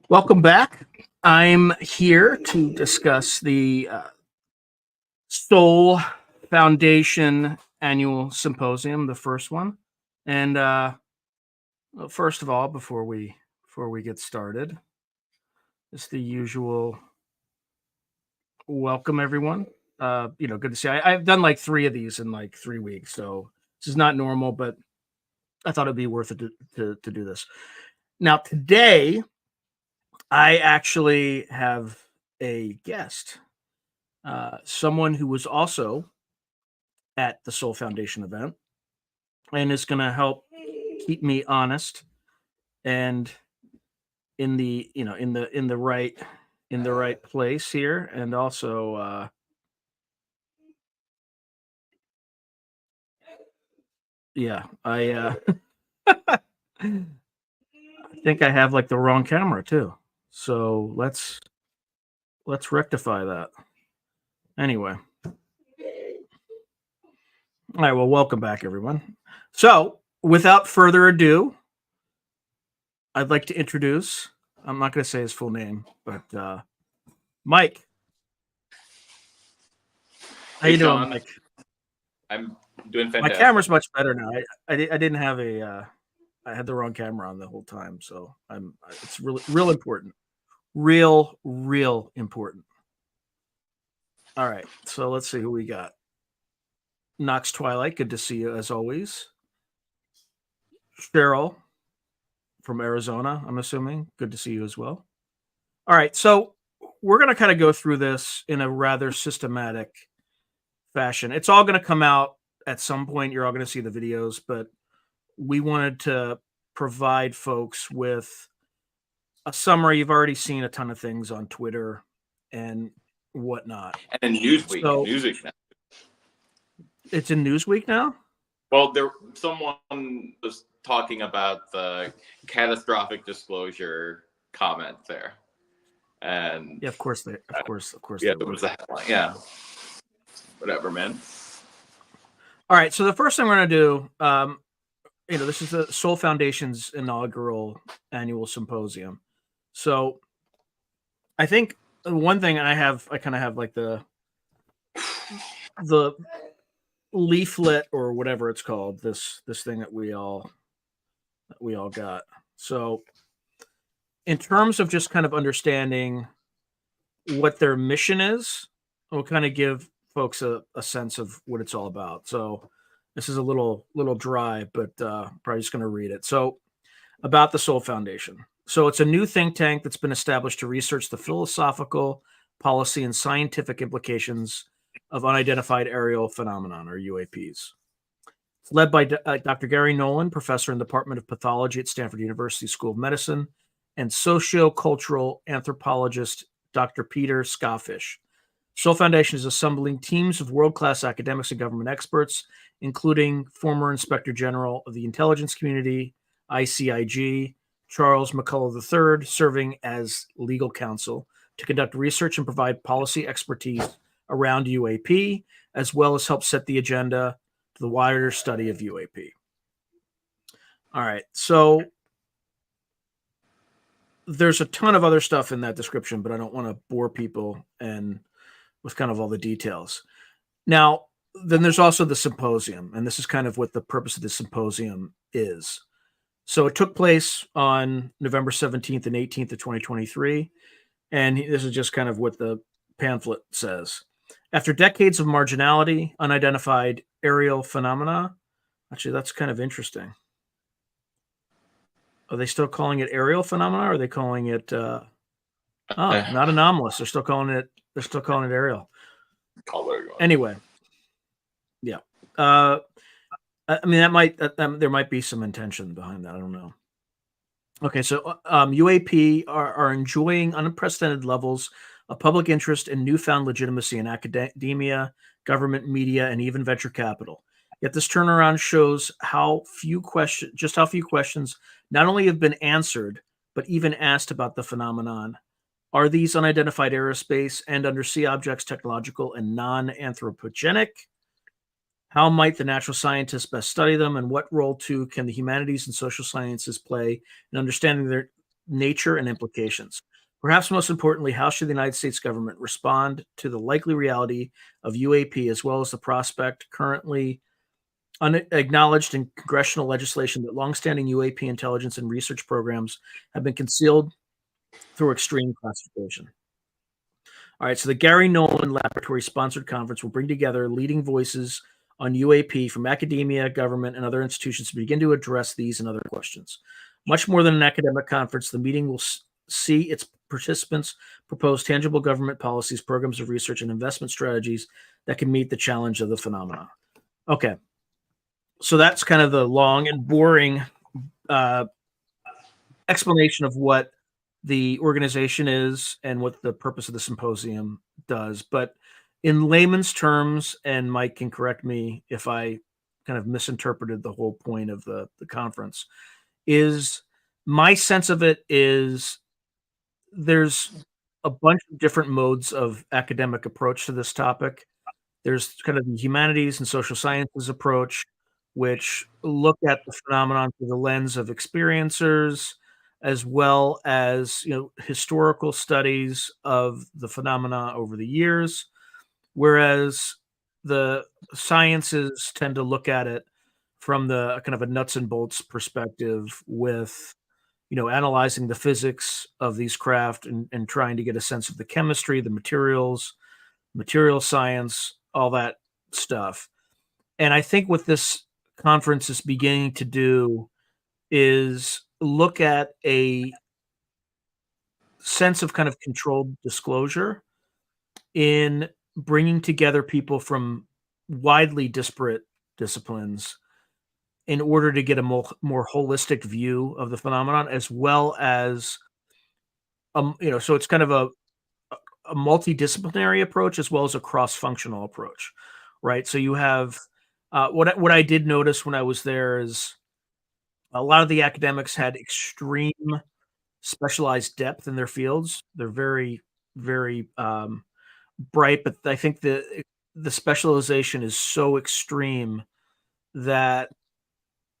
Welcome back. I'm here to discuss the Sol Foundation Annual Symposium, the first one. And well, first of all, before we get started, just the usual welcome, everyone. Good to see you. I've done like 3 of these in like 3 weeks, so this is not normal, but I thought it'd be worth it to do this. Now, today, I actually have a guest, someone who was also at the Sol Foundation event and is going to help keep me honest and in the right place here, and also I think I have like the wrong camera too. So let's rectify that. Anyway. All right, well, welcome back, everyone. So, without further ado, I'd like to introduce, I'm not going to say his full name, but Mike. How you doing, Mike? I'm doing fantastic. My camera's much better now. I didn't have I had the wrong camera on the whole time, so it's real important. Real important. All right, so let's see who we got. Knox Twilight, good to see you as always. Cheryl from Arizona, I'm assuming. Good to see you as well. All right, so we're going to kind of go through this in a rather systematic fashion. It's all going to come out at some point. You're all going to see the videos, but we wanted to provide folks with a summary. You've already seen a ton of things on Twitter and whatnot. And in Newsweek now. It's in Newsweek now? Well, someone was talking about the catastrophic disclosure comment there. And yeah, of course. Yeah, there was a headline. Yeah. Whatever, man. All right. So the first thing we're going to do, this is the Sol Foundation's inaugural annual symposium. So I think one thing I kind of have like the leaflet or whatever it's called, this thing that we all got. So in terms of just kind of understanding what their mission is, we'll kind of give folks a sense of what it's all about. So this is a little dry, but probably just going to read it. So about the Sol Foundation. So it's a new think tank that's been established to research the philosophical, policy, and scientific implications of unidentified aerial phenomenon, or UAPs. It's led by Dr. Gary Nolan, professor in the Department of Pathology at Stanford University School of Medicine, and sociocultural anthropologist Dr. Peter Scoffish. Sol Foundation is assembling teams of world-class academics and government experts, including former Inspector General of the Intelligence Community, ICIG, Charles McCullough III, serving as legal counsel to conduct research and provide policy expertise around UAP, as well as help set the agenda to the wider study of UAP. All right, so there's a ton of other stuff in that description, but I don't want to bore people and with kind of all the details. Now, then there's also the symposium, and this is kind of what the purpose of the symposium is. So it took place on November 17th and 18th of 2023, and this is just kind of what the pamphlet says. After decades of marginality, unidentified aerial phenomena, actually, that's kind of interesting. Are they still calling it aerial phenomena, or are they calling it not anomalous? They're still calling it aerial. Anyway, yeah. I mean, there might be some intention behind that. I don't know. Okay, so UAP are enjoying unprecedented levels of public interest and newfound legitimacy in academia, government, media, and even venture capital. Yet this turnaround shows how few questions not only have been answered, but even asked about the phenomenon. Are these unidentified aerospace and undersea objects technological and non-anthropogenic? How might the natural scientists best study them, and what role, too, can the humanities and social sciences play in understanding nature and implications. Perhaps most importantly, how should the United States government respond to the likely reality of UAP, as well as the prospect currently unacknowledged in congressional legislation that longstanding UAP intelligence and research programs have been concealed through extreme classification? All right, so the Gary Nolan Laboratory sponsored conference will bring together leading voices on UAP from academia, government, and other institutions to begin to address these and other questions. Much more than an academic conference, the meeting will see its participants propose tangible government policies, programs of research, and investment strategies that can meet the challenge of the phenomena. Okay, so that's kind of the long and boring explanation of what the organization is and what the purpose of the symposium does. But in layman's terms, and Mike can correct me if I kind of misinterpreted the whole point of the conference, is my sense of it is there's a bunch of different modes of academic approach to this topic. There's kind of the humanities and social sciences approach, which look at the phenomenon through the lens of experiencers, as well as historical studies of the phenomena over the years. Whereas the sciences tend to look at it from the kind of a nuts and bolts perspective, with analyzing the physics of these craft and trying to get a sense of the chemistry, the material science, all that stuff. And I think what this conference is beginning to do is look at a sense of kind of controlled disclosure in bringing together people from widely disparate disciplines in order to get a more holistic view of the phenomenon, as well as so it's kind of a multidisciplinary approach as well as a cross-functional approach, right? So you have what I did notice when I was there is a lot of the academics had extreme specialized depth in their fields. They're very, very bright, but I think the specialization is so extreme that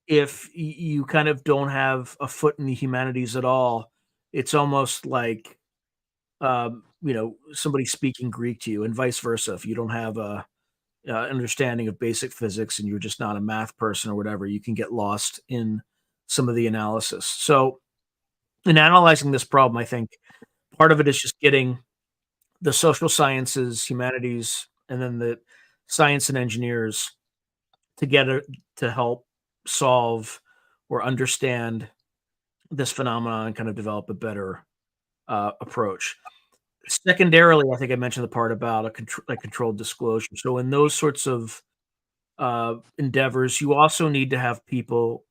if you kind of don't have a foot in the humanities at all, it's almost like somebody speaking Greek to you, and vice versa. If you don't have a understanding of basic physics and you're just not a math person or whatever, you can get lost in some of the analysis. So in analyzing this problem, I think part of it is just getting the social sciences, humanities, and then the science and engineers together to help solve or understand this phenomenon and kind of develop a better approach. Secondarily, I think I mentioned the part about a controlled disclosure. So in those sorts of endeavors, you also need to have people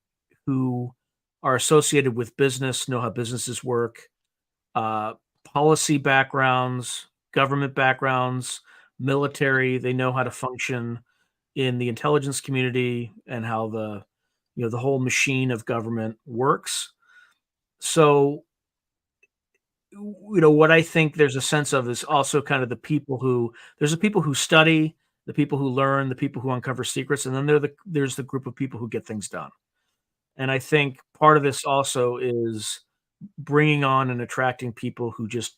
who are associated with business, know how businesses work, policy backgrounds, government backgrounds, military. They know how to function in the intelligence community and how the whole machine of government works. So what I think there's a sense of is also kind of there's the people who study, the people who learn, the people who uncover secrets, and then there's the group of people who get things done. And I think part of this also is bringing on and attracting people who just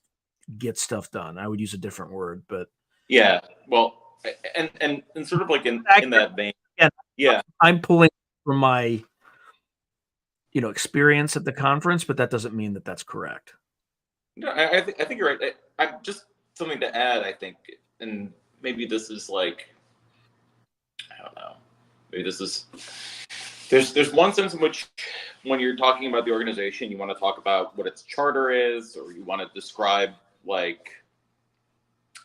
get stuff done. I would use a different word, but yeah, well, and sort of like in that vein, yeah, I'm pulling from my experience at the conference, but that doesn't mean that that's correct. No, I think you're right. I'm just something to add. I think, and maybe this is like, I don't know. Maybe this is there's one sense in which when you're talking about the organization, you want to talk about what its charter is, or you want to describe like,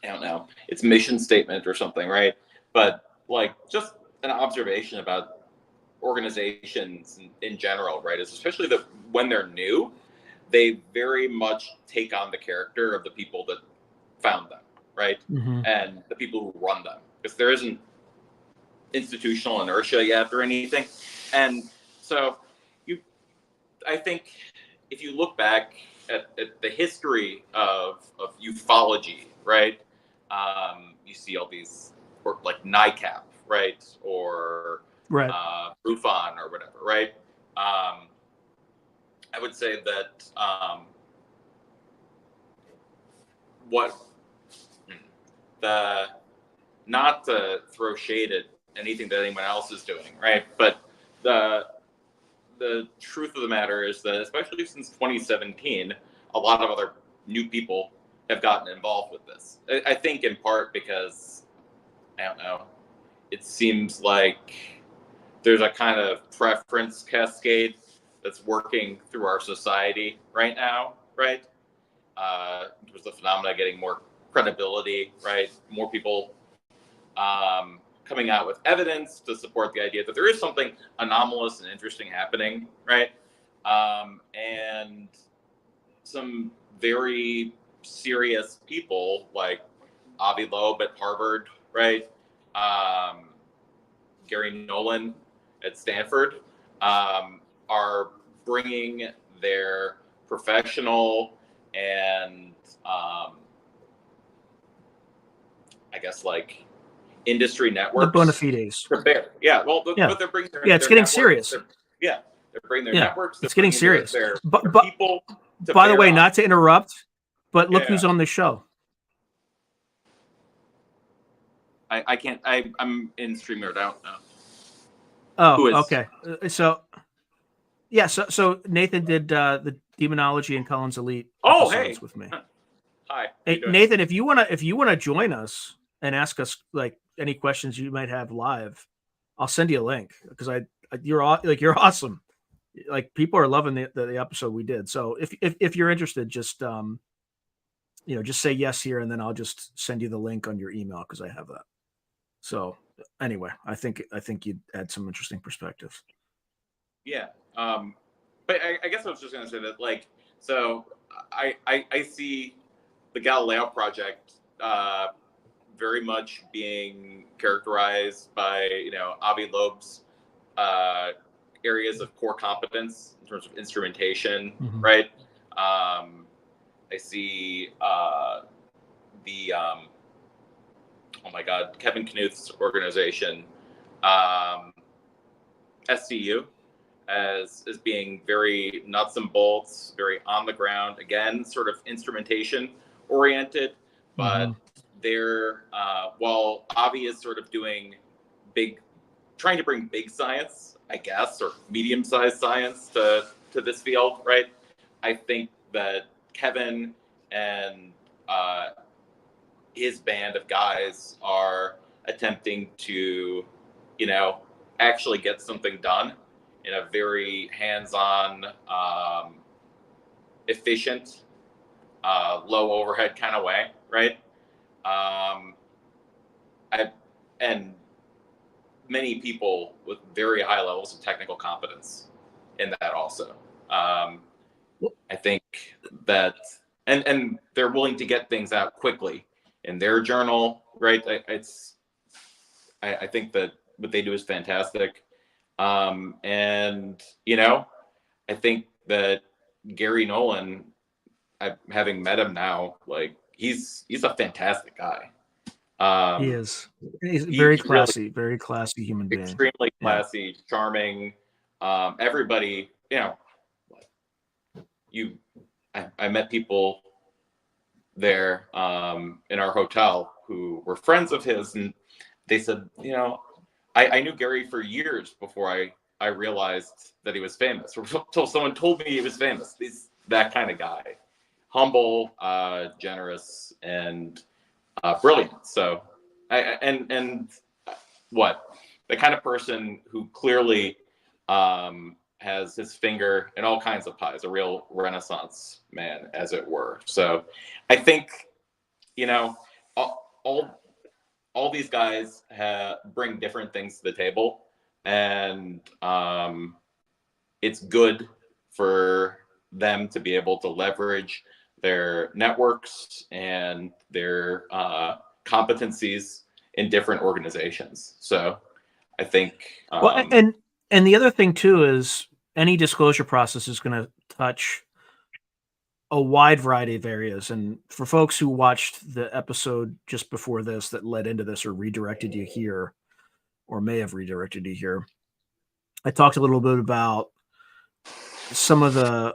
I don't know, its mission statement or something, right? But like just an observation about organizations in general, right, is especially that when they're new, they very much take on the character of the people that found them, right? Mm-hmm. And the people who run them, because there isn't institutional inertia yet or anything. And so I think if you look back at the history of ufology, right, you see all these, or like NICAP, right, or right, Bufon or whatever, right? I would say that what the not to throw shade at anything that anyone else is doing, right? But the truth of the matter is that, especially since 2017, a lot of other new people have gotten involved with this. I think in part because, I don't know, it seems like there's a kind of preference cascade that's working through our society right now, right? There's the phenomena getting more credibility, right? More people coming out with evidence to support the idea that there is something anomalous and interesting happening, right? And some very serious people like Avi Loeb at Harvard, right? Gary Nolan at Stanford are bringing their professional and I guess like industry networks. The bona fides. Yeah, well, but they're bringing their, it's their getting networks. serious. They're bringing their networks. It's getting serious. Their But people. By the way, not to interrupt, but look who's on the show. I can't. I'm in StreamYard. I don't know. Oh, okay. So Nathan did the Demonology and Collins Elite episodes with me. Hi. Hey, Nathan, if you wanna join us and ask us like any questions you might have live, I'll send you a link because you're awesome. Like people are loving the episode we did. So if you're interested, just just say yes here, and then I'll just send you the link on your email because I have that. So anyway, I think you'd add some interesting perspectives. Yeah. But I guess I was just gonna say that, like, so I see the Galileo project very much being characterized by Avi Loeb's areas of core competence in terms of instrumentation, right? I see oh my God, Kevin Knuth's organization, SCU, as being very nuts and bolts, very on the ground, again, sort of instrumentation oriented, but they're while Avi is sort of trying to bring big science, I guess, or medium-sized science to this field, right? I think that Kevin and his band of guys are attempting to, actually get something done in a very hands-on, efficient, low overhead kind of way, right? And many people with very high levels of technical competence in that also. I think that, and they're willing to get things out quickly in their journal, right? I think that what they do is fantastic. And, I think that Gary Nolan, having met him now, like he's a fantastic guy. He is. He's very classy, really, very classy human being. Extremely classy, charming. Everybody, I met people there in our hotel who were friends of his, and they said, I knew Gary for years before I realized that he was famous, or until someone told me he was famous. He's that kind of guy, humble, generous, and brilliant. So, and what the kind of person who clearly has his finger in all kinds of pies, a real Renaissance man, as it were. So, I think all these guys bring different things to the table, and it's good for them to be able to leverage their networks and their competencies in different organizations. So I think and the other thing too is any disclosure process is going to touch a wide variety of areas. And for folks who watched the episode just before this that led into this or redirected you here, or may have redirected you here, I talked a little bit about some of the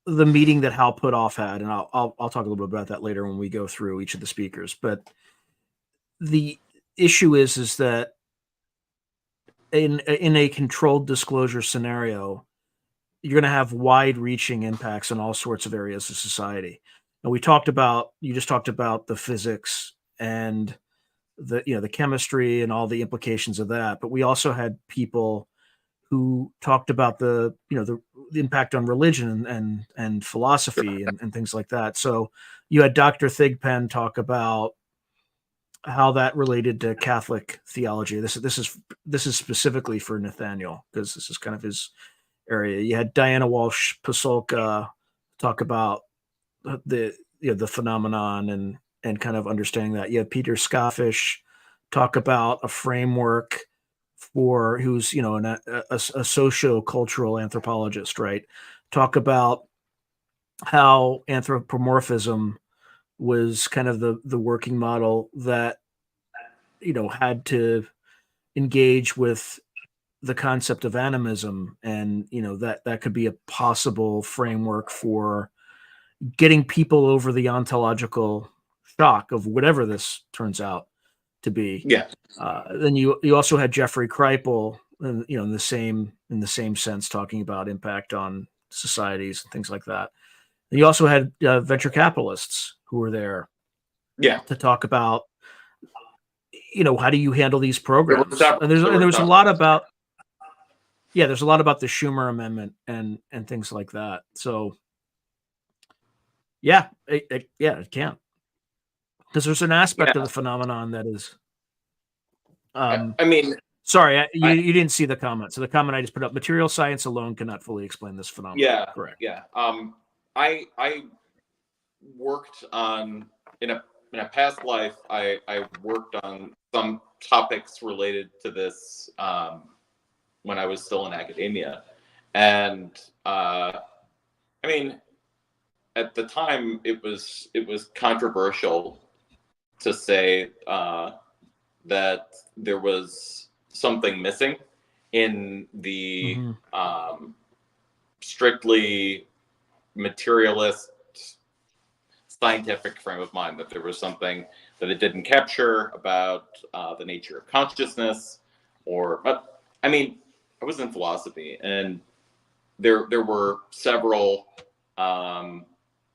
the meeting that Hal Puthoff had, and I'll talk a little bit about that later when we go through each of the speakers. But the issue is that in a controlled disclosure scenario, you're going to have wide-reaching impacts on all sorts of areas of society. And you just talked about the physics and the chemistry and all the implications of that. But we also had people who talked about the impact on religion and philosophy and things like that. So you had Dr. Thigpen talk about how that related to Catholic theology. This is specifically for Nathaniel, because this is kind of his area. You had Diana Walsh Pasolka talk about the phenomenon and kind of understanding that. You have Peter Scoffish talk about a framework for who's a socio-cultural anthropologist, right? Talk about how anthropomorphism was kind of the working model that had to engage with the concept of animism, and that could be a possible framework for getting people over the ontological shock of whatever this turns out to be. Yeah. Then you also had Jeffrey Kripal, in the same sense, talking about impact on societies and things like that. And you also had venture capitalists who were there, to talk about, how do you handle these programs? And there's a lot about, there's a lot about the Schumer Amendment and things like that. So, it can't, because there's an aspect of the phenomenon that is. I mean, sorry, you didn't see the comment. So the comment I just put up: material science alone cannot fully explain this phenomenon. Yeah, correct. Yeah, I worked on in a past life. I worked on some topics related to this when I was still in academia, and I mean, at the time it was controversial to say that there was something missing in the strictly materialist scientific frame of mind, that there was something that it didn't capture about the nature of consciousness. But I mean, I was in philosophy, and there were several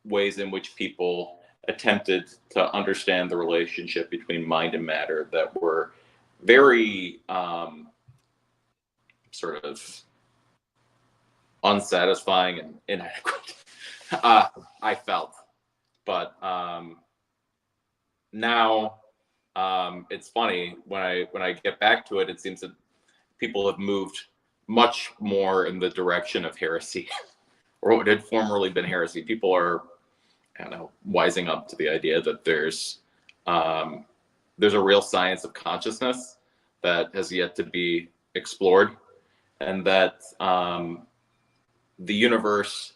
ways in which people attempted to understand the relationship between mind and matter that were very sort of unsatisfying and inadequate. I felt, but now it's funny when I get back to it. It seems that people have moved much more in the direction of heresy, or what had formerly been heresy. People are, I don't know, wising up to the idea that there's a real science of consciousness that has yet to be explored, and that the universe,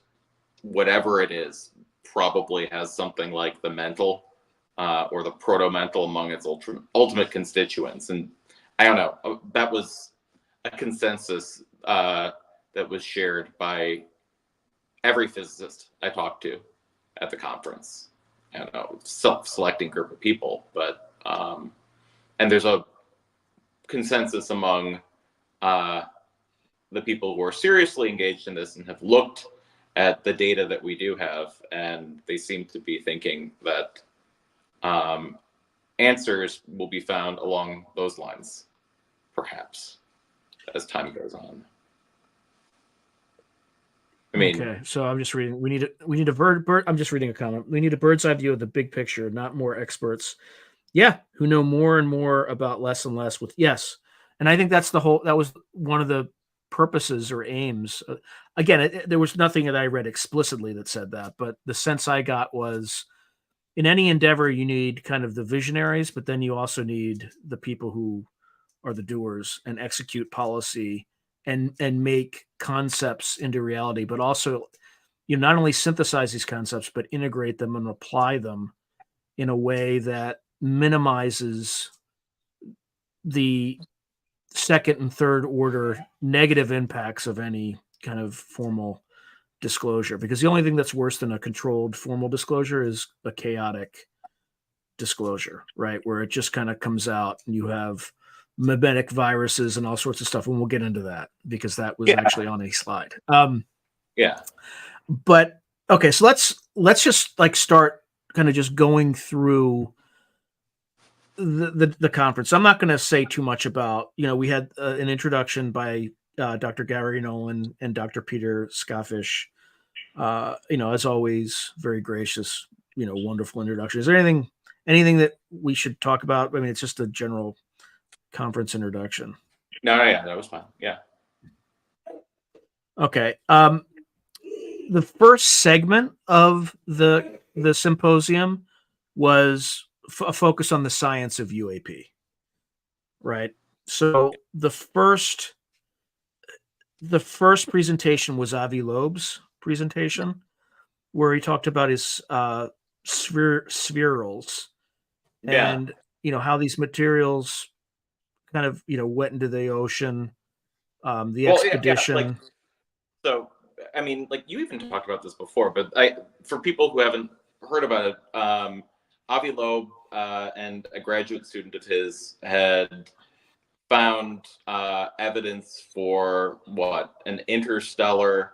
whatever it is, probably has something like the mental or the proto-mental among its ultimate constituents. And I don't know, that was a consensus that was shared by every physicist I talked to at the conference. I don't know, self-selecting group of people, but and there's a consensus among the people who are seriously engaged in this and have looked at the data that we do have, and they seem to be thinking that answers will be found along those lines, perhaps, as time goes on. I mean, okay, so I'm just reading. We need a bird. I'm just reading a comment. We need a bird's eye view of the big picture, not more experts. Yeah, who know more and more about less and less. And I think that was one of the purposes or aims. Again, there was nothing that I read explicitly that said that, but the sense I got was, in any endeavor, you need kind of the visionaries, but then you also need the people who are the doers and execute policy and make concepts into reality, but also, not only synthesize these concepts, but integrate them and apply them in a way that minimizes the second and third order negative impacts of any kind of formal disclosure, because the only thing that's worse than a controlled formal disclosure is a chaotic disclosure, right? Where it just kind of comes out and you have mimetic viruses and all sorts of stuff. And we'll get into that because that was actually on a slide. Yeah. But okay, so let's just like start kind of just going through the conference. I'm not going to say too much about, we had an introduction by Dr. Gary Nolan and Dr. Peter Scoffish. As always, very gracious, wonderful introduction. Is there anything that we should talk about? I mean, it's just a general conference introduction. No, yeah, that was fine. Yeah. Okay. The first segment of the symposium was a focus on the science of UAP, right? So the first presentation was Avi Loeb's presentation, where he talked about his spherules and how these materials kind of went into the ocean, the expedition. So I mean, like you even talked about this before, but for people who haven't heard about it, Avi Loeb and a graduate student of his had found evidence for an interstellar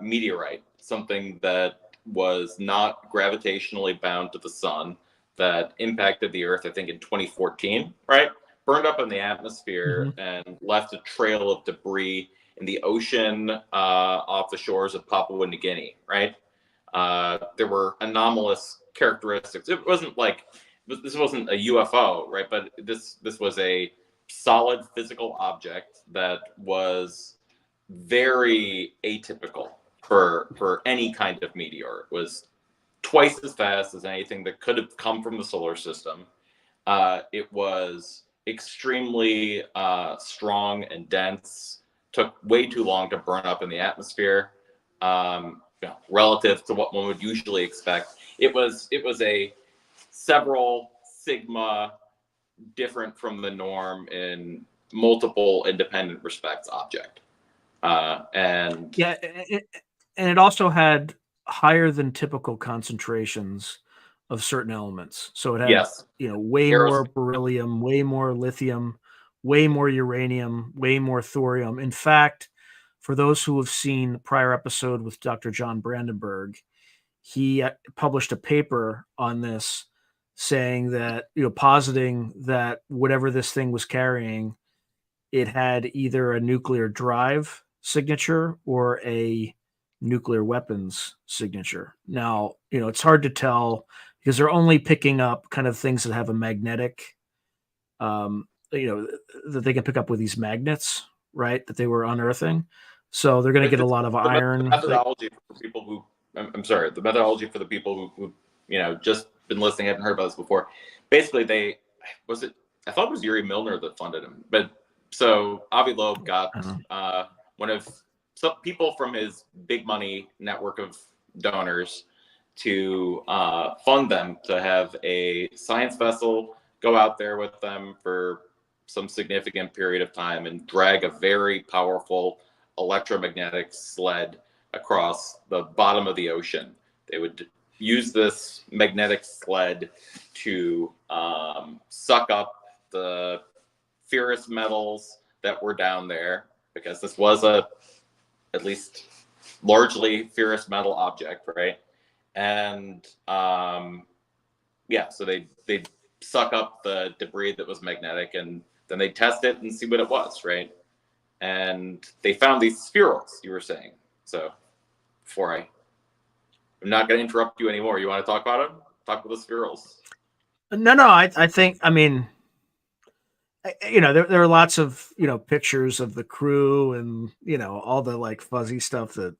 meteorite, something that was not gravitationally bound to the sun, that impacted the Earth, I think, in 2014, right? Burned up in the atmosphere and left a trail of debris in the ocean off the shores of Papua New Guinea, right? There were anomalous characteristics. It wasn't like this wasn't a UFO, right? But this was a solid physical object that was very atypical for any kind of meteor. It was twice as fast as anything that could have come from the solar system. It was extremely strong and dense. Took way too long to burn up in the atmosphere, relative to what one would usually expect. It was a several sigma different from the norm in multiple independent respects object. And it also had higher than typical concentrations of certain elements. So it had, way more beryllium, way more lithium, way more uranium, way more thorium. In fact, for those who have seen the prior episode with Dr. John Brandenburg, he published a paper on this saying that, positing that whatever this thing was carrying, it had either a nuclear drive signature or a nuclear weapons signature. Now, it's hard to tell because they're only picking up kind of things that have a magnetic, that they can pick up with these magnets, right? That they were unearthing. So they're going to get a lot of iron. The methodology for people who, I'm sorry, the methodology for the people who just been listening, haven't heard about this before. Basically, I thought it was Yuri Milner that funded him. But so Avi Loeb got one of some people from his big money network of donors to fund them to have a science vessel go out there with them for some significant period of time and drag a very powerful electromagnetic sled across the bottom of the ocean. They would use this magnetic sled to suck up the ferrous metals that were down there, because this was at least largely ferrous metal object, right? And so they suck up the debris that was magnetic, and then they test it and see what it was, right? And they found these spherules, you were saying. So I'm not going to interrupt you anymore. You want to talk about them? Talk about the spherules. No, I think, I mean, there are lots of, pictures of the crew and, all the like fuzzy stuff that,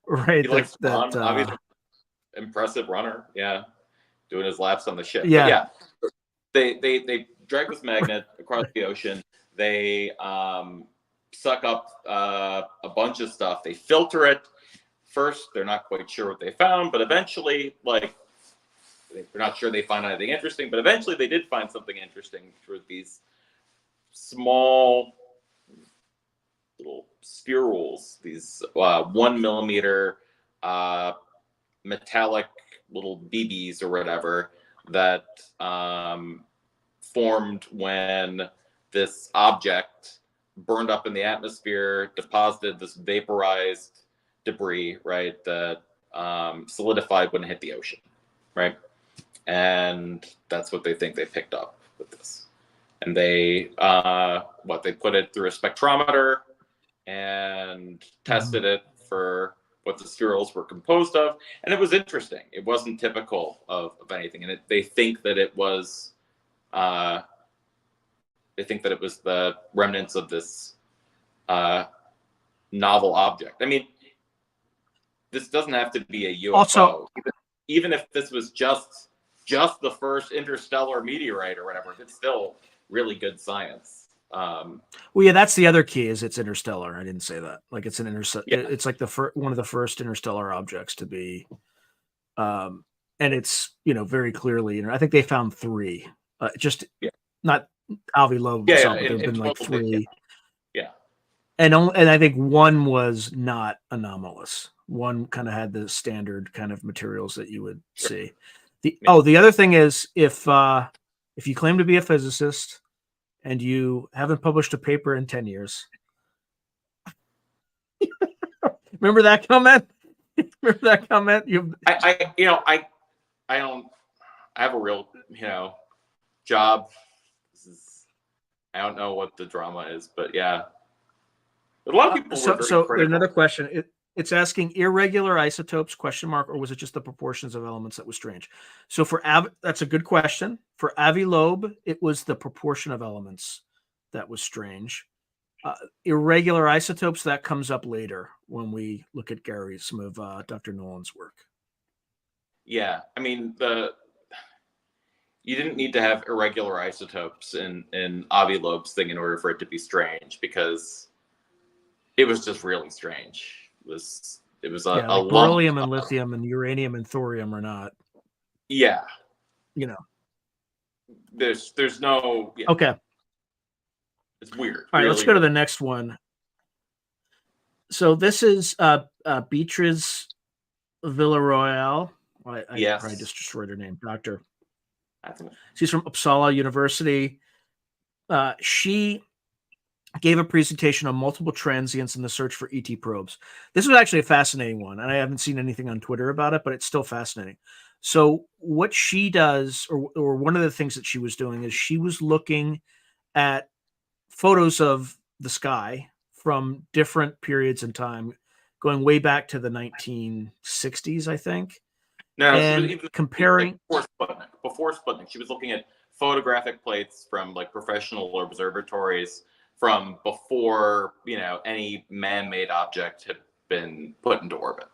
right. He likes to run. Obviously, impressive runner. Yeah. Doing his laps on the ship. Yeah. But they drag this magnet across the ocean. They suck up a bunch of stuff. They filter it. First, they're not quite sure what they found, but eventually, they're not sure they found anything interesting, but eventually they did find something interesting through these small little spherules spherules, these 1 millimeter metallic little BBs or whatever that formed when this object burned up in the atmosphere, deposited this vaporized debris, right, that solidified when it hit the ocean, right? And that's what they think they picked up with this. And they they put it through a spectrometer and tested it for what the spherules were composed of, and it was interesting. It wasn't typical of anything, and they think that it was the remnants of this novel object. I mean, this doesn't have to be a UFO. Also, even if this was just the first interstellar meteorite or whatever, it's still really good science. Well, yeah, that's the other key, is it's interstellar. I didn't say that. Like, it's an it's like one of the first interstellar objects to be, and it's, very clearly, I think they found 3, not Alvi Loeb, but there've been like 3. Yeah. And I think one was not anomalous. One kind of had the standard kind of materials that you would see. The other thing is, if you claim to be a physicist and you haven't published a paper in 10 years. Remember that comment? I have a real, job. I don't know what the drama is, but yeah. A lot of people were very critical. Another question. It's asking irregular isotopes, ? Or was it just the proportions of elements that was strange? So that's a good question. For Avi Loeb, it was the proportion of elements that was strange. Irregular isotopes, that comes up later when we look at some of Dr. Nolan's work. Yeah, I mean, you didn't need to have irregular isotopes in Avi Loeb's thing in order for it to be strange, because it was just really strange. It was a beryllium and lithium and uranium and thorium are not. Yeah. There's no. Yeah. Okay. It's weird. All right, let's go to the next one. So this is Beatrice Villarroel. I probably just destroyed her name. Doctor. She's from Uppsala University. She gave a presentation on multiple transients in the search for ET probes. This was actually a fascinating one, and I haven't seen anything on Twitter about it, but it's still fascinating. So what she does, or one of the things that she was doing, is she was looking at photos of the sky from different periods in time, going way back to the 1960s, I think. No, and even comparing before Sputnik, she was looking at photographic plates from like professional observatories from before any man-made object had been put into orbit,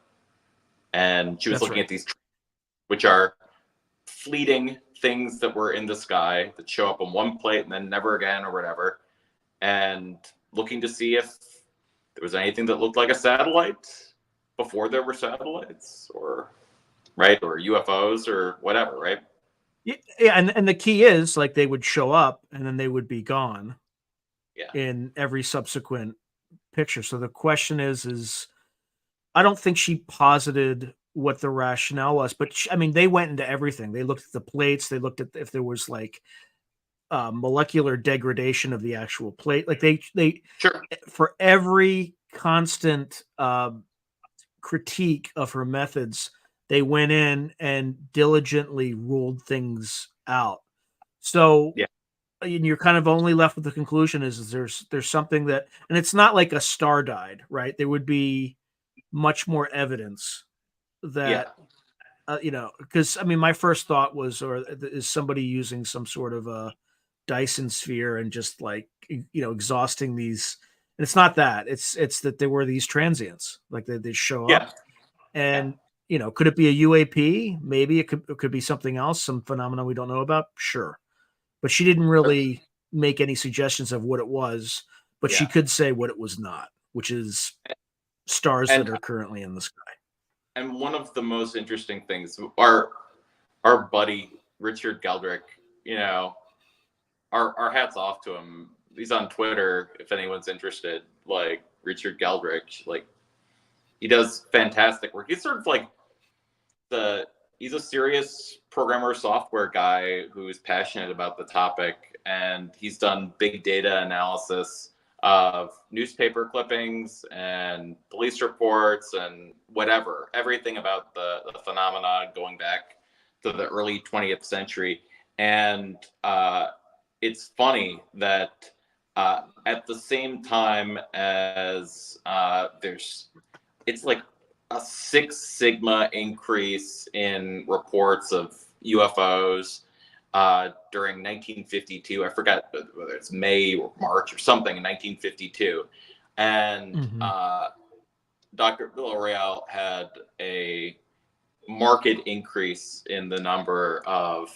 and she was looking at these, which are fleeting things that were in the sky that show up on one plate and then never again or whatever, and looking to see if there was anything that looked like a satellite before there were satellites, or UFOs or whatever, right? Yeah, and the key is, like, they would show up and then they would be gone. Yeah. In every subsequent picture. So the question is I don't think she posited what the rationale was, but they went into everything. They looked at the plates. They looked at if there was like molecular degradation of the actual plate. Like they for every constant critique of her methods, they went in and diligently ruled things out. So and you're kind of only left with the conclusion is there's something that, and it's not like a star died, right? There would be much more evidence that, because my first thought was, is somebody using some sort of a Dyson sphere and just like, exhausting these, and it's not that, it's that there were these transients, like they show up, and could it be a UAP? Maybe it could be something else, some phenomena we don't know about. Sure. But she didn't really make any suggestions of what it was, but she could say what it was not, which is stars that are currently in the sky. And one of the most interesting things, our buddy Richard Geldrick, our hats off to him. he's on Twitter. If anyone's interested, like Richard Geldrich, like he does fantastic work. He's sort of like he's a serious programmer, software guy who is passionate about the topic, and he's done big data analysis of newspaper clippings and police reports and everything about the phenomenon going back to the early 20th century. And it's funny that at the same time as it's like a 6 sigma increase in reports of UFOs during 1952. I forgot whether it's May or March or something in 1952. And Dr. Villarreal had a marked increase in the number of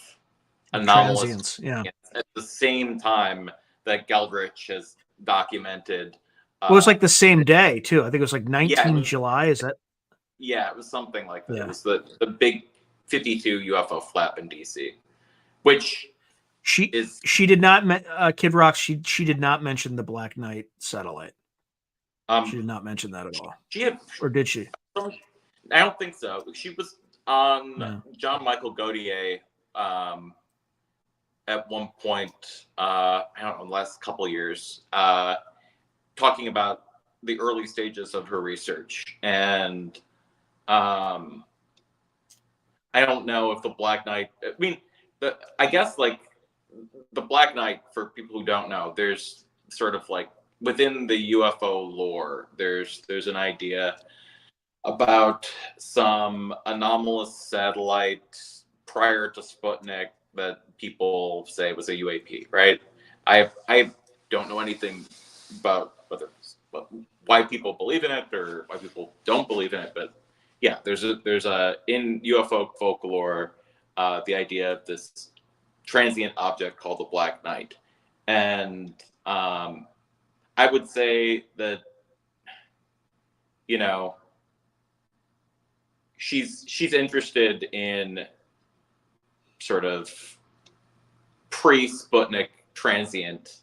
anomalous transients, yeah. at the same time that Geldrich has documented. Well, it was like the same day too. I think it was like 19 was, July. Is that? Yeah, it was something like that. Yeah. It was the big 52 UFO flap in DC, which she did not. Kid Rock. She did not mention the Black Knight satellite. She did not mention that at all. Or did she? I don't think so. She was on John Michael Gautier at one point. I don't know, the last couple of years, talking about the early stages of her research. And I don't know if the Black Knight, I mean, I guess like the Black Knight, for people who don't know, there's sort of like within the UFO lore, there's an idea about some anomalous satellite prior to Sputnik that people say was a UAP, right? I don't know anything about why people believe in it or why people don't believe in it, but yeah, there's a in UFO folklore the idea of this transient object called the Black Knight, and I would say that, you know, she's interested in sort of pre-Sputnik transient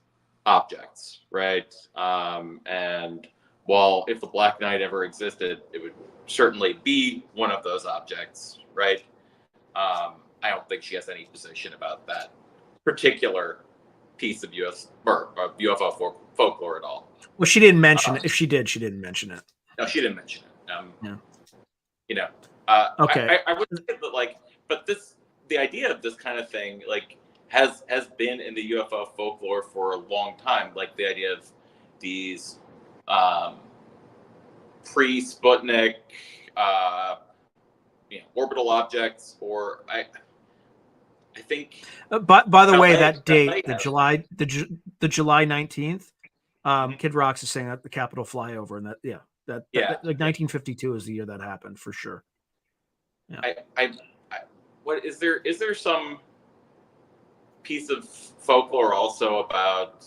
objects, right? And while if the Black Knight ever existed, it would certainly be one of those objects, right? I don't think she has any position about that particular piece of UFO folklore at all. Well, she didn't mention it. If she did, she didn't mention it. No, she didn't mention it. Yeah. You know, okay. I would say that, like, but the idea of this kind of thing, like, has been in the UFO folklore for a long time. Like the idea of these pre-Sputnik, orbital objects, or I think. By the way, that date, the July 19th, Kid Rock's is saying that the Capitol flyover, and that like 1952 is the year that happened for sure. Yeah. What is there some piece of folklore also about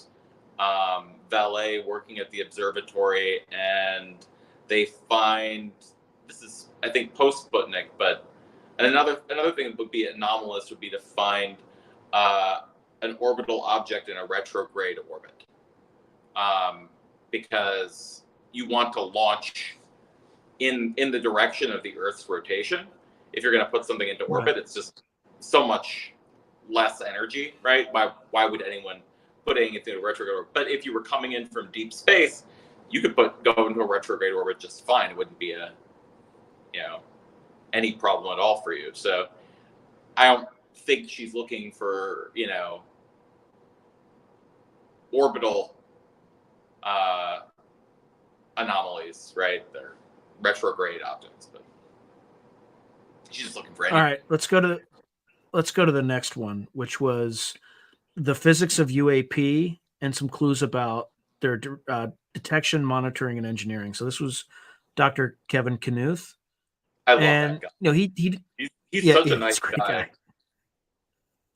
Valet working at the observatory, and they find, this is I think post Sputnik, but another thing that would be anomalous would be to find an orbital object in a retrograde orbit, because you want to launch in the direction of the Earth's rotation. If you're going to put something into orbit, it's just so much less energy, right? Why would anyone put anything into a retrograde orbit? But if you were coming in from deep space, you could go into a retrograde orbit just fine. It wouldn't be any problem at all for you. So I don't think she's looking for, orbital anomalies, right? They're retrograde objects, but she's just looking for any. All right, let's go to the next one, which was the physics of UAP and some clues about their detection, monitoring, and engineering. So this was Dr. Kevin Knuth. I love that guy. He's such a nice guy.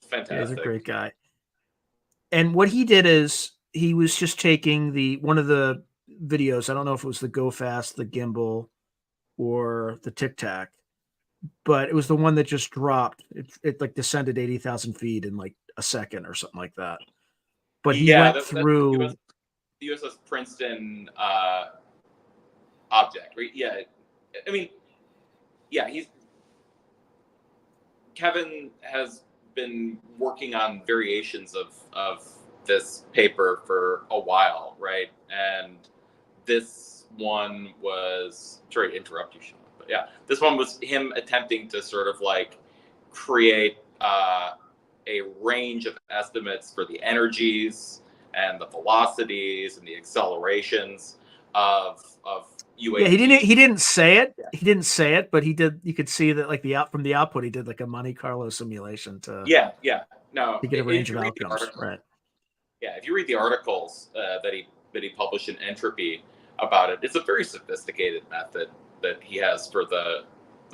Fantastic. Yeah, he's a great guy. And what he did is he was just taking one of the videos. I don't know if it was the Go Fast, the Gimbal, or the Tic Tac, but it was the one that just dropped. It like descended 80,000 feet in like a second or something like that. but he Yeah, went that's through. the USS Princeton object, right? Yeah, I mean, yeah, Kevin has been working on variations of this paper for a while, right? And this one was, sorry to interrupt you, Sean, but yeah, this one was him attempting to sort of like create a range of estimates for the energies and the velocities and the accelerations of UAPs. Yeah, he didn't say it. Yeah. He didn't say it, but he did. You could see that, like, from the output, he did like a Monte Carlo simulation to Yeah. No, get a if range you of read the outcomes. article, Right. yeah, if you read the articles that he published in Entropy about it, it's a very sophisticated method that he has for the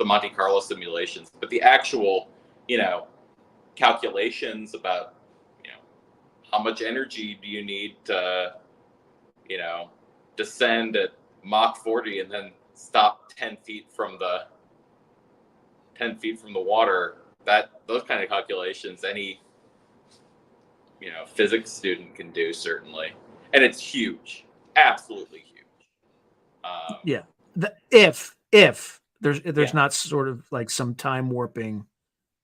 Monte Carlo simulations. But the actual, calculations about, how much energy do you need to, descend at Mach 40 and then stop 10 feet from the water. Those kind of calculations, any physics student can do, certainly, and it's huge, absolutely huge. Yeah. If there's Yeah. not sort of like some time warping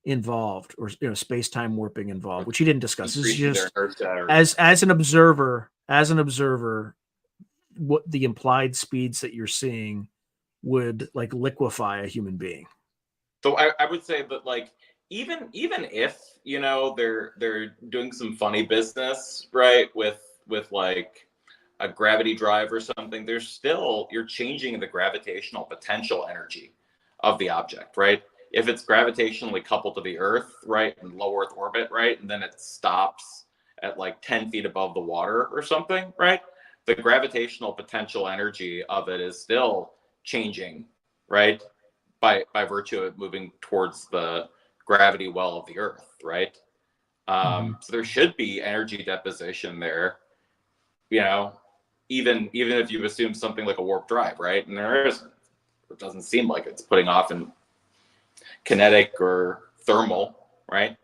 involved, or space time warping involved, which he didn't discuss. This is just as an observer, what the implied speeds that you're seeing would like liquefy a human being. So I would say that, like, even if they're doing some funny business, right, with like a gravity drive or something, there's still, you're changing the gravitational potential energy of the object, right? If it's gravitationally coupled to the Earth, right, in low Earth orbit, right, and then it stops at like 10 feet above the water or something, right, the gravitational potential energy of it is still changing, right, by virtue of moving towards the gravity well of the Earth, right? So there should be energy deposition there, even if you assume something like a warp drive, right? And there isn't. It doesn't seem like it's putting off in kinetic or thermal, right?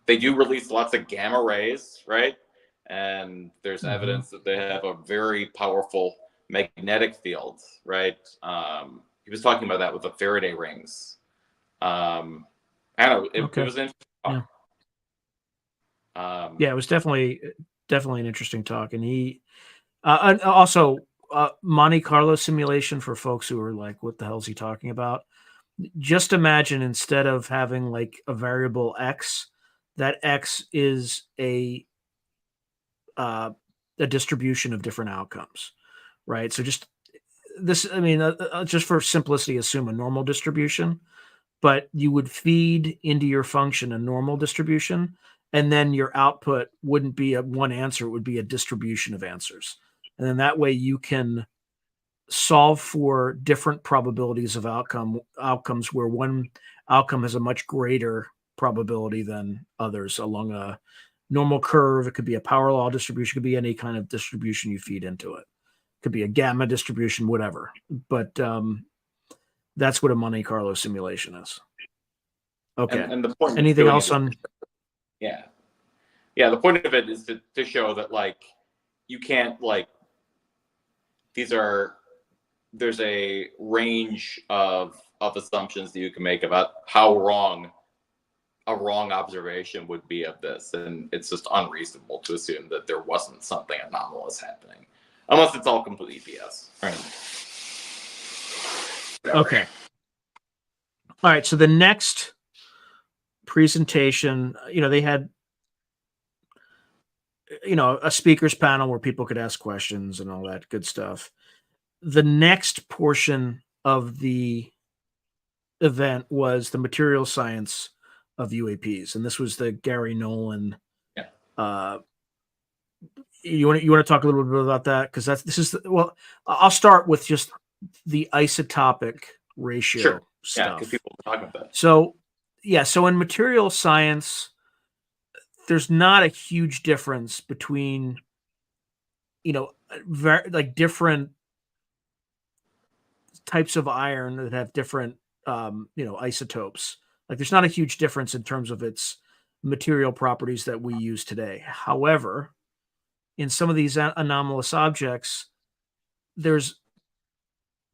They do release lots of gamma rays, right? And there's evidence that they have a very powerful magnetic field, right? He was talking about that with the Faraday rings. I don't know. It was interesting. Yeah. Yeah, it was definitely an interesting talk, and he and also Monte Carlo simulation for folks who are like, "What the hell is he talking about?" Just imagine, instead of having like a variable x, that x is a distribution of different outcomes, right? So just this, I mean, just for simplicity, assume a normal distribution, but you would feed into your function a normal distribution, and then your output wouldn't be one answer, it would be a distribution of answers. And then that way you can solve for different probabilities of outcomes where one outcome has a much greater probability than others along a normal curve. It could be a power law distribution, it could be any kind of distribution you feed into it. It could be a gamma distribution, whatever. But that's what a Monte Carlo simulation is. Okay. And the point Anything else on? Yeah. The point of it is to show that, like, you can't, like, there's a range of assumptions that you can make about how wrong a wrong observation would be of this, and it's just unreasonable to assume that there wasn't something anomalous happening, unless it's all completely BS. Right. Okay. All right. So the next presentation, they had, a speakers panel where people could ask questions and all that good stuff. The next portion of the event was the material science of UAPs, and this was the Gary Nolan. Yeah. You want to talk a little bit about that, because I'll start with just the isotopic ratio stuff. Yeah, because people talk about that. So in material science, there's not a huge difference between, different types of iron that have different, isotopes. Like, there's not a huge difference in terms of its material properties that we use today. However, in some of these anomalous objects, there's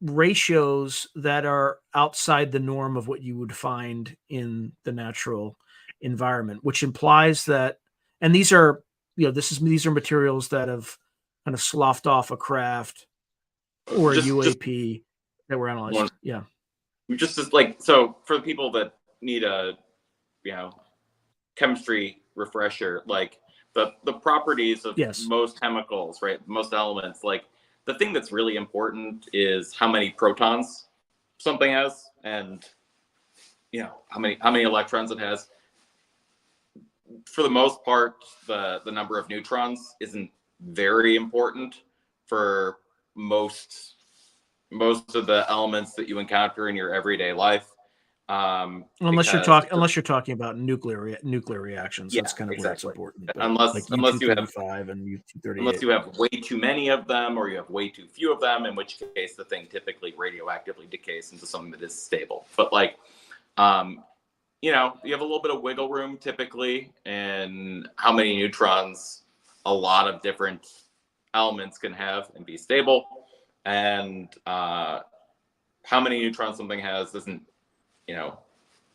ratios that are outside the norm of what you would find in the natural environment, which implies that, and these are, these are materials that have kind of sloughed off a craft or a UAP that were analyzed. Yeah. Just like, so for the people that need a, chemistry refresher, like the properties of most chemicals, right? Most elements, like the thing that's really important is how many protons something has, and how many electrons it has. For the most part, the number of neutrons isn't very important for most of the elements that you encounter in your everyday life. Unless you're talking about nuclear reactions, that's kind of where it's important. But unless you have and U-238, unless you have way too many of them, or you have way too few of them, in which case the thing typically radioactively decays into something that is stable. But like, you have a little bit of wiggle room typically in how many neutrons a lot of different elements can have and be stable, and how many neutrons something has doesn't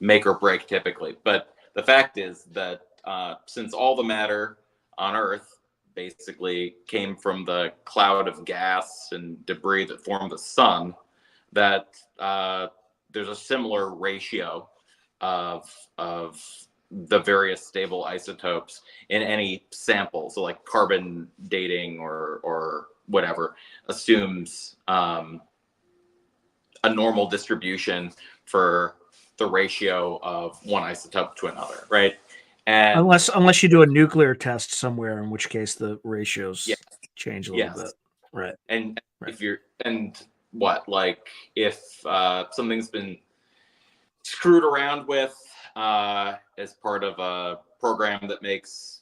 make or break typically. But the fact is that since all the matter on Earth basically came from the cloud of gas and debris that formed the sun, that there's a similar ratio of the various stable isotopes in any sample. So like carbon dating or whatever assumes a normal distribution for the ratio of one isotope to another, right? And unless you do a nuclear test somewhere, in which case the ratios change a little bit, right? And if you're if something's been screwed around with as part of a program that makes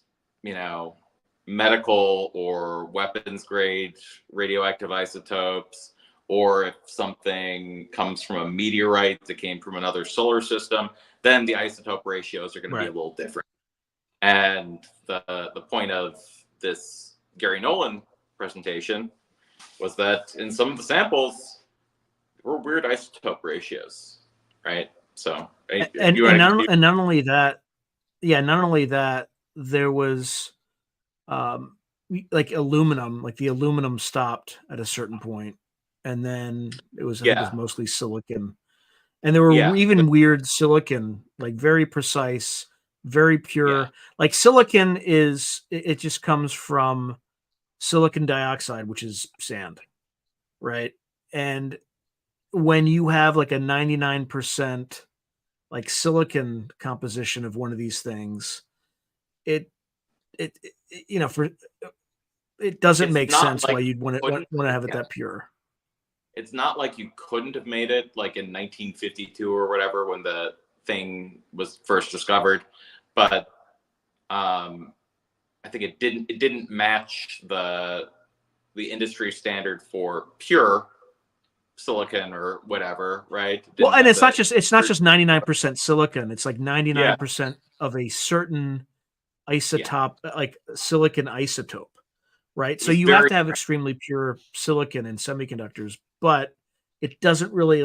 medical or weapons grade radioactive isotopes, or if something comes from a meteorite that came from another solar system, then the isotope ratios are going to be a little different. And the point of this Gary Nolan presentation was that in some of the samples, there were weird isotope ratios, right? So, not only that, there was like aluminum, like the aluminum stopped at a certain point. And then it was, I think it was mostly silicon. And there were even weird silicon, like very precise, very pure. Like silicon it just comes from silicon dioxide, which is sand, right? And when you have like a 99% like silicon composition of one of these things, it doesn't make sense why you'd want to have it that pure. It's not like you couldn't have made it like in 1952 or whatever when the thing was first discovered, but I think it didn't match the industry standard for pure silicon or whatever, right? Well, and it's not just 99% silicon. It's like 99% of a certain isotope, like silicon isotope. Right. So you have to have extremely pure silicon in semiconductors, but it doesn't really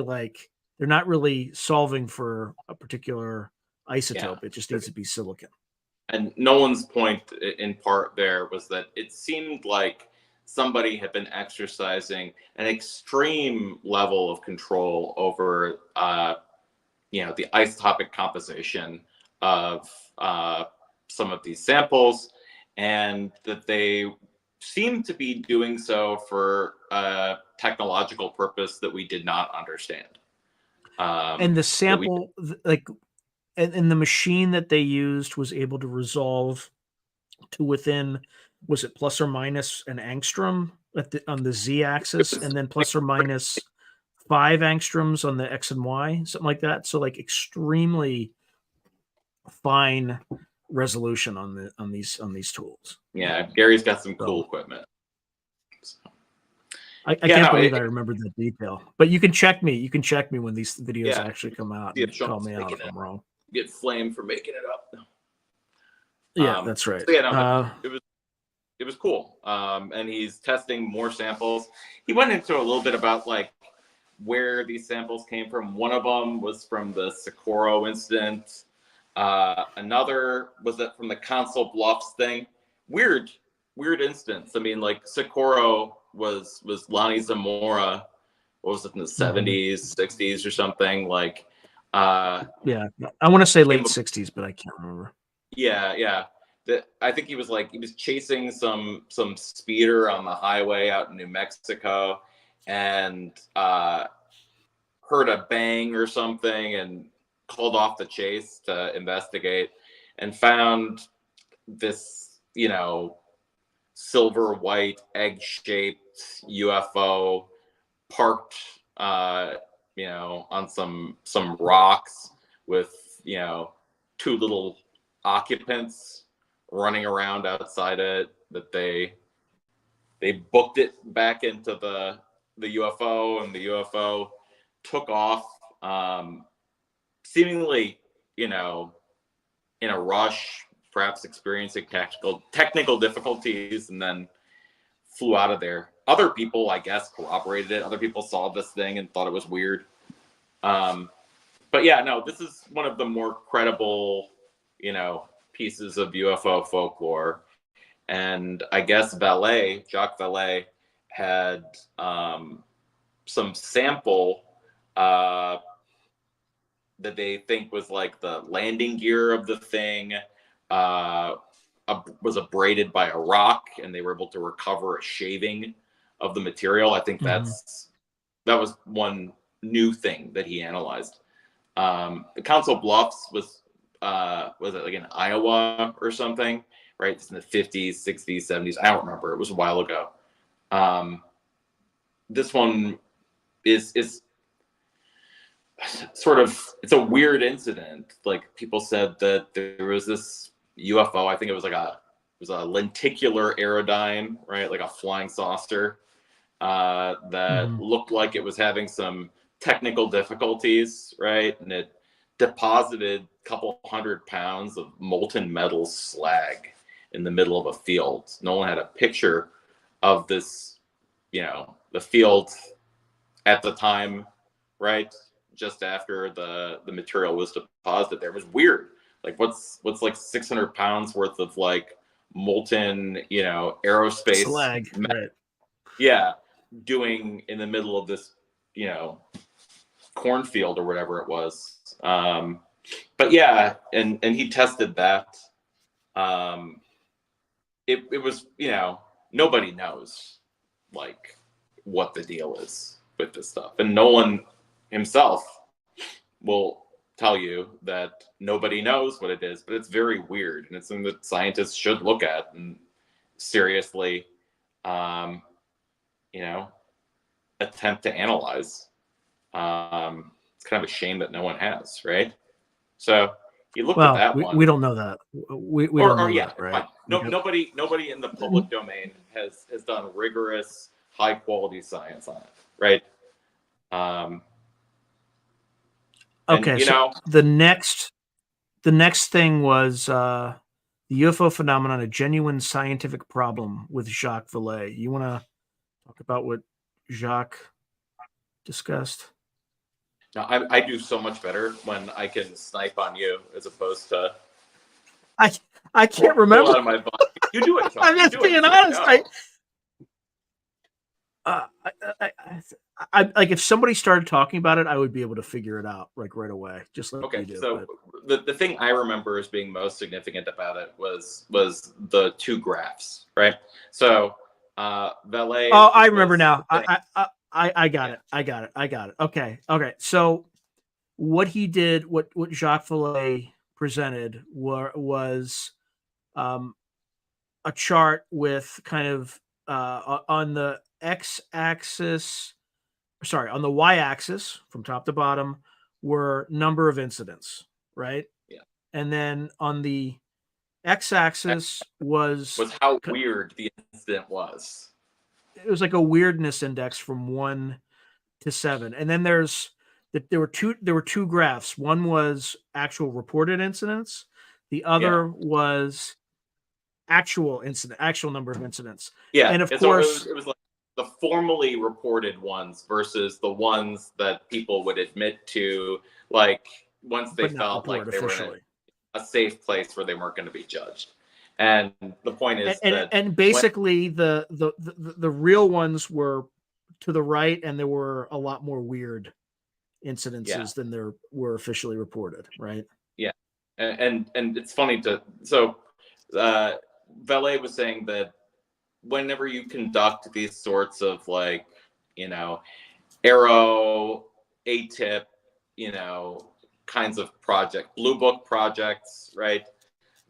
they're not really solving for a particular isotope. It just needs to be silicon. And Nolan's point in part there was that it seemed like somebody had been exercising an extreme level of control over, the isotopic composition of some of these samples, and that they seem to be doing so for a technological purpose that we did not understand. And the sample, and the machine that they used was able to resolve to within, was it plus or minus an angstrom on the z-axis, and then plus or minus 5 angstroms on the x and y, something like that. So like extremely fine resolution on these tools. Yeah, Gary's got some cool equipment. So. I can't believe I remembered that detail. But you can check me. You can check me when these videos actually come out. And call me out if I'm wrong. Get flamed for making it up. Yeah, that's right. So yeah, no, it was cool. And he's testing more samples. He went into a little bit about like where these samples came from. One of them was from the Socorro incident. Another was that from the Council Bluffs thing. Weird instance. I mean, like Socorro was Lonnie Zamora. What was it in the 70s, 60s or something? Like, yeah, I want to say late 60s, but I can't remember. Yeah. I think he was chasing some speeder on the highway out in New Mexico, and heard a bang or something, and called off the chase to investigate, and found this, silver white egg-shaped UFO parked, on some rocks with, two little occupants running around outside it, that they booked it back into the UFO, and the UFO took off, seemingly, in a rush, perhaps experiencing technical difficulties, and then flew out of there. Other people, I guess, corroborated it. Other people saw this thing and thought it was weird. But yeah, no, this is one of the more credible, pieces of UFO folklore. And I guess Jacques Vallée, had some sample that they think was like the landing gear of the thing, was abraded by a rock, and they were able to recover a shaving of the material. I think that was one new thing that he analyzed. The Council Bluffs was it like in Iowa or something, right? It's in the 50s, 60s, 70s. I don't remember. It was a while ago. This one is sort of, it's a weird incident. Like, people said that there was this UFO. I think it was a lenticular aerodyne, right? Like a flying saucer, that looked like it was having some technical difficulties, right? And it deposited a couple 100 pounds of molten metal slag in the middle of a field. No one had a picture of this, the field at the time, right? Just after the material was deposited there. It was weird. Like, what's like 600 pounds worth of like molten, aerospace slag, right? Yeah, doing in the middle of this, cornfield or whatever it was. But yeah, and he tested that. It was, nobody knows like what the deal is with this stuff, and Nolan himself will tell you that nobody knows what it is, but it's very weird, and it's something that scientists should look at and seriously, attempt to analyze. It's kind of a shame that no one has, right? So you looked at that one. We don't know that. We don't know that, right? Nobody in the public domain has done rigorous, high quality science on it, right? Okay, so the next thing was the UFO phenomenon, a genuine scientific problem, with Jacques Vallée. You want to talk about what Jacques discussed? Now, I do so much better when I can snipe on you as opposed to. I can't remember. Out of my butt. You do it, Sean. I'm just being honest. I like, if somebody started talking about it, I would be able to figure it out like right away, just like you do. So the thing I remember as being most significant about it was the two graphs, right? So Vallée. Oh, I remember now. I got it. I got it. Okay. So what he did, what Jacques Vallée presented was a chart with kind of on the on the y-axis from top to bottom were number of incidents, right? Yeah. And then on the x-axis was how weird the incident was. It was like a weirdness index from 1 to 7. And then there were two graphs. One was actual reported incidents. The other was actual number of incidents. Yeah, And of so course, it was like the formally reported ones versus the ones that people would admit to, like once they but not felt like report they were in officially. a safe place where they weren't going to be judged. And the point is that And basically the real ones were to the right, and there were a lot more weird incidences than there were officially reported, right? Yeah, and it's funny Valet was saying that whenever you conduct these sorts of like, Arrow, ATIP, kinds of blue book projects, right?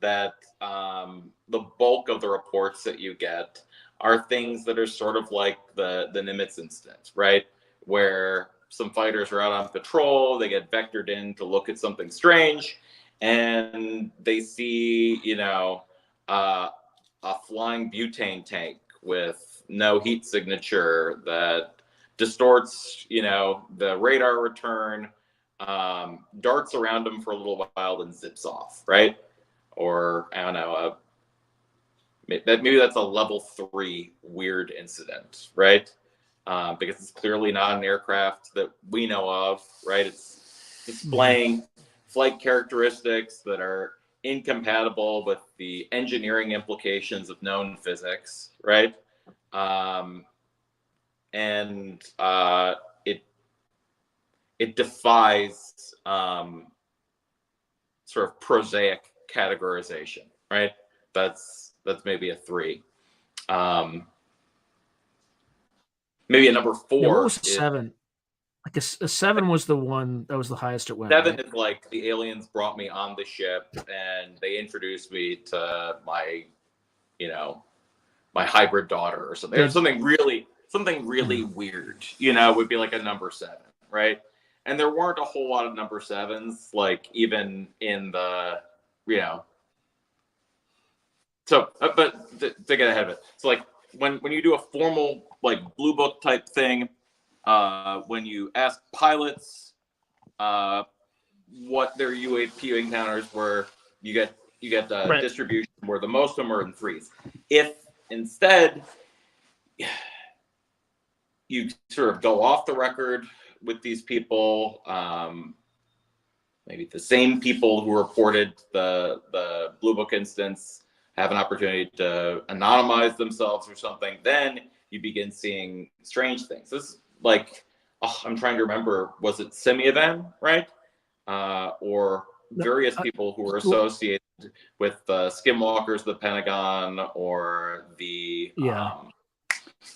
That the bulk of the reports that you get are things that are sort of like the Nimitz incident, right? Where some fighters are out on patrol, they get vectored in to look at something strange, and they see, a flying butane tank with no heat signature that distorts, the radar return, darts around them for a little while, then zips off, right? Or I don't know, maybe that's a level 3 weird incident, right? Because it's clearly not an aircraft that we know of, right? It's displaying flight characteristics that are incompatible with the engineering implications of known physics, right? And it defies sort of prosaic categorization, right? That's maybe a 3. Maybe a number 4. Yeah, what was a 7? Like a 7 was the one that was the highest it went. 7 right? is like the aliens brought me on the ship and they introduced me to my, my hybrid daughter or something. There's something really weird, would be like a number 7, right? And there weren't a whole lot of number 7s, like even in the, So, but to get ahead of it, so like when you do a formal like blue book type thing, when you ask pilots what their UAP encounters were, you get a distribution where the most of them are in 3s. If instead you sort of go off the record with these people, maybe the same people who reported the blue book instance have an opportunity to anonymize themselves or something, then you begin seeing strange things. This is like, I'm trying to remember, was it Semyevan, right? Or various people who were associated with the skinwalkers of the Pentagon, or the, the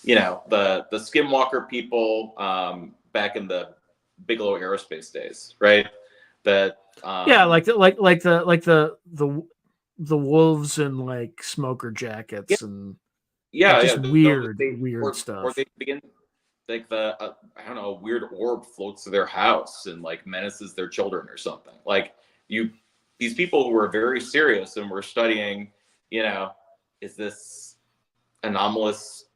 skinwalker people back in the Bigelow Aerospace days, right? That like the wolves in like smoker jackets and weird stuff. Or they begin like I don't know, a weird orb floats to their house and like menaces their children or something. Like these people who were very serious and were studying, is this anomalous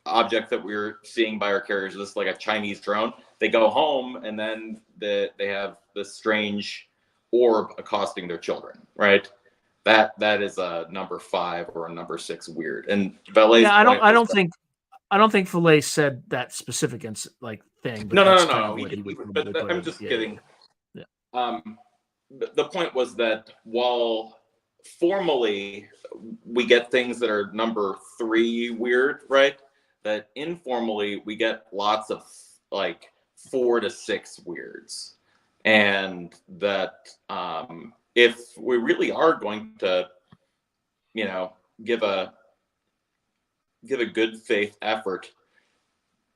object that we're seeing by our carriers, is this like a Chinese drone? They go home and then they have this strange orb accosting their children, right? That is a number 5 or a number 6 weird. And Valet's I don't think Valet said that specific thing. But no. I'm just kidding. Yeah. The point was that while formally we get things that are number 3 weird, right? That informally we get lots of like 4 to 6 weirds, and that if we really are going to, give a good faith effort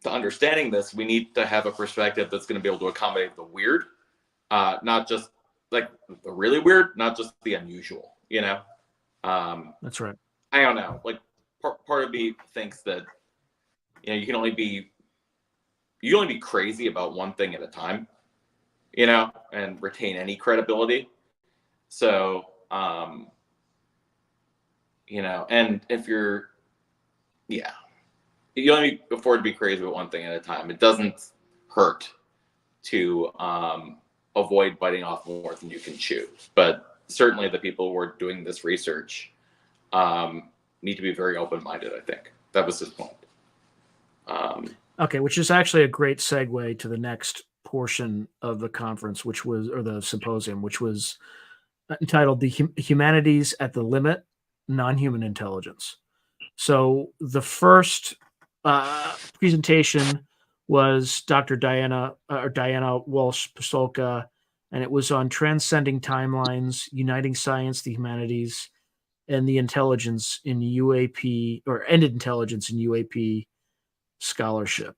to understanding this, we need to have a perspective that's going to be able to accommodate the weird, not just like the really weird, not just the unusual. That's right. I don't know. Like part of me thinks that you can only be crazy about one thing at a time, and retain any credibility. So, and if you only afford to be crazy about one thing at a time. It doesn't hurt to avoid biting off more than you can chew. But certainly the people who are doing this research need to be very open-minded. I think that was his point. Okay, which is actually a great segue to the next portion of the conference, or the symposium, which was entitled "The Humanities at the Limit: Non-Human Intelligence." So the first presentation was Dr. Diana Walsh-Pasolka, and it was on transcending timelines, uniting science, the humanities, and the intelligence in UAP, or ended intelligence in UAP scholarship.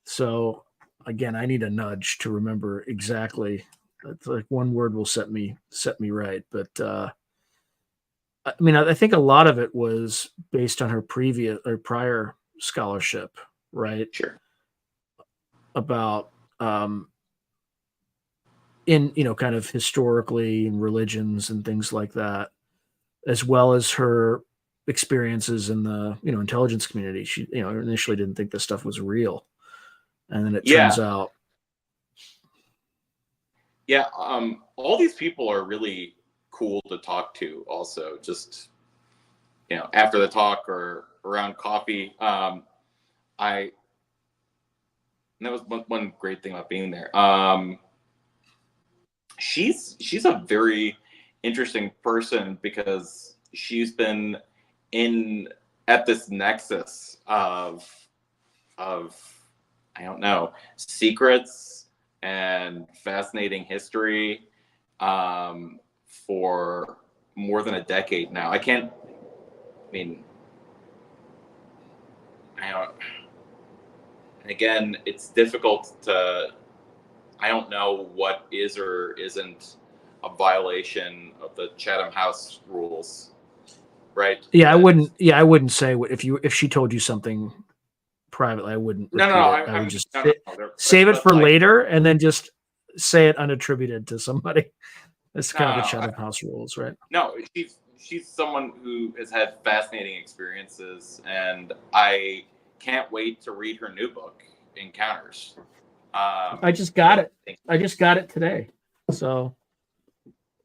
So again, I need a nudge to remember exactly. It's like one word will set me right. But I mean, I think a lot of it was based on her prior scholarship, right? Sure. About in kind of historically and religions and things like that, as well as her experiences in the intelligence community. She initially didn't think this stuff was real, and then it turns out. Yeah, all these people are really cool to talk to. Also, just after the talk or around coffee. And that was one great thing about being there. She's a very interesting person because she's been at this nexus of I don't know, secrets and fascinating history for more than a decade now. I don't. And again, it's difficult to. I don't know what is or isn't a violation of the Chatham House rules, right? Yeah, I wouldn't. Yeah, I wouldn't say if she told you something privately, I wouldn't repeat it. I would just save it for later, and then just say it unattributed to somebody. That's kind of the Chatham House rules, right? No, she's someone who has had fascinating experiences, and I can't wait to read her new book, Encounters. I just got it. I just got it today. So.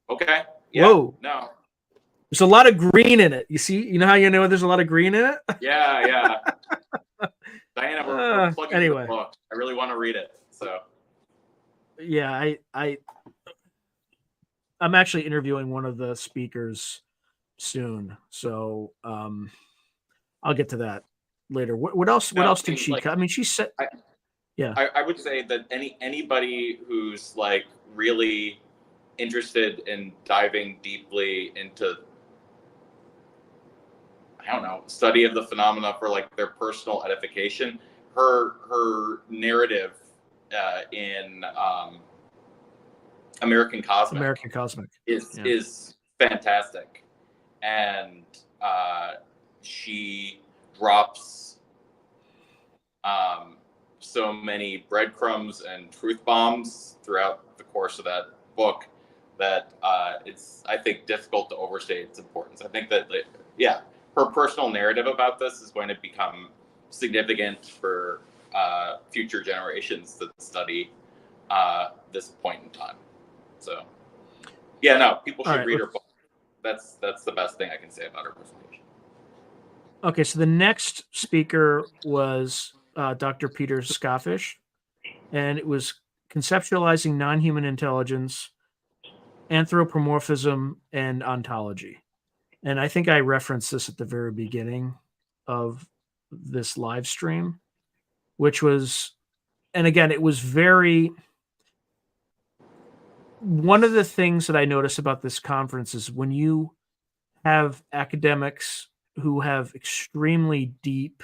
Okay. Yeah. Whoa. No. There's a lot of green in it. You see? You know how you know there's a lot of green in it? Yeah. Diana, we're plugging anyway. the book. I really want to read it. So. Yeah, I'm actually interviewing one of the speakers soon, so I'll get to that later. What else? What else did she? I mean, she said. I would say that anybody who's like really interested in diving deeply into, I don't know, study of the phenomena for like their personal edification, her narrative in American Cosmic is fantastic, and she drops so many breadcrumbs and truth bombs throughout the course of that book that it's, I think, difficult to overstate its importance. I think that her personal narrative about this is going to become significant for future generations that study this point in time. So, people should read her book. That's the best thing I can say about her presentation. Okay, so the next speaker was Dr. Peter Scoffish, and it was Conceptualizing Non-Human Intelligence, Anthropomorphism, and Ontology. And I think I referenced this at the very beginning of this live stream, which was, and again, it was one of the things that I notice about this conference is when you have academics who have extremely deep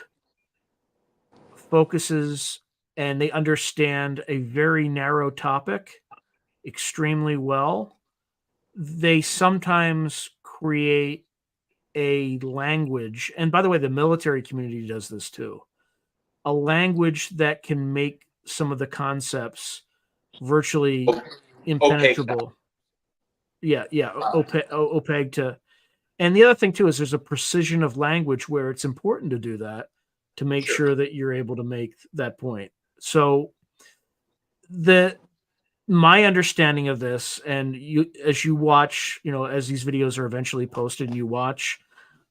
focuses and they understand a very narrow topic extremely well, they sometimes create a language. And by the way, the military community does this too. A language that can make some of the concepts virtually impenetrable. Opaque to. And the other thing too is there's a precision of language where it's important to do that to make sure that you're able to make that point. So my understanding of this, and as you watch, as these videos are eventually posted, and you watch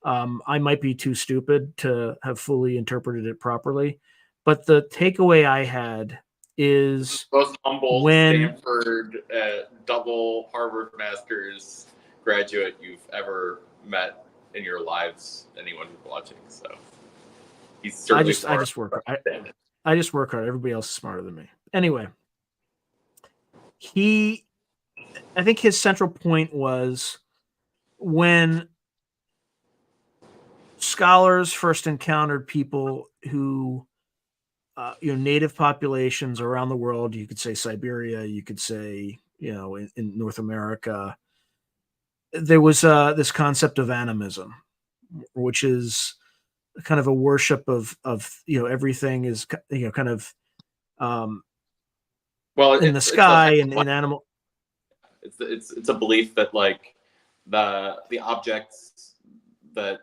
I might be too stupid to have fully interpreted it properly, but the takeaway I had is Most humble when Stanford double Harvard Masters graduate you've ever met in your lives. Anyone who's watching, so he's certainly I just work I just work hard. Everybody else is smarter than me. Anyway, I think his central point was when scholars first encountered people who native populations around the world. You could say Siberia, you could say, in North America, there was this concept of animism, which is kind of a worship of everything is kind of well, in the sky and in animal. It's a belief that like the objects that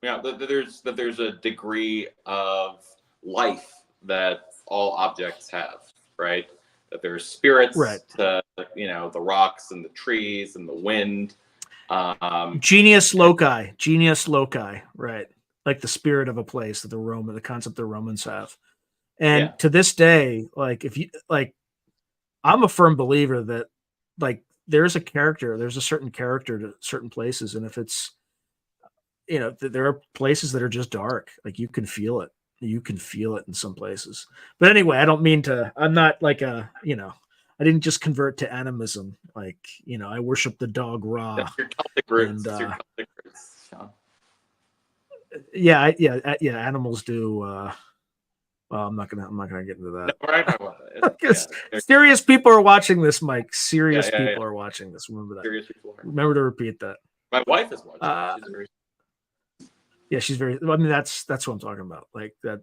that there's a degree of life that all objects have, right? That there's spirits Right. to the rocks and the trees and the wind. Genius loci, right? Like the spirit of a place that the concept the Romans have. And to this day, like if you like, I'm a firm believer that like there's a certain character to certain places, and if it's there are places that are just dark, like you can feel it in some places. But anyway, I'm not like I didn't just convert to animism, like I worship the dog Ra. That's your Celtic roots. And, your Celtic roots, Sean. Yeah, animals do. Well, I'm not gonna get into that. No, right. Serious people are watching this, Mike. Serious people are watching this. Remember that. Serious people are. Remember to repeat that. My wife is watching. She's very. I mean, that's what I'm talking about. Like that.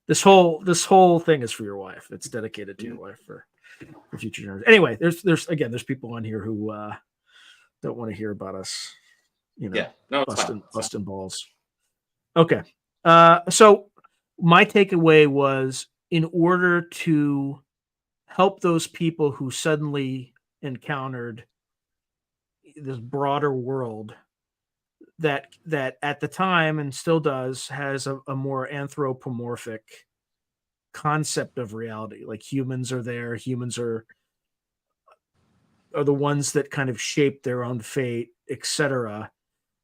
This whole thing is for your wife. It's dedicated to your wife for future generations. Anyway, there's people on here who don't want to hear about us. Busting balls. Okay. So my takeaway was, in order to help those people who suddenly encountered this broader world that at the time, and still does, has a more anthropomorphic concept of reality. Like humans are there. Humans are the ones that kind of shape their own fate, etc.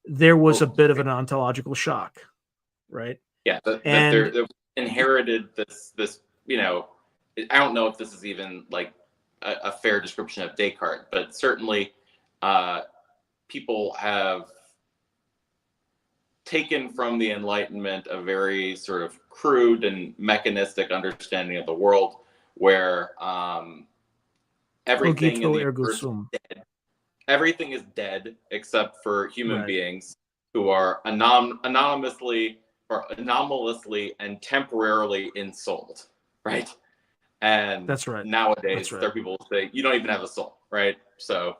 There was a bit of an ontological shock, right? Yeah, they're inherited this. I don't know if this is even like a fair description of Descartes, but certainly people have taken from the Enlightenment a very sort of crude and mechanistic understanding of the world, where everything in the universe is dead. Everything is dead except for human beings who are anomalously and temporarily ensouled, right? And that's right. Nowadays, there are people who say you don't even have a soul, right? So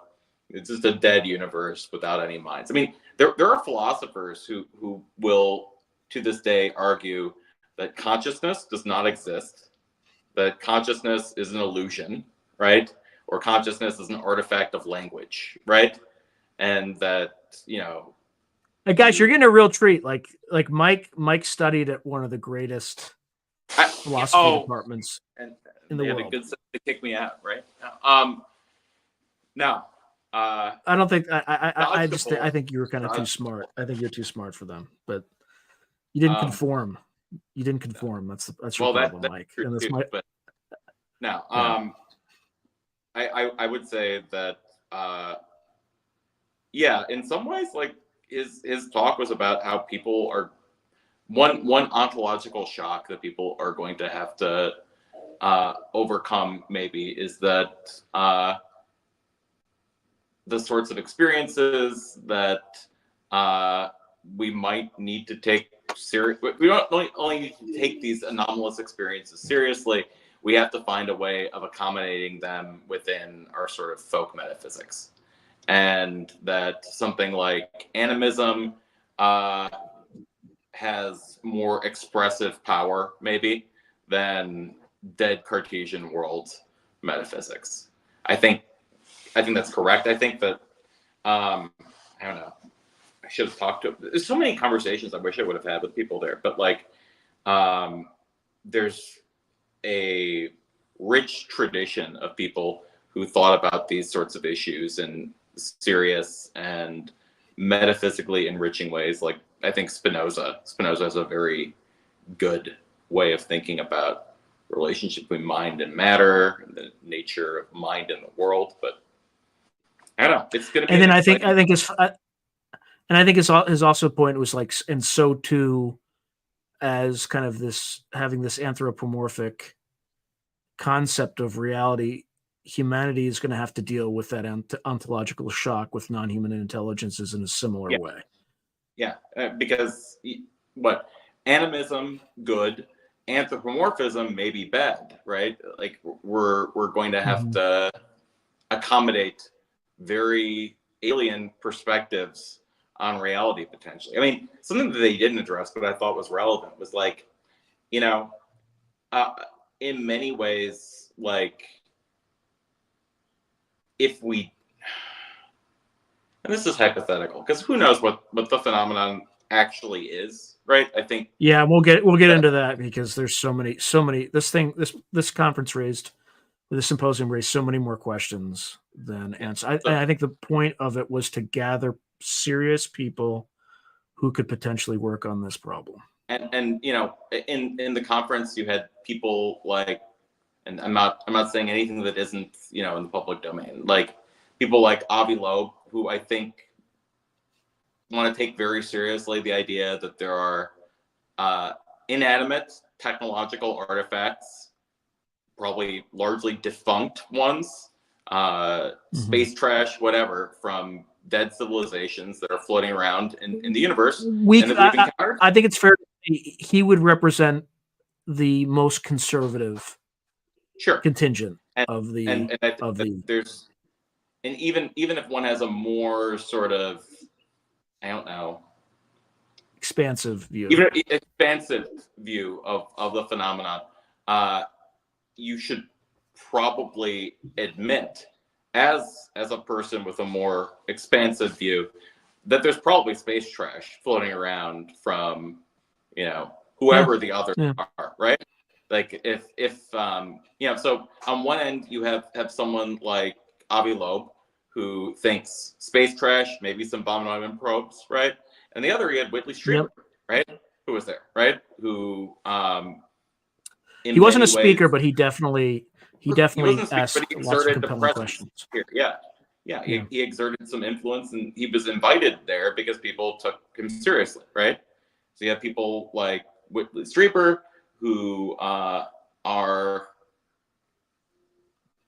it's just a dead universe without any minds. I mean, there are philosophers who will, to this day, argue that consciousness does not exist, that consciousness is an illusion, right? Or consciousness is an artifact of language, right? And that, Hey guys, you're getting a real treat. Like Mike studied at one of the greatest philosophy departments in the world. They had a good sense to kick me out, right? Now, I don't think I think you were kind of too smart. I think you're too smart for them, but you didn't conform. You didn't conform. That's your problem, Mike. And that's but now, I would say that, in some ways, like his talk was about how people are one ontological shock that people are going to have to overcome. Maybe is that the sorts of experiences that we might need to take serious. We don't only need to take these anomalous experiences seriously. We have to find a way of accommodating them within our sort of folk metaphysics. And that something like animism has more expressive power, maybe, than dead Cartesian world metaphysics. I think that's correct. I think that I don't know. I should have talked to. There's so many conversations I wish I would have had with people there, but like, there's a rich tradition of people who thought about these sorts of issues in serious and metaphysically enriching ways. Like, I think Spinoza has a very good way of thinking about the relationship between mind and matter and the nature of mind in the world. But I don't know. It's going to be. And then I think his also point was like, and so too, as kind of this having this anthropomorphic concept of reality, humanity is going to have to deal with that ontological shock with non-human intelligences in a similar way. Yeah, because what animism good, anthropomorphism may be bad, right? Like we're going to have to accommodate very alien perspectives on reality potentially. I mean, something that they didn't address, but I thought was relevant was like, you know, in many ways, like if we, and this is hypothetical because who knows what the phenomenon actually is, right? I think. Yeah, we'll get into that because there's so many. This conference raised, the symposium raised so many more questions than answers. I think the point of it was to gather serious people who could potentially work on this problem. And you know, in the conference, you had people like, and I'm not saying anything that isn't, you know, in the public domain, like people like Avi Loeb, who I think want to take very seriously the idea that there are inanimate technological artifacts, probably largely defunct ones, space trash, whatever, from dead civilizations that are floating around in the universe. I think it's fair to say he would represent the most conservative contingent of the there's, and even if one has a more sort of, I don't know, expansive view of the phenomenon, you should probably admit, as a person with a more expansive view, that there's probably space trash floating around from, you know, whoever the others are, right? Like if you know, so on one end you have someone like Avi Loeb who thinks space trash, maybe some von Neumann probes, right? And the other, he had Whitley Strieber, right? Who was there, right? Who he wasn't a speaker, but he definitely asked lots of compelling questions. He exerted some influence, and he was invited there because people took him seriously, right? So you have people like Whitley Strieber who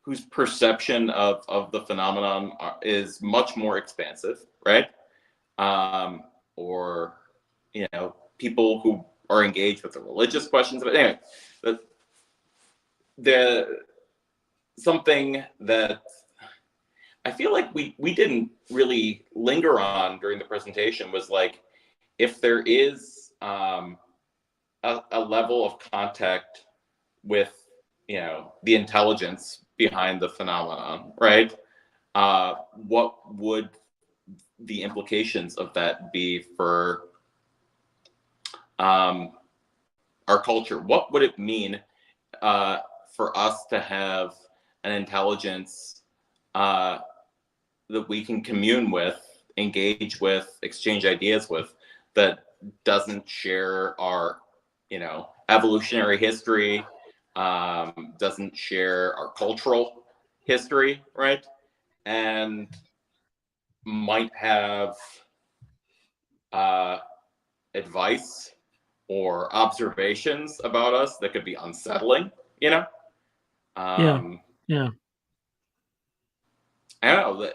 whose perception of the phenomenon is much more expansive, right? Or, you know, people who are engaged with the religious questions. But anyway, something that I feel like we didn't really linger on during the presentation was like, if there is a level of contact with, you know, the intelligence behind the phenomenon, right? What would the implications of that be for our culture? What would it mean for us to have an intelligence that we can commune with, engage with, exchange ideas with, that doesn't share our, you know, evolutionary history, doesn't share our cultural history, right? And might have advice or observations about us that could be unsettling, you know? Yeah. I don't know.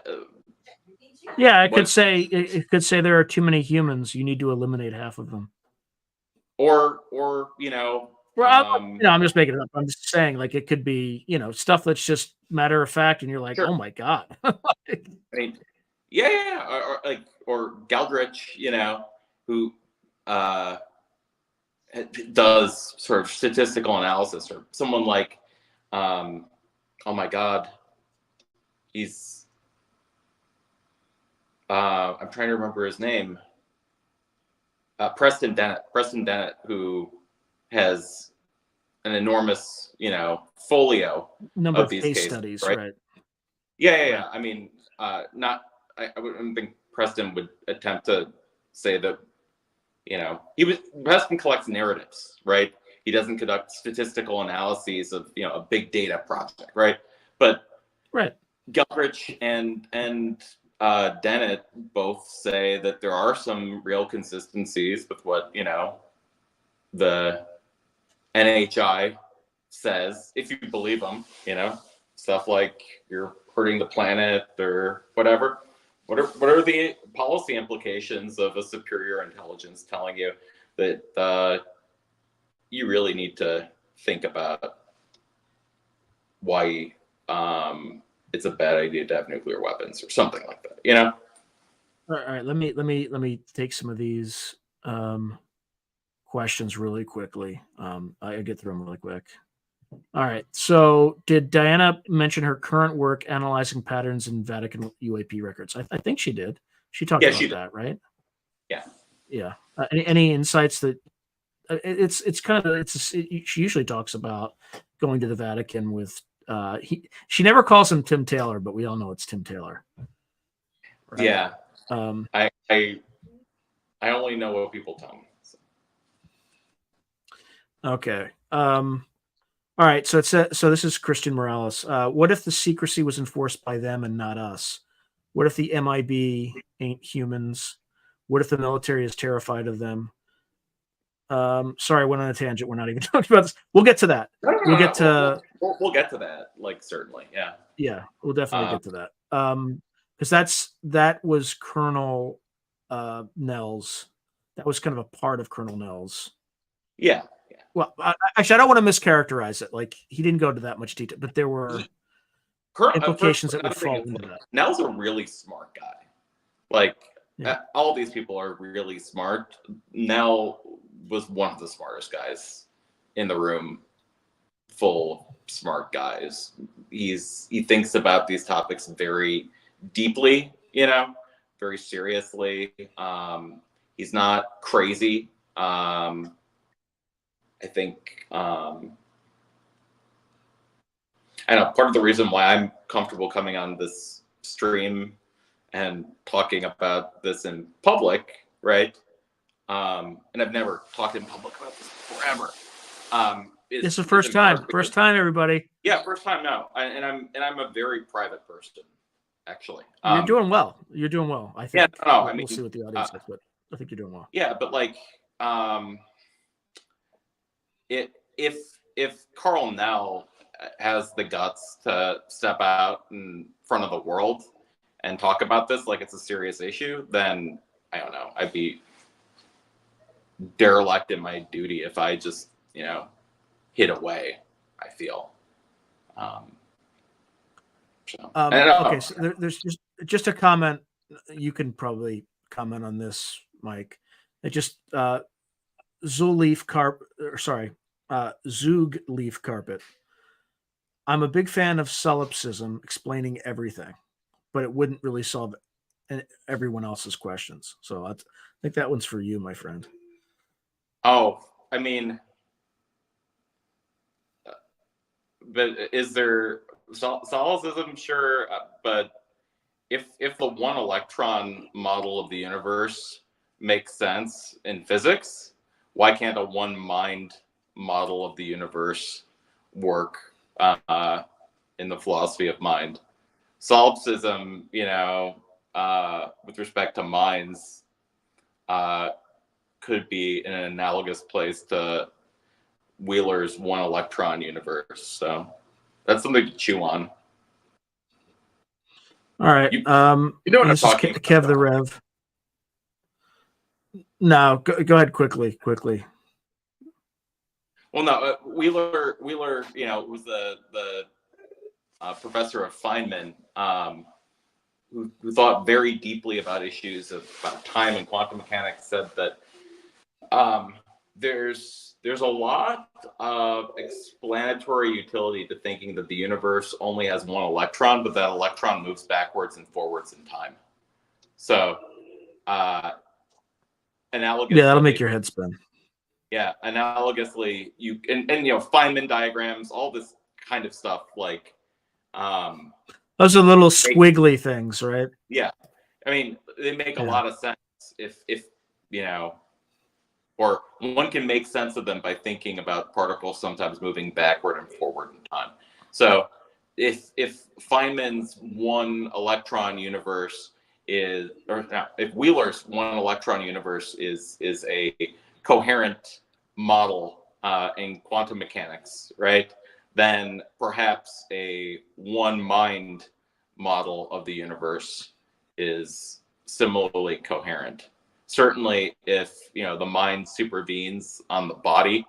It could say there are too many humans. You need to eliminate half of them. Or you know. I'm just making it up. I'm just saying, like, it could be, you know, stuff that's just matter of fact, and you're like, oh my god. I mean, or Geldrich, you know, who does sort of statistical analysis, or someone like, oh my god, he's I'm trying to remember his name. Preston Dennett, who has an enormous, folio Number of of these case cases, studies, right? right? Yeah. I mean, I wouldn't think Preston would attempt to say that, Preston collects narratives, right? He doesn't conduct statistical analyses of, a big data project, right? But Right. Gelbrich and Dennett both say that there are some real consistencies with what, the NHI says, if you believe them, stuff like you're hurting the planet or whatever. What are the policy implications of a superior intelligence telling you that you really need to think about why it's a bad idea to have nuclear weapons or something like that, All right. Let me take some of these questions really quickly. I get through them really quick. All right. So, did Diana mention her current work analyzing patterns in Vatican UAP records? I think she did. She talked Yeah, about she did. that, right? Yeah. Yeah. Any insights that it's kind of she usually talks about going to the Vatican with she never calls him Tim Taylor, but we all know it's Tim Taylor. Right? Yeah. Um, I only know what people tell me. So. Okay. All right. So so this is Christian Morales. What if the secrecy was enforced by them and not us? What if the MIB ain't humans? What if the military is terrified of them? Sorry, I went on a tangent. We're not even talking about this. We'll get to that. No. We'll get to we'll get to that. Like certainly, yeah. Yeah, we'll definitely get to that. Because that was Colonel Nell's. That was kind of a part of Colonel Nell's. Yeah. Well, actually, I don't want to mischaracterize it. Like he didn't go into that much detail, but there were implications that would fall into that. Nell's a really smart guy. Like Yeah. all these people are really smart. Nell was one of the smartest guys in the room, full smart guys. He thinks about these topics very deeply, very seriously. He's not crazy. I think I know part of the reason why I'm comfortable coming on this stream and talking about this in public, right? And I've never talked in public about this forever. This is the first time. First time, everybody. Yeah, first time. No, and I'm a very private person, actually. You're doing well. You're doing well. I think. Yeah, no, we'll see what the audience says, but I think you're doing well. Yeah, but like, if Carl Nell has the guts to step out in front of the world and talk about this like it's a serious issue, then I don't know. I'd be derelict in my duty if I just, hid away, I feel. Okay, so there's just a comment. You can probably comment on this, Mike. It just Zug leaf carpet. I'm a big fan of solipsism, explaining everything, but it wouldn't really solve everyone else's questions. So I think that one's for you, my friend. Oh, I mean, but is there solipsism? Sure, but if the one electron model of the universe makes sense in physics, why can't a one mind model of the universe work in the philosophy of mind? Solipsism, with respect to minds, could be in an analogous place to Wheeler's one electron universe. So that's something to chew on. All right. You know what I'm talking about. Kev the Rev. No, go ahead quickly. Well, no, Wheeler, was the professor of Feynman, who thought very deeply about issues about time and quantum mechanics, said that there's a lot of explanatory utility to thinking that the universe only has one electron, but that electron moves backwards and forwards in time. So, analogously, Yeah, that'll make your head spin. Yeah, analogously, you and Feynman diagrams, all this kind of stuff, like those are little squiggly things, right? Yeah, I mean, they make a lot of sense if or one can make sense of them by thinking about particles sometimes moving backward and forward in time. So if Feynman's one electron universe is, or no, if Wheeler's one electron universe is a coherent model in quantum mechanics, right? Then perhaps a one mind model of the universe is similarly coherent. Certainly, if the mind supervenes on the body,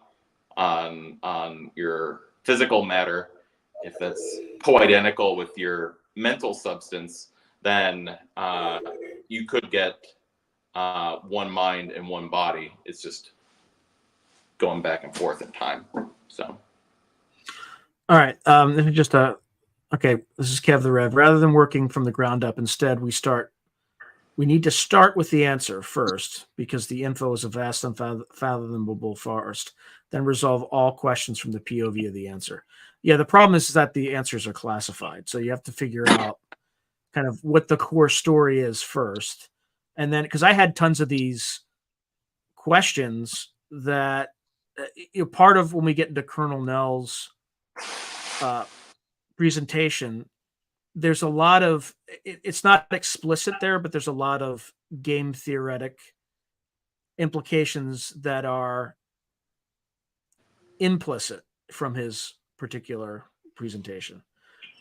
on your physical matter, if that's co-identical with your mental substance, then you could get one mind and one body. It's just going back and forth in time. So, all right. This is just okay. This is Kev the Rev. Rather than working from the ground up, instead we need to start with the answer first, because the info is a vast, unfathomable forest, then resolve all questions from the POV of the answer. Yeah, the problem is that the answers are classified. So you have to figure out kind of what the core story is first. And then, because I had tons of these questions that, part of when we get into Colonel Nell's presentation, there's a lot of, it's not explicit there, but there's a lot of game theoretic implications that are implicit from his particular presentation.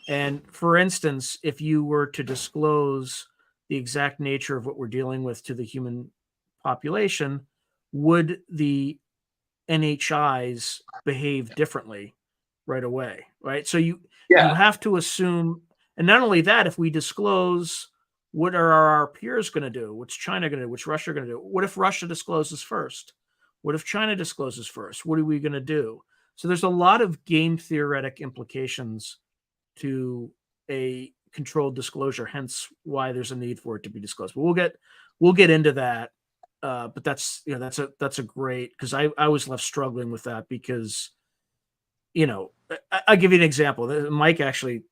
And for instance, if you were to disclose the exact nature of what we're dealing with to the human population, would the NHIs behave differently right away, right? So you have to assume. And not only that, if we disclose, what are our peers going to do? What's China going to do? What's Russia going to do? What if Russia discloses first? What if China discloses first? What are we going to do? So there's a lot of game theoretic implications to a controlled disclosure, hence why there's a need for it to be disclosed. But we'll get into that. But that's a great, because I was left struggling with that because, I'll give you an example. Mike actually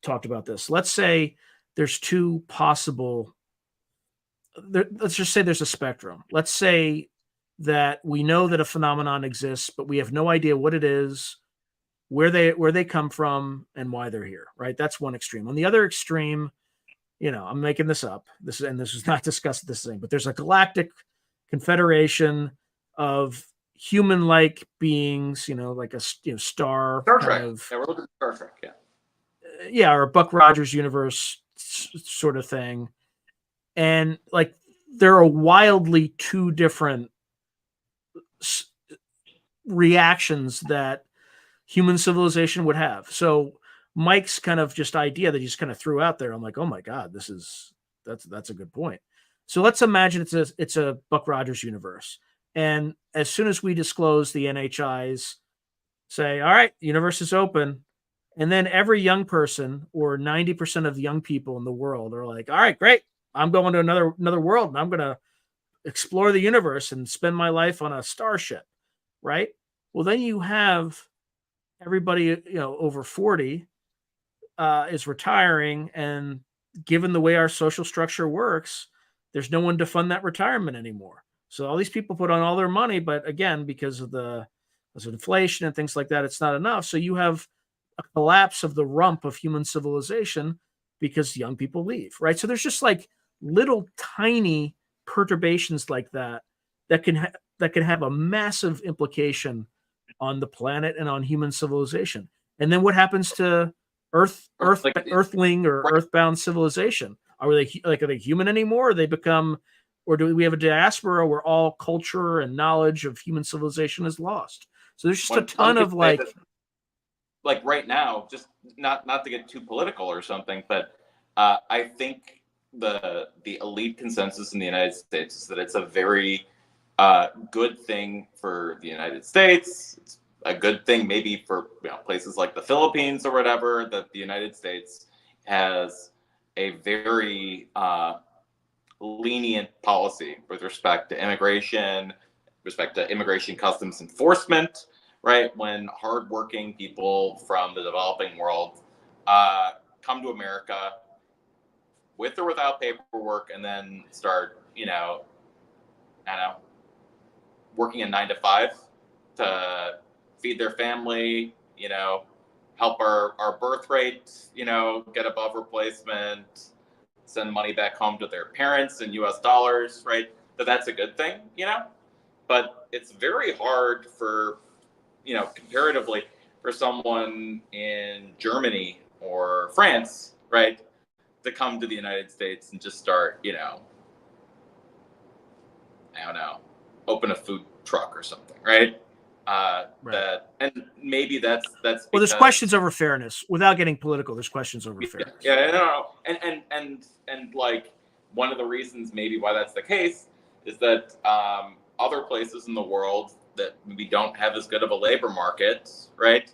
talked about this. Let's say there's two possible, let's just say there's a spectrum. Let's say that we know that a phenomenon exists, but we have no idea what it is, where they come from, and why they're here, right? That's one extreme. On the other extreme, I'm making this up. This is not discussed this thing, but there's a galactic confederation of human-like beings, like a Star Trek. kind of, Yeah, we're looking at Star Trek. Yeah. Yeah, or Buck Rogers universe sort of thing. And like, there are wildly two different reactions that human civilization would have. So Mike's kind of just idea that he's kind of threw out there, I'm like, oh my God, that's a good point. So let's imagine it's a Buck Rogers universe. And as soon as we disclose, the NHIs say, all right, the universe is open. And then every young person, or 90% of the young people in the world, are like, all right, great. I'm going to another world, and I'm going to explore the universe and spend my life on a starship, right? Well, then you have everybody, over 40 is retiring, and given the way our social structure works, there's no one to fund that retirement anymore. So all these people put on all their money, but again, because of inflation and things like that, it's not enough. So you have a collapse of the rump of human civilization because young people leave, right? So there's just like little tiny perturbations like that can have a massive implication on the planet and on human civilization. And then what happens to Earthling or Earthbound civilization? Are they human anymore? Or they become, or do we have a diaspora where all culture and knowledge of human civilization is lost? So there's just a ton of like right now, just not to get too political or something, but I think the elite consensus in the United States is that it's a very good thing for the United States. It's a good thing maybe for places like the Philippines or whatever, that the United States has a very lenient policy with respect to immigration, customs enforcement, right? When hardworking people from the developing world come to America with or without paperwork and then start, working a 9 to 5 to feed their family, help our birth rate, get above replacement, send money back home to their parents in US dollars, right? That's a good thing, but it's very hard for, comparatively for someone in Germany or France, right, to come to the United States and just start, open a food truck or something, right? Right. And maybe that's Well, because, there's questions over fairness. Without getting political, there's questions over fairness. Yeah, no. And like one of the reasons maybe why that's the case is that other places in the world that maybe don't have as good of a labor market, right,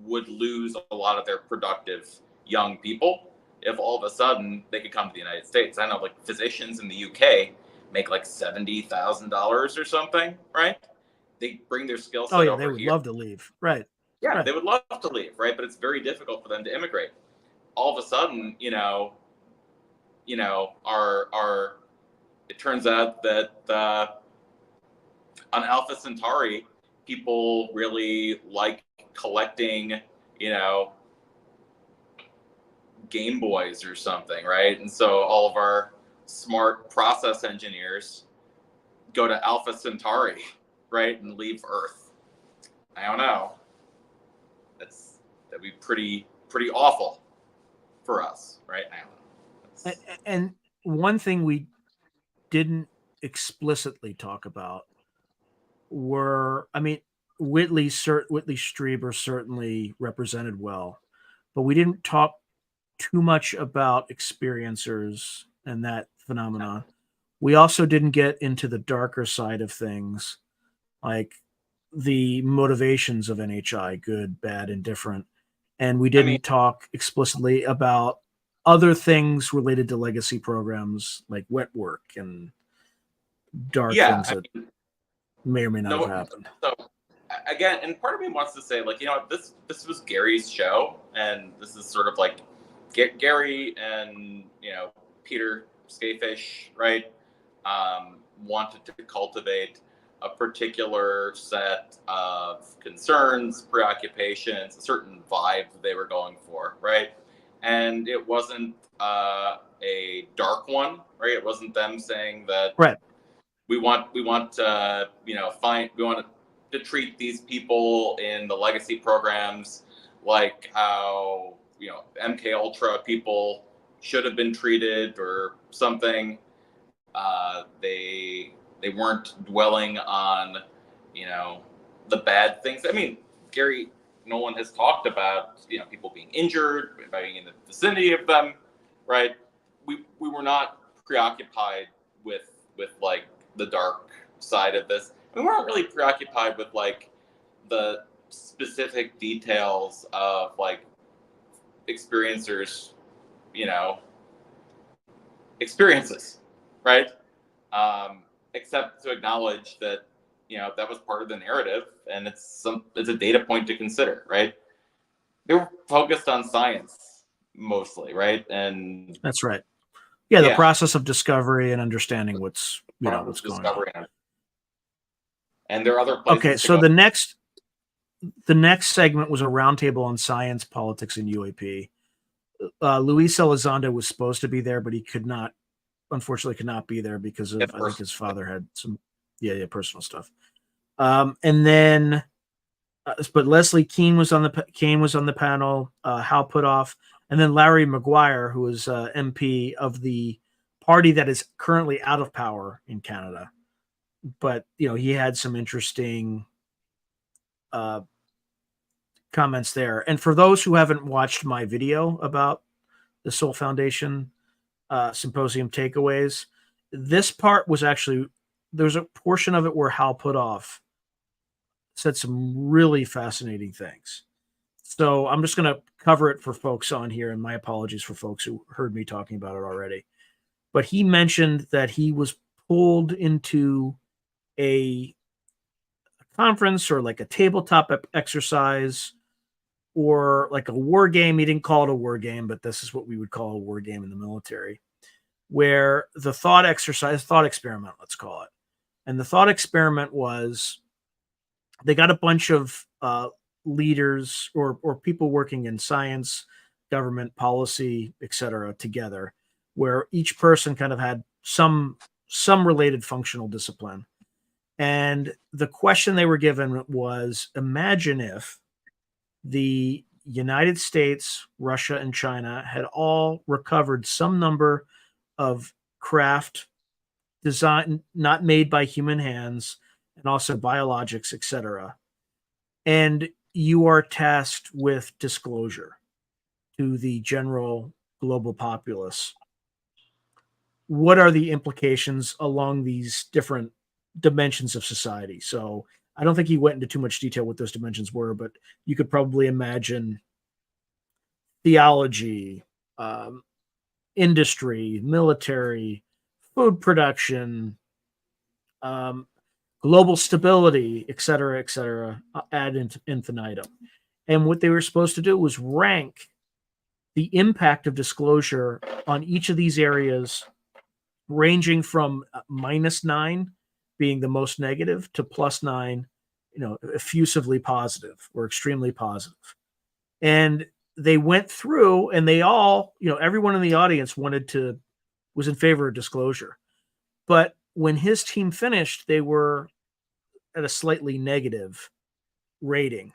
would lose a lot of their productive young people if all of a sudden they could come to the United States. I know, like, physicians in the UK make like $70,000 or something, right? They bring their skill set over they would here. love to leave, right? Yeah, right. They would love to leave, right? But it's very difficult for them to immigrate. All of a sudden, our it turns out that on Alpha Centauri, people really like collecting, Game Boys or something, right? And so all of our smart process engineers go to Alpha Centauri, right, and leave Earth. I don't know. That'd be pretty awful for us, right? I don't know. And one thing we didn't explicitly talk about were, Whitley Strieber certainly represented well, but we didn't talk too much about experiencers and that phenomenon. We also didn't get into the darker side of things, like the motivations of NHI, good, bad, indifferent. And we didn't talk explicitly about other things related to legacy programs like wet work and dark things that may or may not have happened. So again, and part of me wants to say, like, this was Gary's show, and this is sort of like Gary and Peter Skafish, right, wanted to cultivate a particular set of concerns, preoccupations, a certain vibe that they were going for, right? And it wasn't a dark one, right? It wasn't them saying that, right, we want to treat these people in the legacy programs like how MK Ultra people should have been treated or something. They weren't dwelling on the bad things. Gary Nolan has talked about people being injured, being in the vicinity of them, right? We were not preoccupied with like the dark side of this. We weren't really preoccupied with like the specific details of like experiencers, experiences, right? Except to acknowledge that that was part of the narrative, and it's a data point to consider, right? They were focused on science mostly, right? And that's right. Yeah, the process of discovery and understanding what's going on. And there are other places. Okay, so the next segment was a roundtable on science, politics, and UAP. Luis Elizondo was supposed to be there, but he unfortunately could not be there because of, I think his father had some personal stuff. And then, but Leslie Keane was on the panel. Hal Puthoff, and then Larry Maguire, who is MP of the party that is currently out of power in Canada. But he had some interesting comments there. And for those who haven't watched my video about the Sol Foundation Symposium takeaways, this part was actually, there's a portion of it where Hal Puthoff said some really fascinating things. So I'm just going to cover it for folks on here, and my apologies for folks who heard me talking about it already. but he mentioned that he was pulled into a conference or like a tabletop exercise or like a war game. He didn't call it a war game, but this is what we would call a war game in the military, where the thought experiment, let's call it. And the thought experiment was they got a bunch of leaders or people working in science, government, policy, etc., together, where each person kind of had some related functional discipline. And the question they were given was, imagine if the United States, Russia, and China had all recovered some number of craft design not made by human hands, and also biologics, etc. And you are tasked with disclosure to the general global populace. What are the implications along these different dimensions of society? So I don't think he went into too much detail what those dimensions were, but you could probably imagine theology, industry, military, food production, global stability, et cetera, ad infinitum. And what they were supposed to do was rank the impact of disclosure on each of these areas, ranging from -9 being the most negative to +9, effusively positive or extremely positive. And they went through and they all, everyone in the audience was in favor of disclosure. But when his team finished, they were at a slightly negative rating.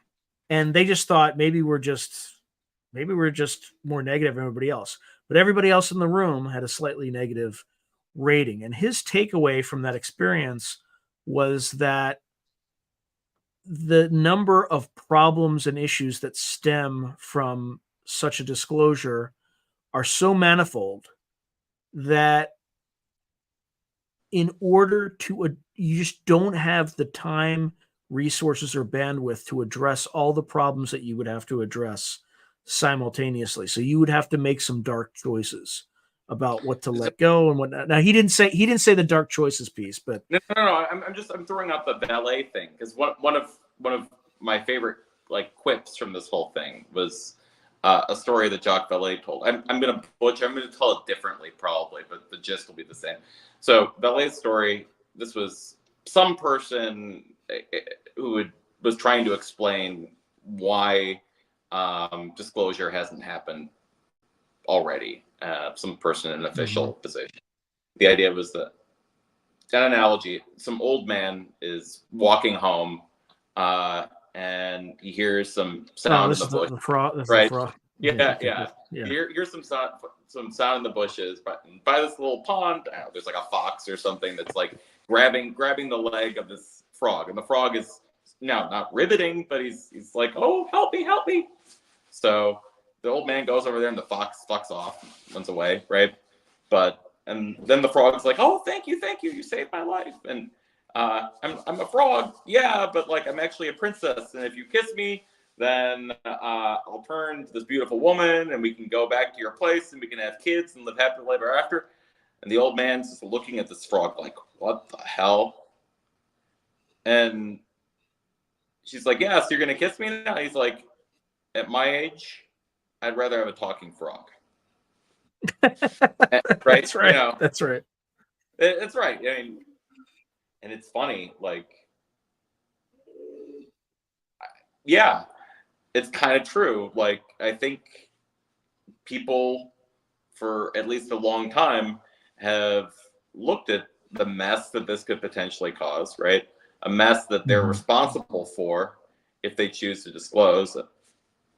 And they just thought maybe we're just more negative than everybody else. But everybody else in the room had a slightly negative rating. And his takeaway from that experience was that the number of problems and issues that stem from such a disclosure are so manifold that in order to, you just don't have the time, resources, or bandwidth to address all the problems that you would have to address simultaneously. So you would have to make some dark choices about what to let go and whatnot. Now he didn't say the dark choices piece, but no. I'm throwing out the valet thing because one of my favorite quips from this whole thing was a story that Jacques Vallée told. I'm going to tell it differently probably, but the gist will be the same. So Vallée's story, this was some person who was trying to explain why disclosure hasn't happened already. Some person in an official position. The idea was that, an analogy, some old man is walking home and he hears some sound in the bush. Right? Yeah. Here's some sound in the bushes. But by this little pond, there's like a fox or something that's like grabbing the leg of this frog. And the frog is now not riveting, but he's like, oh, help me. So the old man goes over there and the fox fucks off, runs away, right? And then the frog's like, oh, thank you, you saved my life. And I'm a frog, yeah, but I'm actually a princess, and if you kiss me, then I'll turn to this beautiful woman, and we can go back to your place, and we can have kids and live happily ever after. And the old man's just looking at this frog like, what the hell? And she's like, yeah, so you're gonna kiss me now? He's like, at my age, I'd rather have a talking frog. Right? That's right. That's right. It's right. I mean, and it's funny, yeah, it's kind of true. I think people for at least a long time have looked at the mess that this could potentially cause, right? A mess that they're responsible for if they choose to disclose, a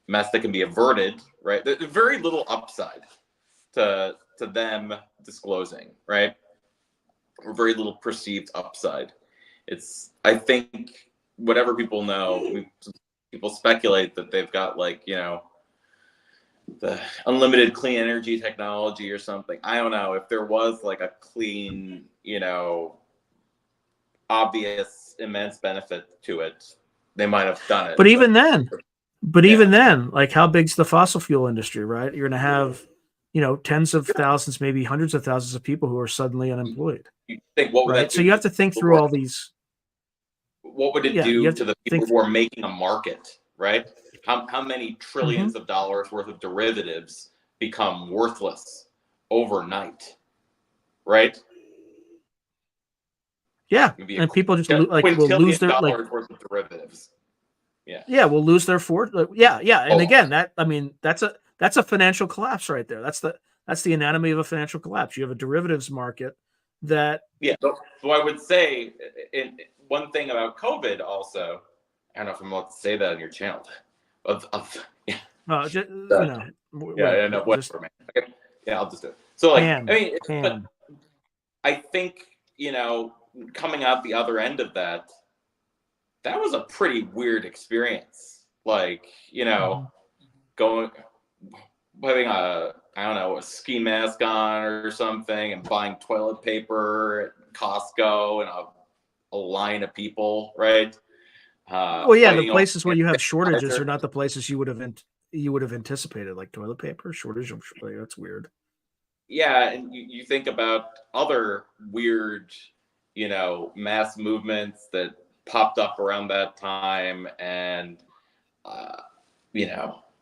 mess that can be averted, right? There's very little upside to them disclosing, right? Or very little perceived upside. I think whatever people know, people speculate that they've got the unlimited clean energy technology or something. I don't know if there was a clean, obvious immense benefit to it, they might have done it. Even then, how big's the fossil fuel industry, right? You're going to have tens of thousands, maybe hundreds of thousands of people who are suddenly unemployed. You think what would Right. that do So you have to think through all these. what would it Yeah, you do have to to the people think. who are making a market, right? How many Mhm. trillions of dollars worth of derivatives become worthless overnight, right? Yeah, Maybe a and people just will lose quintillion their dollars worth of derivatives. Yeah. yeah, will lose their yeah, and Oh, again, that's a financial collapse right there. That's the anatomy of a financial collapse. You have a derivatives market that yeah. So I would say, one thing about COVID also, I don't know if I'm allowed to say that on your channel, yeah, just, yeah, no, whatever, just whatever, man. Okay. Yeah, I'll just do it. So, like, I mean, but can. I think, coming out the other end of that, that was a pretty weird experience. Like, Mhm. going, having I don't know, a ski mask on or something and buying toilet paper at Costco and a line of people, right? Well, yeah, But, the places where you have shortages sanitizer. are not the places you would have anticipated, like toilet paper shortage. That's weird. Yeah, and you think about other weird, mass movements that popped up around that time, and uh,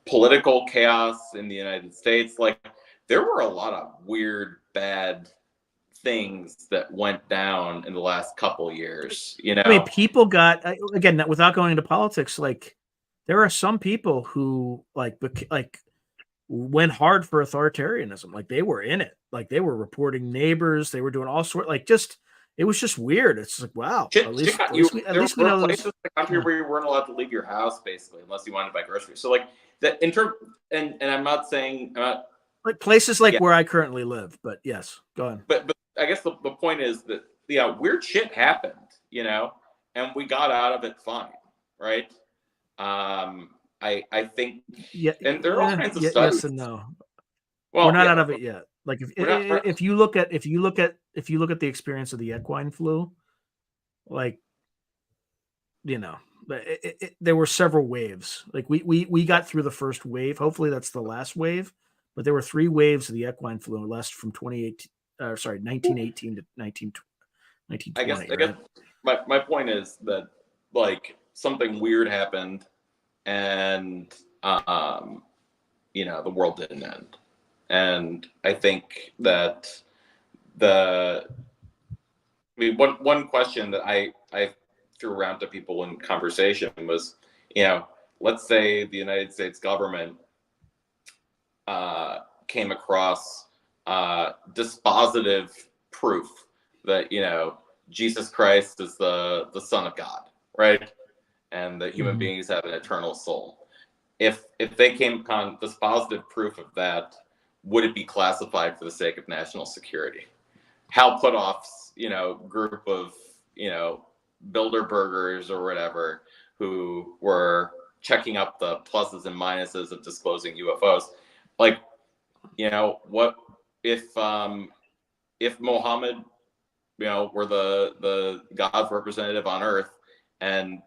political chaos in the United States. Like, there were a lot of weird, bad things that went down in the last couple years. I mean, people got again without going into politics. Like, there are some people who went hard for authoritarianism. Like they were in it. Like they were reporting neighbors. They were doing all sorts. It was just weird. It's like wow. At Shit least got at you. least we at There least we were know places those. in the country Yeah. where you weren't allowed to leave your house, basically, unless you wanted to buy groceries. So, like, that in term, and I'm not saying, Like places like yeah, where I currently live. But yes, go on. but I guess the point is that, yeah, weird shit happened, and we got out of it fine, right? I think, Yeah, and there are all kinds of yes studies. and no. We're Well, not out yeah, of it yet. Like we're not. if you look at the experience of the equine flu, like but there were several waves. Like we got through the first wave. Hopefully that's the last wave. But there were 3 waves of the equine flu last from 2018. Sorry, 1918 to 1920. I guess Right? my point is that, like, something weird happened, and the world didn't end. And I think that one question that I threw around to people in conversation was, let's say the United States government came across dispositive proof that, Jesus Christ is the Son of God, right? And that human Mhm. beings have an eternal soul. If they came upon dispositive proof of that, would it be classified for the sake of national security? Hal Puthoff's, group of, Bilderbergers or whatever, who were checking up the pluses and minuses of disclosing UFOs. Like, what if Mohammed, were the God's representative on Earth, and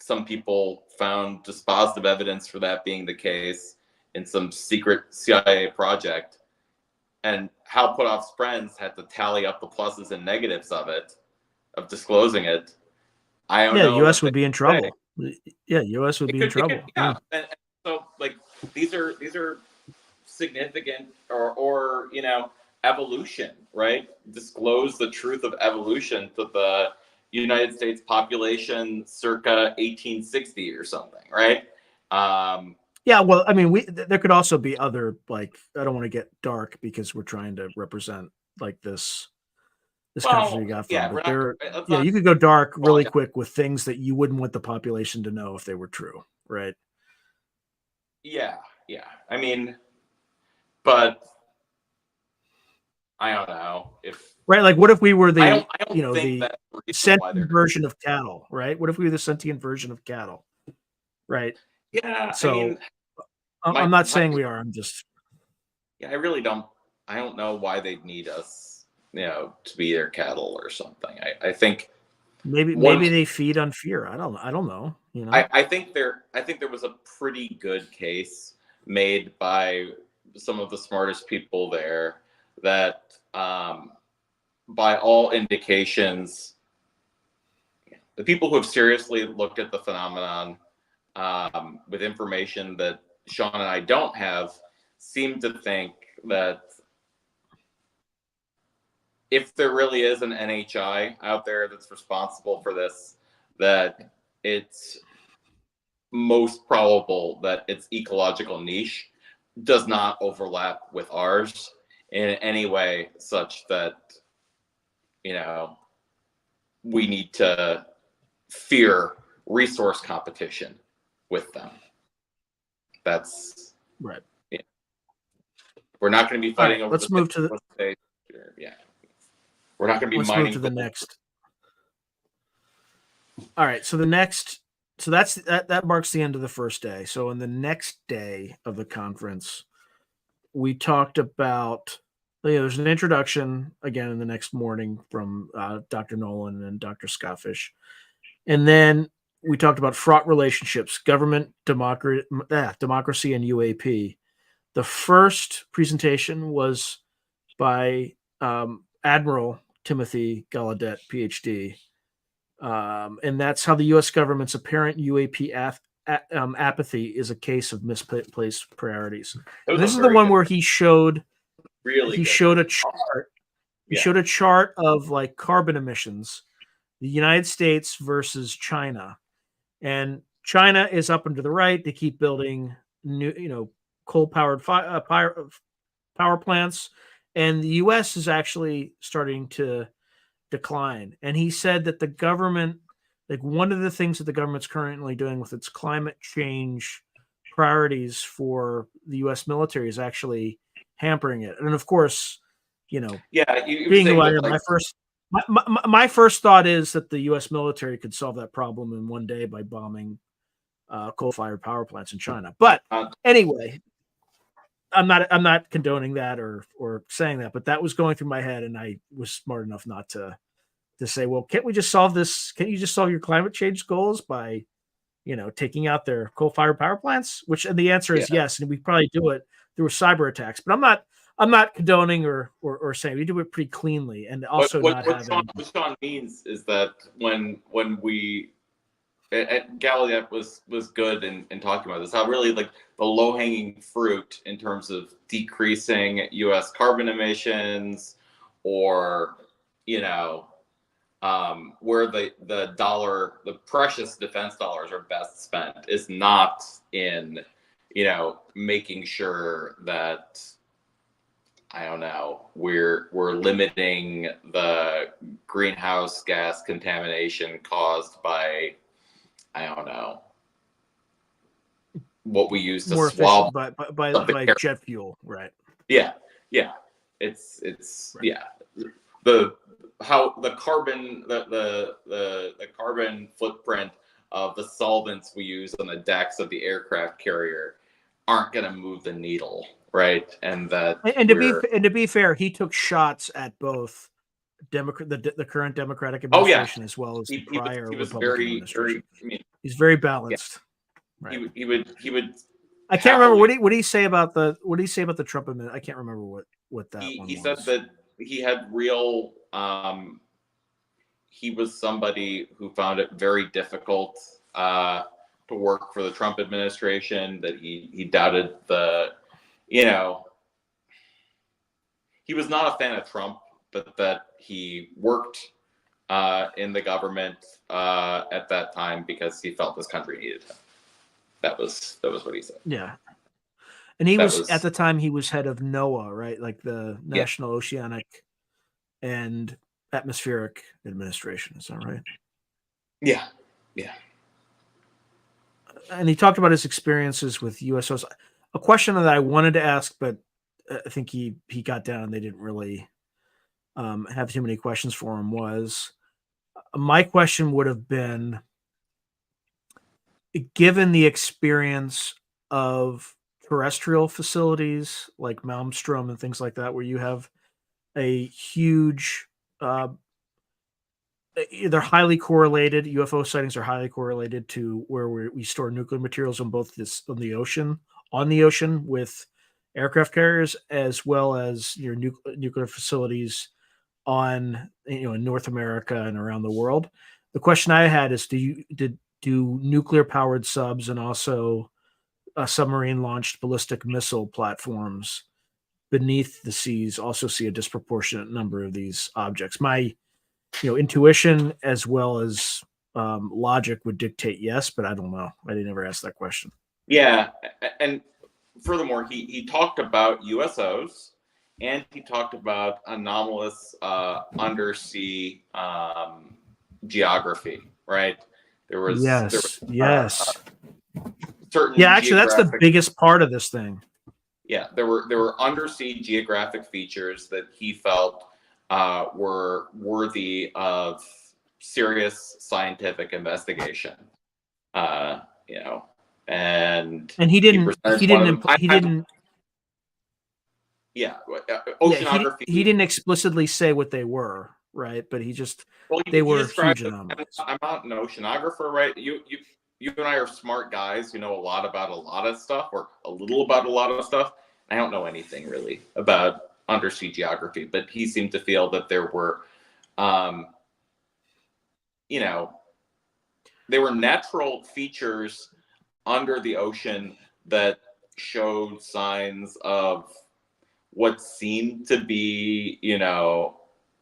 some people found dispositive evidence for that being the case in some secret CIA project, and Hal Puthoff's friends had to tally up the pluses and negatives of disclosing it. I don't Yeah, the know U.S. that they would be in say. trouble. Yeah, U.S. would be in trouble. Yeah. Yeah. And so, like, these are significant, or evolution, right? Disclose the truth of evolution to the United States population circa 1860 or something, right? Yeah, well, I mean, there could also be other I don't want to get dark because we're trying to represent like this country we well, got from, yeah, we're but not. Let's yeah, not. you could go dark Well, really quick with things that you wouldn't want the population to know if they were true, right? yeah, yeah. I mean, but I don't know if Right, like what if we were I don't think the that's the reason why sentient they're. version of cattle, right? What if we were the sentient version of cattle, right? Yeah, I mean, So I'm my not my saying we are. I'm just yeah, I really don't. I don't know why they'd need us, to be their cattle or something. I think one. maybe they feed on fear. I don't know. I think there was a pretty good case made by some of the smartest people there that, by all indications, the people who have seriously looked at the phenomenon with information that Sean and I don't have seem to think that if there really is an NHI out there that's responsible for this, that it's most probable that its ecological niche does not overlap with ours in any way such that, you know, we need to fear resource competition with them. That's right. Yeah. We're not going to be fighting over. Let's move to the. Yeah, we're not going to be let's mining. Move to the next. All right, so the next, so that marks the end of the first day. So on the next day of the conference, we talked about, there's an introduction again in the next morning from Dr. Nolan and Dr. Scoffish. And then we talked about fraught relationships, government, democracy, and UAP. The first presentation was by Admiral Timothy Gallaudet, PhD. And that's how the U.S. government's apparent UAP apathy is a case of misplaced priorities. This is the one where he showed a chart. He showed a chart of like carbon emissions, the United States versus China, and China is up and to the right. They keep building new, coal-powered power plants, and the U.S. is actually starting to decline. And he said that the government, like one of the things that the government's currently doing with its climate change priorities for the U.S. military is actually hampering it. And of course, being who I am, my first thought is that the U.S. military could solve that problem in one day by bombing coal-fired power plants in China. But anyway, I'm not condoning that or saying that, but that was going through my head, and I was smart enough not to say, well, can't we just solve this? Can't you just solve your climate change goals by, taking out their coal-fired power plants? And the answer is yes, and we probably do it through cyber attacks. But I'm not condoning or saying we do it pretty cleanly, and also what Sean means is that when we Gallaudet was good in talking about this, how really like the low-hanging fruit in terms of decreasing U.S. carbon emissions, or where the precious defense dollars are best spent is not in making sure that we're limiting the greenhouse gas contamination caused by what we use to more swab by jet fuel, right? Yeah. It's right. The carbon footprint of the solvents we use on the decks of the aircraft carrier aren't going to move the needle, right? And to be fair, he took shots at both the current Democratic administration as well as the prior Republican administration. He's very balanced. Yeah. Right. He would. I can't remember what did he say about the Trump administration. I can't remember what that one was. He said that he had real. He was somebody who found it very difficult to work for the Trump administration. That he doubted he was not a fan of Trump, but that he worked in the government at that time because he felt this country needed him. That was what he said. Yeah. And at the time he was head of NOAA, right? Like the National Oceanic and Atmospheric Administration. Is that right? Yeah. And he talked about his experiences with USOs. A question that I wanted to ask, but I think he got down. They didn't really have too many questions for him. My question would have been, given the experience of terrestrial facilities like Malmstrom and things like that, where you have a huge, they're highly correlated. UFO sightings are highly correlated to where we store nuclear materials on the ocean with aircraft carriers, as well as your nuclear facilities on, in North America and around the world. The question I had is, do nuclear powered subs and also submarine launched ballistic missile platforms beneath the seas also see a disproportionate number of these objects? My intuition as well as logic would dictate yes, but I don't know. I didn't ever ask that question. Yeah, and furthermore, he talked about USOs, and he talked about anomalous undersea geography. Right? There was yes. Certain Yeah, actually, that's the biggest part of this thing. Yeah, there were undersea geographic features that he felt were worthy of serious scientific investigation. And he didn't. Yeah, oceanography. He didn't explicitly say what they were, right? But they were huge anomalies. I'm not an oceanographer, right? You and I are smart guys who know a lot about a lot of stuff, or a little about a lot of stuff. I don't know anything really about undersea geography, but he seemed to feel that there were, there were natural features under the ocean that showed signs of what seemed to be,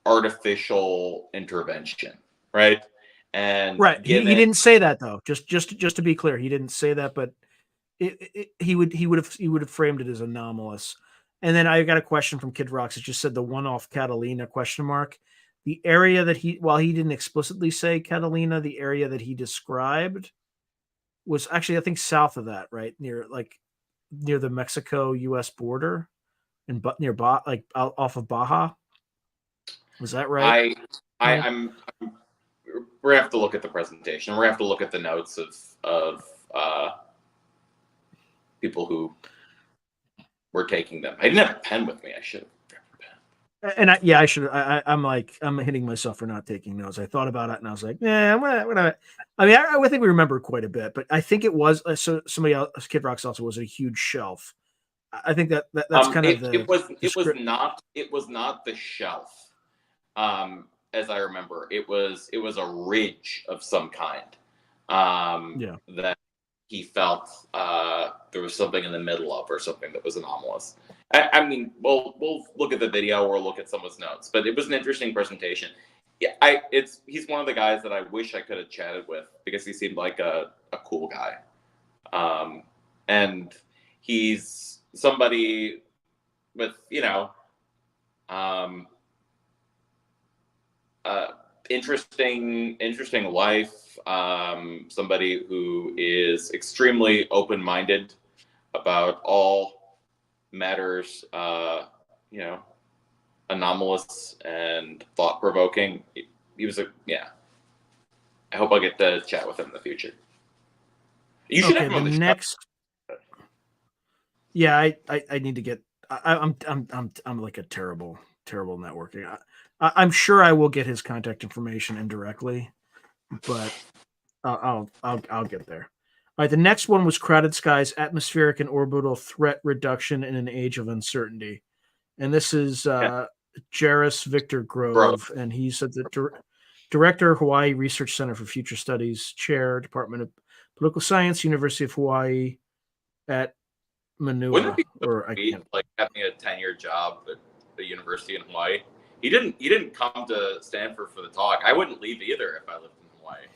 artificial intervention, right? And right, he didn't say that though. Just to be clear, he didn't say that, but he would have framed it as anomalous. And then I got a question from Kid Rocks. It just said the one off Catalina ? The area that while he didn't explicitly say Catalina, the area that he described was actually, I think, south of that, right near the Mexico-U.S. border, and like off of Baja. Was that right? I'm we're gonna have to look at the presentation. We're gonna have to look at the notes of people who were taking them. I didn't have a pen with me. I should have. And I should. I'm hitting myself for not taking notes. I thought about it and I was like, I'm gonna. I mean, I think we remember quite a bit, but I think it was so. Somebody else, Kid Rocks, also was a huge shelf. I think that's kind of it was not the shelf. As I remember, it was a ridge of some kind. That he felt there was something in the middle of, or something that was anomalous. I mean, we'll look at the video or look at someone's notes, but it was an interesting presentation. Yeah, he's one of the guys that I wish I could have chatted with, because he seemed like a cool guy, and he's somebody with interesting life. Somebody who is extremely open-minded about all matters, anomalous and thought-provoking. He was I hope I'll get to chat with him in the future. You should have him on the next. Show. Yeah, I need to get. I'm like a terrible networking. I'm sure I will get his contact information indirectly, but I'll get there. All right, the next one was Crowded Skies: Atmospheric and Orbital Threat Reduction in an Age of Uncertainty, and this is Jairus Victor Grove, and he's at the Director, Hawaii Research Center for Future Studies, Chair, Department of Political Science, University of Hawaii at Manua. Wouldn't it be like having a 10-year job at the university in Hawaii? He didn't come to Stanford for the talk. I wouldn't leave either if I lived in Hawaii.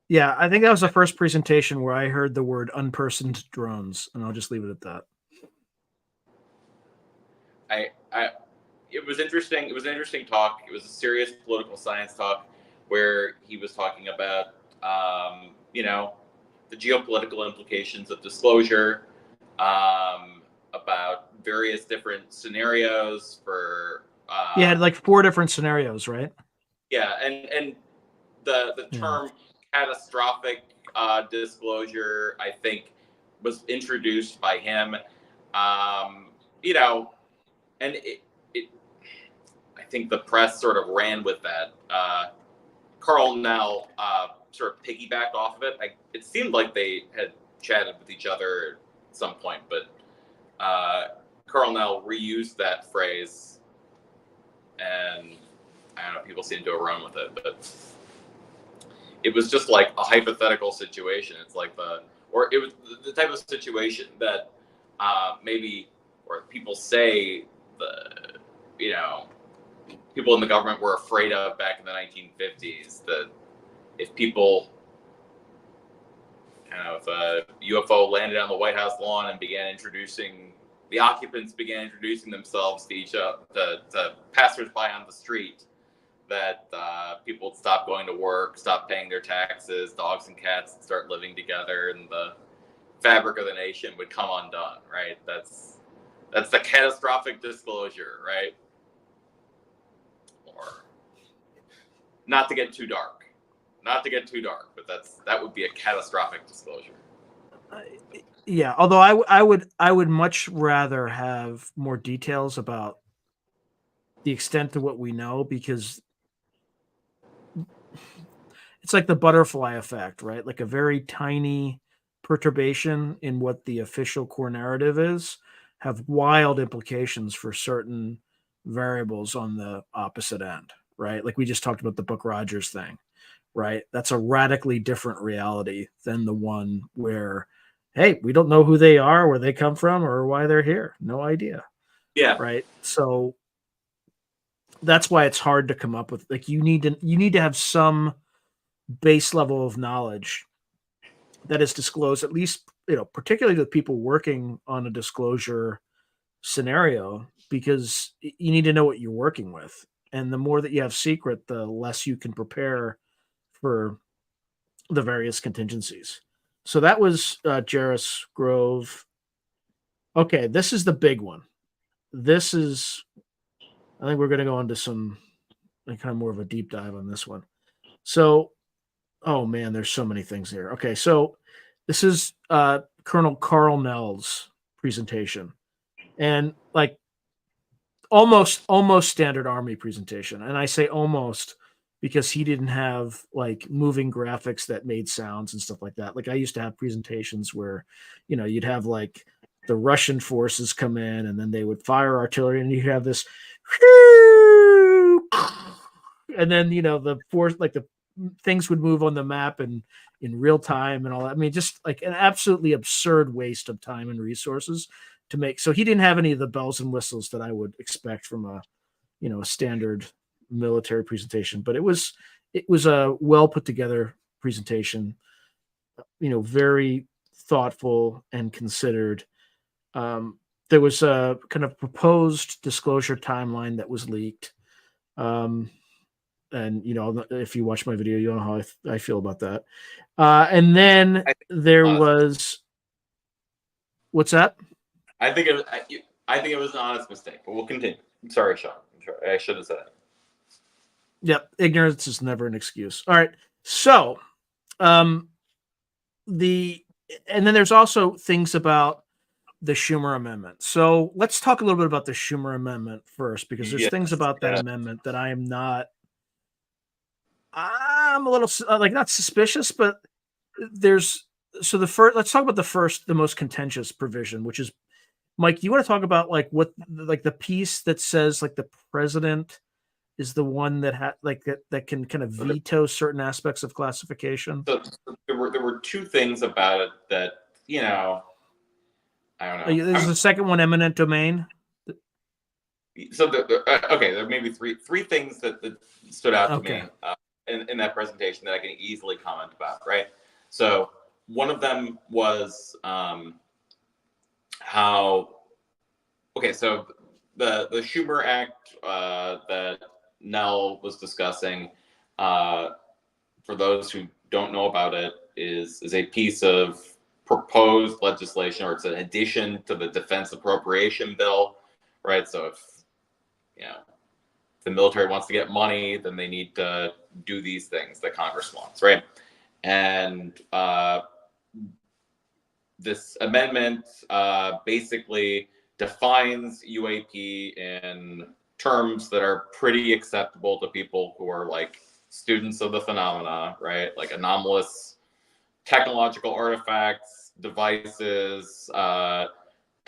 Yeah, I think that was the first presentation where I heard the word unpersoned drones, and I'll just leave it at that. It was interesting. It was an interesting talk. It was a serious political science talk where he was talking about, the geopolitical implications of disclosure, about various different scenarios for. He had like 4 different scenarios, right? Yeah, and the term catastrophic disclosure, I think, was introduced by him. And I think the press sort of ran with that. Carl Nell sort of piggybacked off of it. It seemed like they had chatted with each other at some point, but Carl Nell reused that phrase, and I don't know, people seem to have run with it, but it was just like a hypothetical situation. It's like it was the type of situation that maybe, or people say people in the government were afraid of back in the 1950s, that if people, if a UFO landed on the White House lawn and the occupants began introducing themselves to each other, to passersby on the street, that people would stop going to work, stop paying their taxes, dogs and cats would start living together, and the fabric of the nation would come undone, right? That's the catastrophic disclosure, right? Or not to get too dark, but that would be a catastrophic disclosure. Yeah, although I would much rather have more details about the extent of what we know, because it's like the butterfly effect, right? Like a very tiny perturbation in what the official core narrative is have wild implications for certain variables on the opposite end, right? Like we just talked about the Buck Rogers thing, right? That's a radically different reality than the one where, hey, we don't know who they are, where they come from, or why they're here. No idea. Yeah. Right. So that's why it's hard to come up with, like, you need to have some base level of knowledge that is disclosed, at least, particularly to people working on a disclosure scenario, because you need to know what you're working with. And the more that you have secret, the less you can prepare for the various contingencies. So that was Jarris Grove. Okay, this is the big one. This is, I think we're going to go into some kind of more of a deep dive on this one. So, oh man, there's so many things here. Okay, so this is Colonel Carl Nell's presentation, and like almost standard Army presentation. And I say almost because he didn't have like moving graphics that made sounds and stuff like that. Like I used to have presentations where, you'd have like the Russian forces come in and then they would fire artillery, and you'd have this, and then the force, like the things would move on the map and in real time and all that. I mean, just like an absolutely absurd waste of time and resources to make. So he didn't have any of the bells and whistles that I would expect from a standard military presentation, but it was a well put together presentation, very thoughtful and considered. There was a kind of proposed disclosure timeline that was leaked. And if you watch my video, you know how I feel about that. And then there was, what's that? I think it was an honest mistake, but we'll continue. I'm sorry, Sean. I should have said it. Yep, ignorance is never an excuse. All right, so and then there's also things about the Schumer amendment. So let's talk a little bit about the Schumer amendment first, because there's things about that amendment that I'm a little like not suspicious, but there's let's talk about the most contentious provision, which is, Mike, you want to talk about like what, like the piece that says like the president is the one that that can kind of veto certain aspects of classification? So there were two things about it that, I don't know. There's the second one, eminent domain. So there may be three things that stood out to me in that presentation that I can easily comment about, right? So one of them was so the Schumer Act that Nell was discussing, for those who don't know about it, is a piece of proposed legislation, or it's an addition to the defense appropriation bill, right? So if the military wants to get money, then they need to do these things that Congress wants, right? And this amendment basically defines UAP in terms that are pretty acceptable to people who are like students of the phenomena, right? Like anomalous technological artifacts, devices,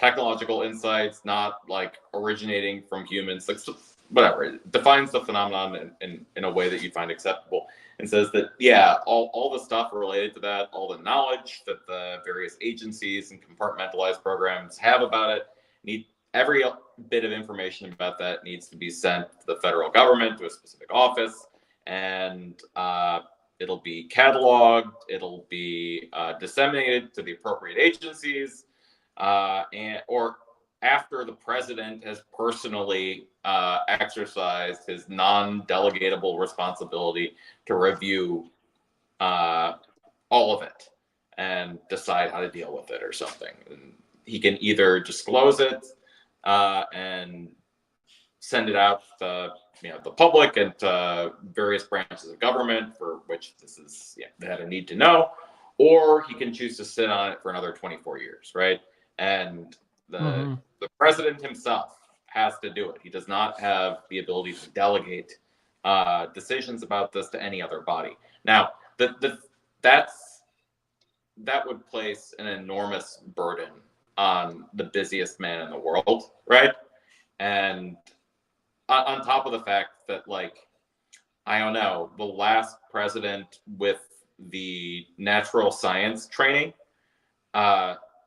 technological insights, not like originating from humans, like whatever. It defines the phenomenon in a way that you find acceptable, and says that, yeah, all the stuff related to that, all the knowledge that the various agencies and compartmentalized programs have about it, every bit of information about that needs to be sent to the federal government, to a specific office, and it'll be cataloged, it'll be disseminated to the appropriate agencies, or after the president has personally exercised his non-delegatable responsibility to review all of it and decide how to deal with it or something. And he can either disclose it and send it out to the public and to various branches of government for which this is they have a need to know, or he can choose to sit on it for another 24 years, right? And the president himself has to do it. He does not have the ability to delegate decisions about this to any other body. Now, that would place an enormous burden on the busiest man in the world, right? And on top of the fact that, like, I don't know, the last president with the natural science training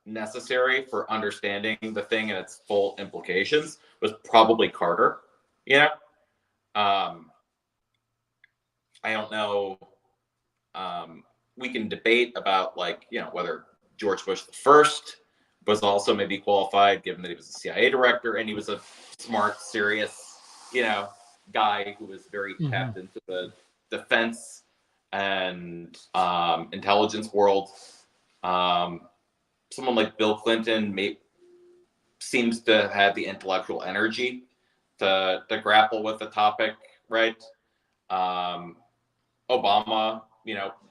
necessary for understanding the thing and its full implications was probably Carter. I don't know. We can debate about, like, whether George Bush the first was also maybe qualified, given that he was a CIA director and he was a smart, serious, guy who was very tapped into the defense and intelligence world. Someone like Bill Clinton seems to have had the intellectual energy to grapple with the topic, right? Obama,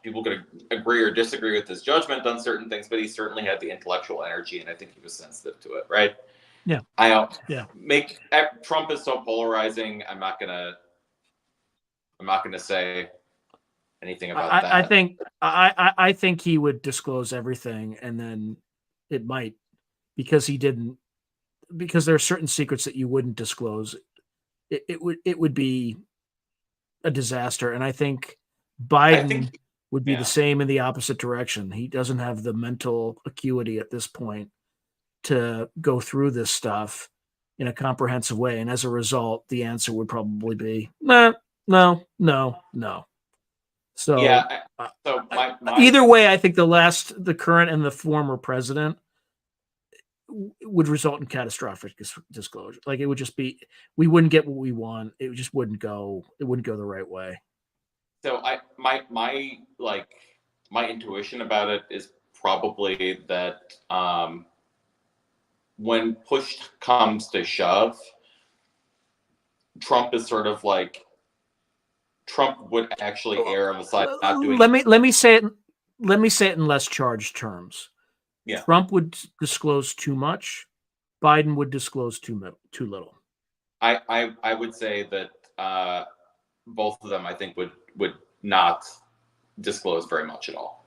people could agree or disagree with his judgment on certain things, but he certainly had the intellectual energy, and I think he was sensitive to it, right? Yeah. Trump is so polarizing. I'm not gonna say anything about that. I think he would disclose everything, and then it might, because there are certain secrets that you wouldn't disclose. It would be a disaster, and I think Biden would be the same in the opposite direction. He doesn't have the mental acuity at this point to go through this stuff in a comprehensive way, and as a result, the answer would probably be no. So either way, I think the current and the former president would result in catastrophic disclosure. Like, it would just be, we wouldn't get what we want. It just wouldn't go. It wouldn't go the right way. So my intuition about it is probably that when push comes to shove, Trump is sort of like, Trump would actually err on the side of not doing. Let me say it in less charged terms. Yeah. Trump would disclose too much. Biden would disclose too little. I would say that both of them, I think, would not disclose very much at all.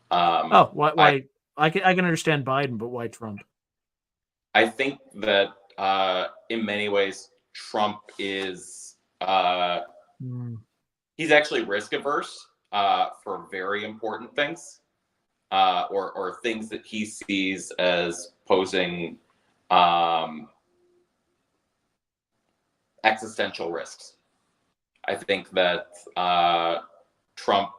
Why? I can understand Biden, but why Trump? I think that in many ways, Trump is he's actually risk averse for very important things, or things that he sees as posing existential risks. I think that Trump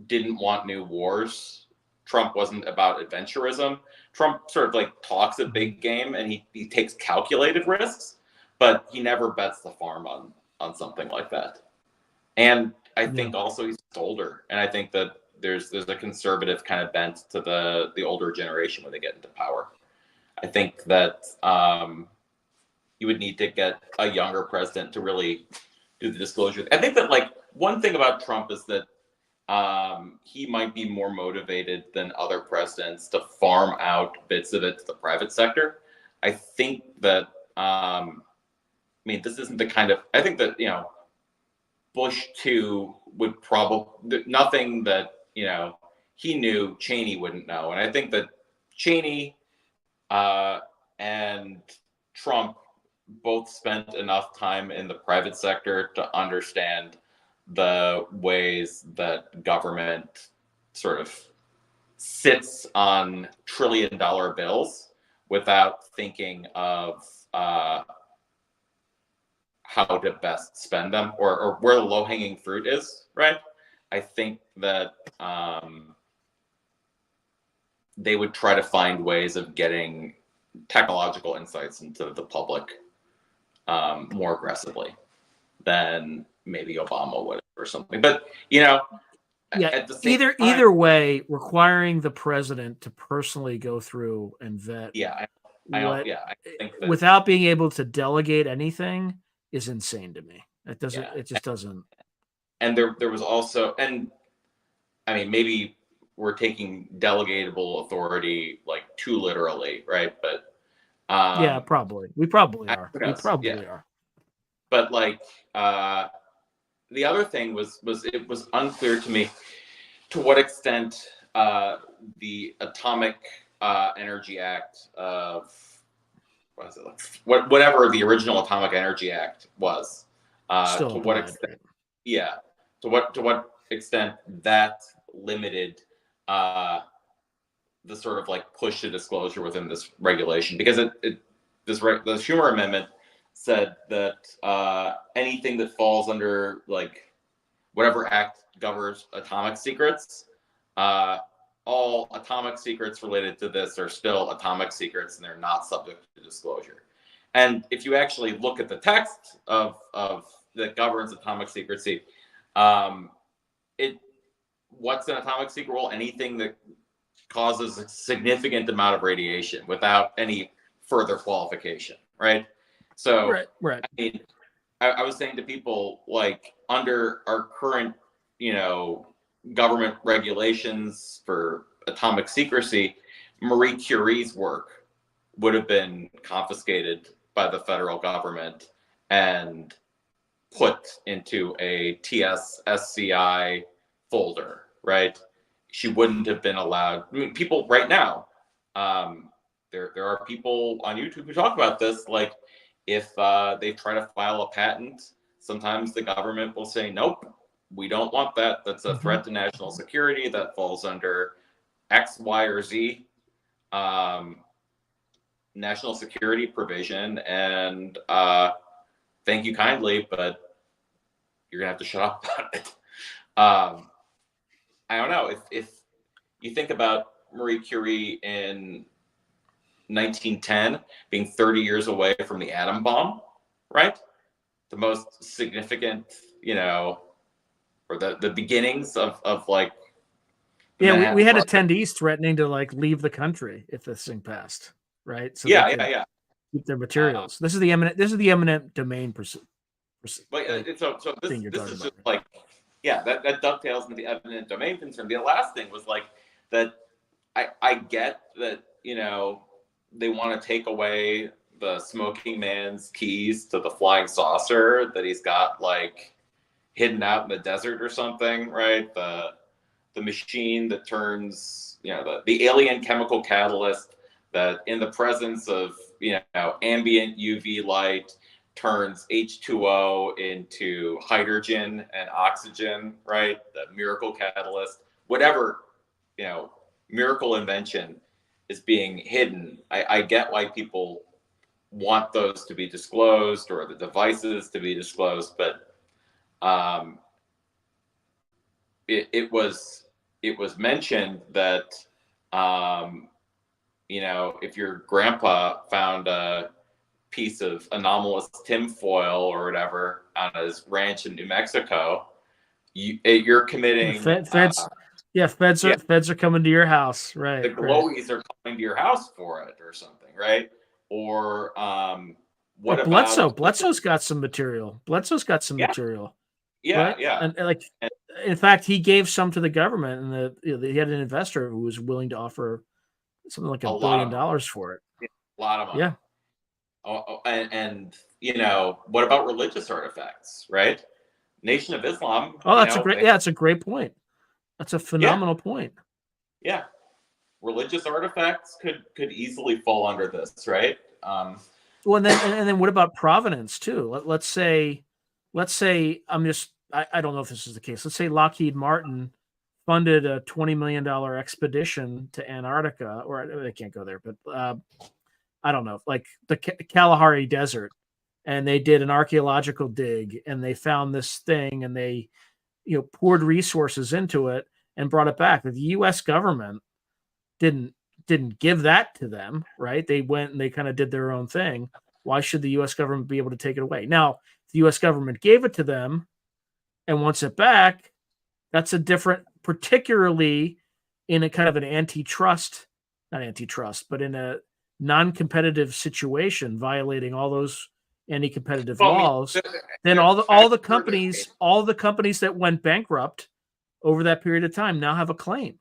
didn't want new wars. Trump wasn't about adventurism. Trump sort of like talks a big game, and he takes calculated risks, but he never bets the farm on something like that. And I think also he's older, and I think that there's a conservative kind of bent to the older generation when they get into power. I think that you would need to get a younger president to really do the disclosure. I think that, like, one thing about Trump is that he might be more motivated than other presidents to farm out bits of it to the private sector. I think that, this isn't the kind of, I think that, Bush 2 would probably, nothing that, he knew Cheney wouldn't know. And I think that Cheney and Trump both spent enough time in the private sector to understand the ways that government sort of sits on trillion-dollar bills without thinking of how to best spend them, or where the low-hanging fruit is, right? I think that they would try to find ways of getting technological insights into the public more aggressively than maybe Obama would or something. But, you know, yeah, at the same time, either way, requiring the president to personally go through and vet I think that, without being able to delegate anything is insane to me. It doesn't. Yeah. It just doesn't. And there was also, and I mean, maybe we're taking delegatable authority like too literally, right? But yeah, probably. We probably are. We probably yeah. are. But like the other thing was it was unclear to me to what extent the Atomic Energy Act of whatever the original Atomic Energy Act was, Still to what applied, extent, right? yeah, to what extent that limited the sort of like push to disclosure within this regulation, because the Schumer amendment said that anything that falls under like whatever act governs atomic secrets, all atomic secrets related to this are still atomic secrets and they're not subject to disclosure. And if you actually look at the text of that governs atomic secrecy, what's an atomic secret? Well, anything that causes a significant amount of radiation without any further qualification, right? So, right. I mean, I was saying to people, like, under our current, government regulations for atomic secrecy, Marie Curie's work would have been confiscated by the federal government and put into a TSSCI folder, right? She wouldn't have been allowed. I mean, people right now, there are people on YouTube who talk about this. Like, if they try to file a patent, sometimes the government will say, nope, we don't want that. That's a threat to national security. That falls under X, Y, or Z national security provision. And thank you kindly, but you're gonna have to shut up about it. I don't know, if you think about Marie Curie in 1910 being 30 years away from the atom bomb, right? The most significant, or the beginnings of like. Yeah, we had attendees threatening to like leave the country if this thing passed, right? So yeah. Keep their materials. This is the eminent domain. But so this is just about, like, yeah, that dovetails into the eminent domain concern. The last thing was like that. I get that, they want to take away the smoking man's keys to the flying saucer that he's got like hidden out in the desert or something, right? The machine that turns, the alien chemical catalyst that in the presence of, ambient UV light turns H2O into hydrogen and oxygen, right? The miracle catalyst, whatever, miracle invention is being hidden. I get why people want those to be disclosed or the devices to be disclosed, but it was mentioned that if your grandpa found a piece of anomalous tinfoil or whatever on his ranch in New Mexico, you're committing. Feds are coming to your house, right? The glowies are coming to your house for it or something, right? Or what about Bledsoe? Bledsoe's got some material. Material. Yeah, right? Yeah. And like, in fact, he gave some to the government, and he had an investor who was willing to offer something like $1 billion for it. A lot of money. Yeah. And what about religious artifacts, right? Nation of Islam. Oh, that's a great point. That's a phenomenal point. Yeah. religious artifacts could easily fall under this, right? Well, and then what about provenance too? Let's say I don't know if this is the case. Let's say Lockheed Martin funded a $20 million expedition to Antarctica, or they can't go there, but I don't know, like the Kalahari Desert, and they did an archaeological dig and they found this thing and they poured resources into it and brought it back. The U.S. government didn't give that to them, right? They went and they kind of did their own thing. Why should the U.S. government be able to take it away? Now, if the U.S. government gave it to them and wants it back, that's a different, particularly in a kind of an not antitrust, but in a non-competitive situation, violating all those anti-competitive laws. Then all the companies that went bankrupt over that period of time now have a claim.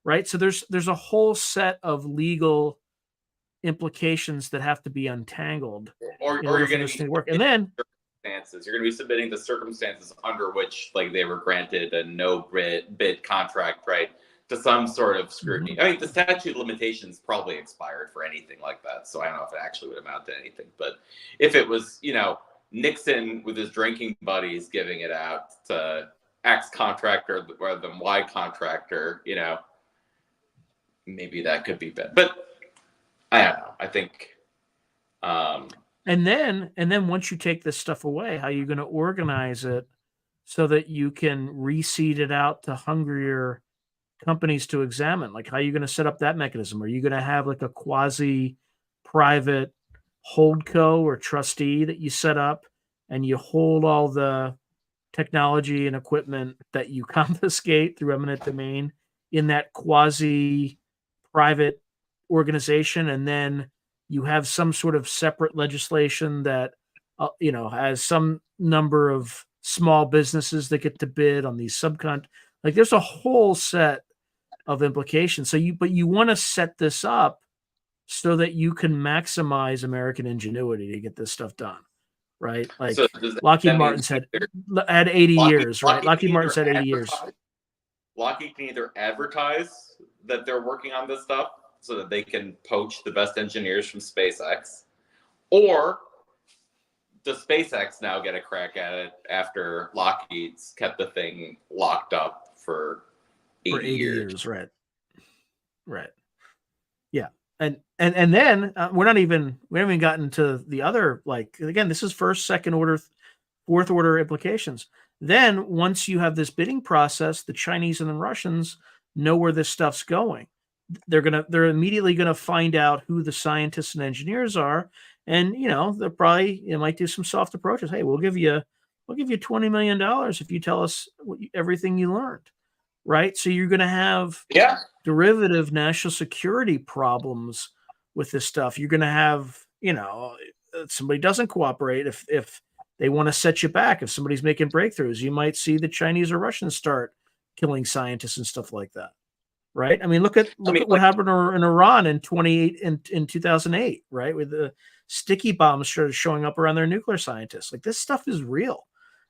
Right. So there's a whole set of legal implications that have to be untangled or in you're order for going this to thing be to work. And then circumstances. You're going to be submitting the circumstances under which they were granted a no bid contract, right, to some sort of scrutiny. I mean, the statute of limitations probably expired for anything like that, so I don't know if it actually would amount to anything. But if it was, Nixon with his drinking buddies giving it out to X contractor rather than Y contractor, maybe that could be bad. But I don't know. I think. And then once you take this stuff away, how are you going to organize it so that you can reseed it out to hungrier companies to examine? Like, how are you going to set up that mechanism? Are you going to have like a quasi-private holdco or trustee that you set up and you hold all the technology and equipment that you confiscate through eminent domain in that quasi-private organization, and then you have some sort of separate legislation that has some number of small businesses that get to bid on these like there's a whole set of implications. But you want to set this up so that you can maximize American ingenuity to get this stuff done, right? Like, so Lockheed Martin said had 80 years, right? Lockheed Martin said 80 years. Lockheed can either advertise that they're working on this stuff so that they can poach the best engineers from SpaceX, or does SpaceX now get a crack at it after Lockheed's kept the thing locked up for 80 years? Right. Yeah. And then we haven't even gotten to the other, like, again, this is first, second order, fourth order implications. Then once you have this bidding process, the Chinese and the Russians know where this stuff's going. They're immediately going to find out who the scientists and engineers are. And, they'll probably, might do some soft approaches. Hey, we'll give you $20 million if you tell us everything you learned. Right. So you're going to have derivative national security problems with this stuff. You're going to have, somebody doesn't cooperate. If they want to set you back, if somebody's making breakthroughs, you might see the Chinese or Russians start killing scientists and stuff like that. Right. I mean, look at what happened in Iran in 2008, right? With the sticky bombs started showing up around their nuclear scientists. Like, this stuff is real.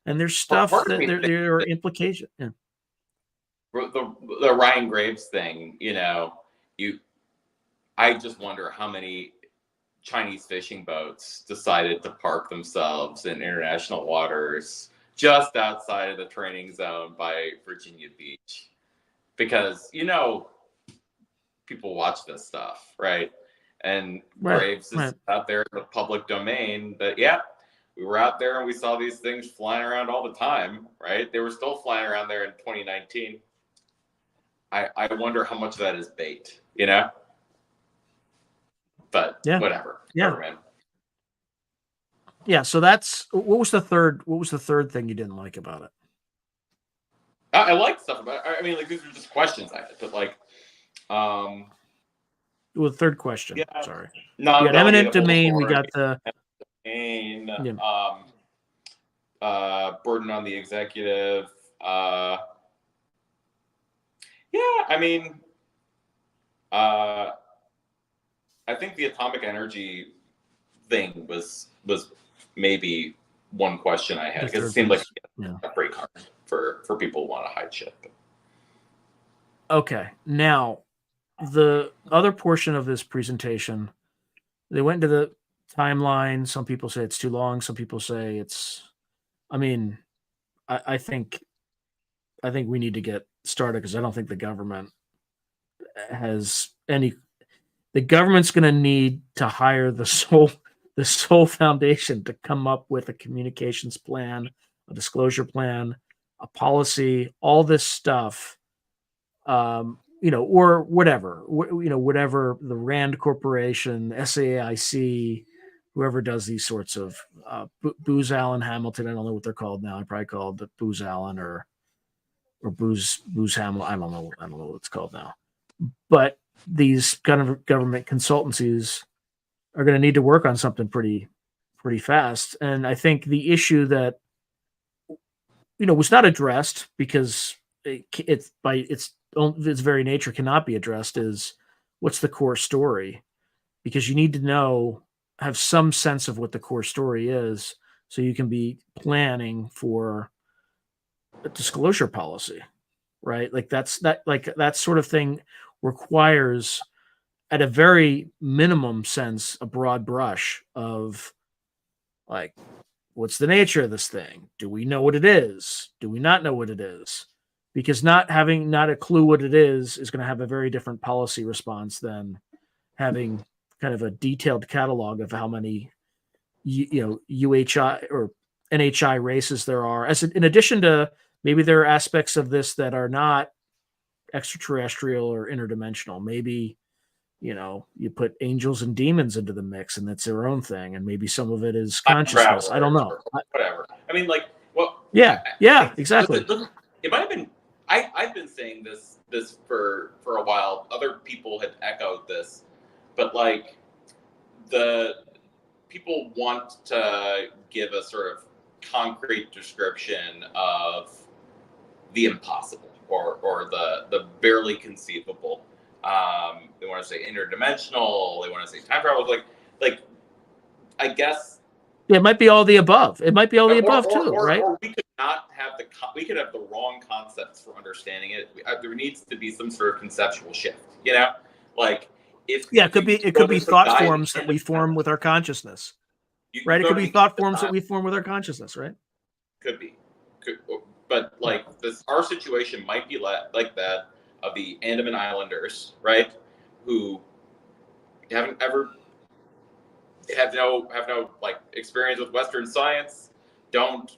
And there's stuff that there are implications. Yeah. The Ryan Graves thing, I just wonder how many Chinese fishing boats decided to park themselves in international waters just outside of the training zone by Virginia Beach. Because, people watch this stuff, right? And Graves is out there in the public domain. But we were out there and we saw these things flying around all the time, right? They were still flying around there in 2019. I wonder how much of that is bait, But whatever. Yeah. Whatever, man. Yeah. So that's what was the third thing you didn't like about it? I like stuff about it. I mean, these are just questions I had, but well, the third question. Yeah. Sorry. No, we got eminent domain. We got the burden on the executive. I mean, I think the atomic energy thing was maybe one question I had, because it seemed like a break hard for people who want to hide shit. Okay, now the other portion of this presentation, they went into the timeline. Some people say it's too long. Some people say it's. I mean, I think we need to get started because I don't think the government has any. The government's going to need to hire the Sol Foundation to come up with a communications plan, a disclosure plan, a policy, all this stuff. Or whatever, whatever the Rand Corporation, SAIC, whoever does these sorts of Booz Allen Hamilton. I don't know what they're called now. I probably called it Booz Allen or Booz Hamilton. I don't know what it's called now. But these kind of government consultancies are going to need to work on something pretty fast. And I think the issue that was not addressed because it's by its very nature cannot be addressed is what's the core story, because you need to have some sense of what the core story is so you can be planning for a disclosure policy, right? Like that sort of thing requires, at a very minimum sense, a broad brush of like, what's the nature of this thing? Do we know what it is? Do we not know what it is? Because not having a clue what it is going to have a very different policy response than having kind of a detailed catalog of how many UHI or NHI races there are. In addition to, maybe there are aspects of this that are not extraterrestrial or interdimensional. Maybe you put angels and demons into the mix and that's their own thing, and maybe some of it is consciousness. I don't know. Whatever. I mean, exactly. It might have been. I've been saying this for a while. Other people had echoed this, but like the people want to give a sort of concrete description of the impossible or the barely conceivable. They want to say interdimensional. They want to say time travel. Like I guess. Yeah, it might be all the above. It might be all the above too, right? Or we could not have we could have the wrong concepts for understanding it. There needs to be some sort of conceptual shift. Like if it could be thought forms that we form with our consciousness, right? It could be thought forms that we form with our consciousness, right? Could be, but like our situation might be like that of the Andaman Islanders, right? Who have no like experience with Western science. Don't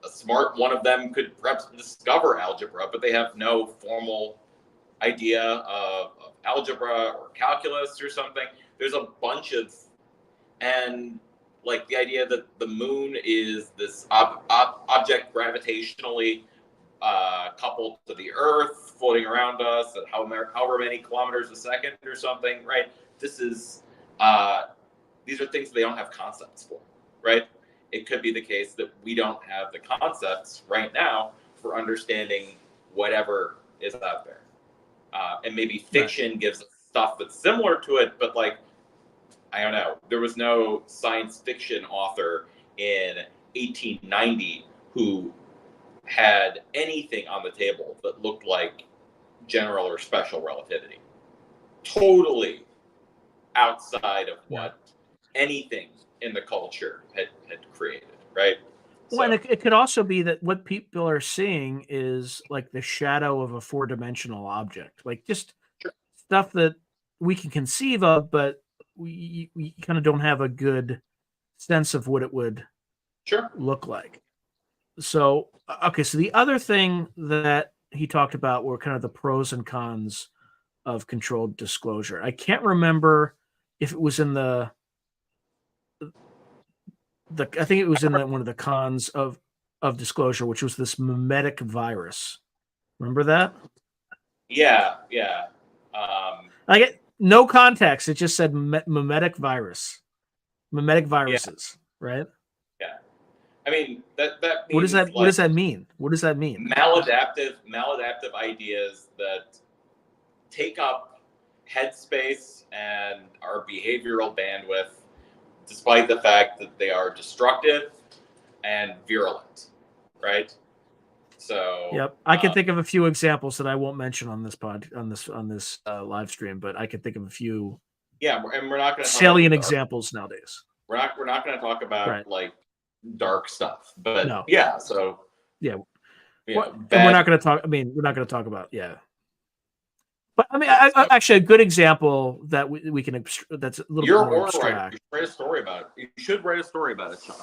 a smart one of them could perhaps discover algebra, but they have no formal idea of algebra or calculus or something. There's a bunch of, and like the idea that the moon is this object gravitationally coupled to the Earth, floating around us at however many kilometers a second or something, right? This is these are things they don't have concepts for, right? It could be the case that we don't have the concepts right now for understanding whatever is out there, and maybe fiction gives us stuff that's similar to it, but like I don't know. There was no science fiction author in 1890 who had anything on the table that looked like general or special relativity. Totally outside of what anything in the culture had created, right? Well, and it could also be that what people are seeing is like the shadow of a four-dimensional object, like just stuff that we can conceive of, but we kind of don't have a good sense of what it would look like. So, okay, so the other thing that he talked about were kind of the pros and cons of controlled disclosure. I can't remember if it was in I think it was in one of the cons of disclosure, which was this mimetic virus. Remember that? Yeah. I get no context. It just said mimetic viruses, right? Yeah. I mean that means, what does that mean? What does that mean? Maladaptive ideas that take up headspace and our behavioral bandwidth, despite the fact that they are destructive and virulent, right? So Yep, I can think of a few examples that I won't mention on this live stream, but I can think of a few. Yeah, and we're not going to salient examples nowadays. We're not going to talk about like dark stuff, but no. yeah. So yeah, and we're not going to talk. I mean, we're not going to talk about But I mean, actually, a good example that we can that's a little bit more abstract. You should write a story about it. You should write a story about it, Sean.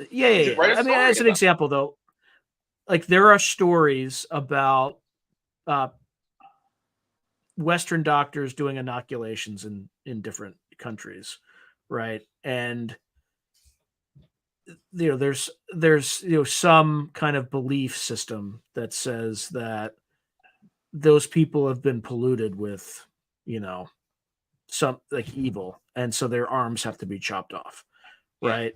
Yeah. I mean, as an example, though, like there are stories about Western doctors doing inoculations in different countries, right? And there's some kind of belief system that says that those people have been polluted with some like evil, and so their arms have to be chopped off, right?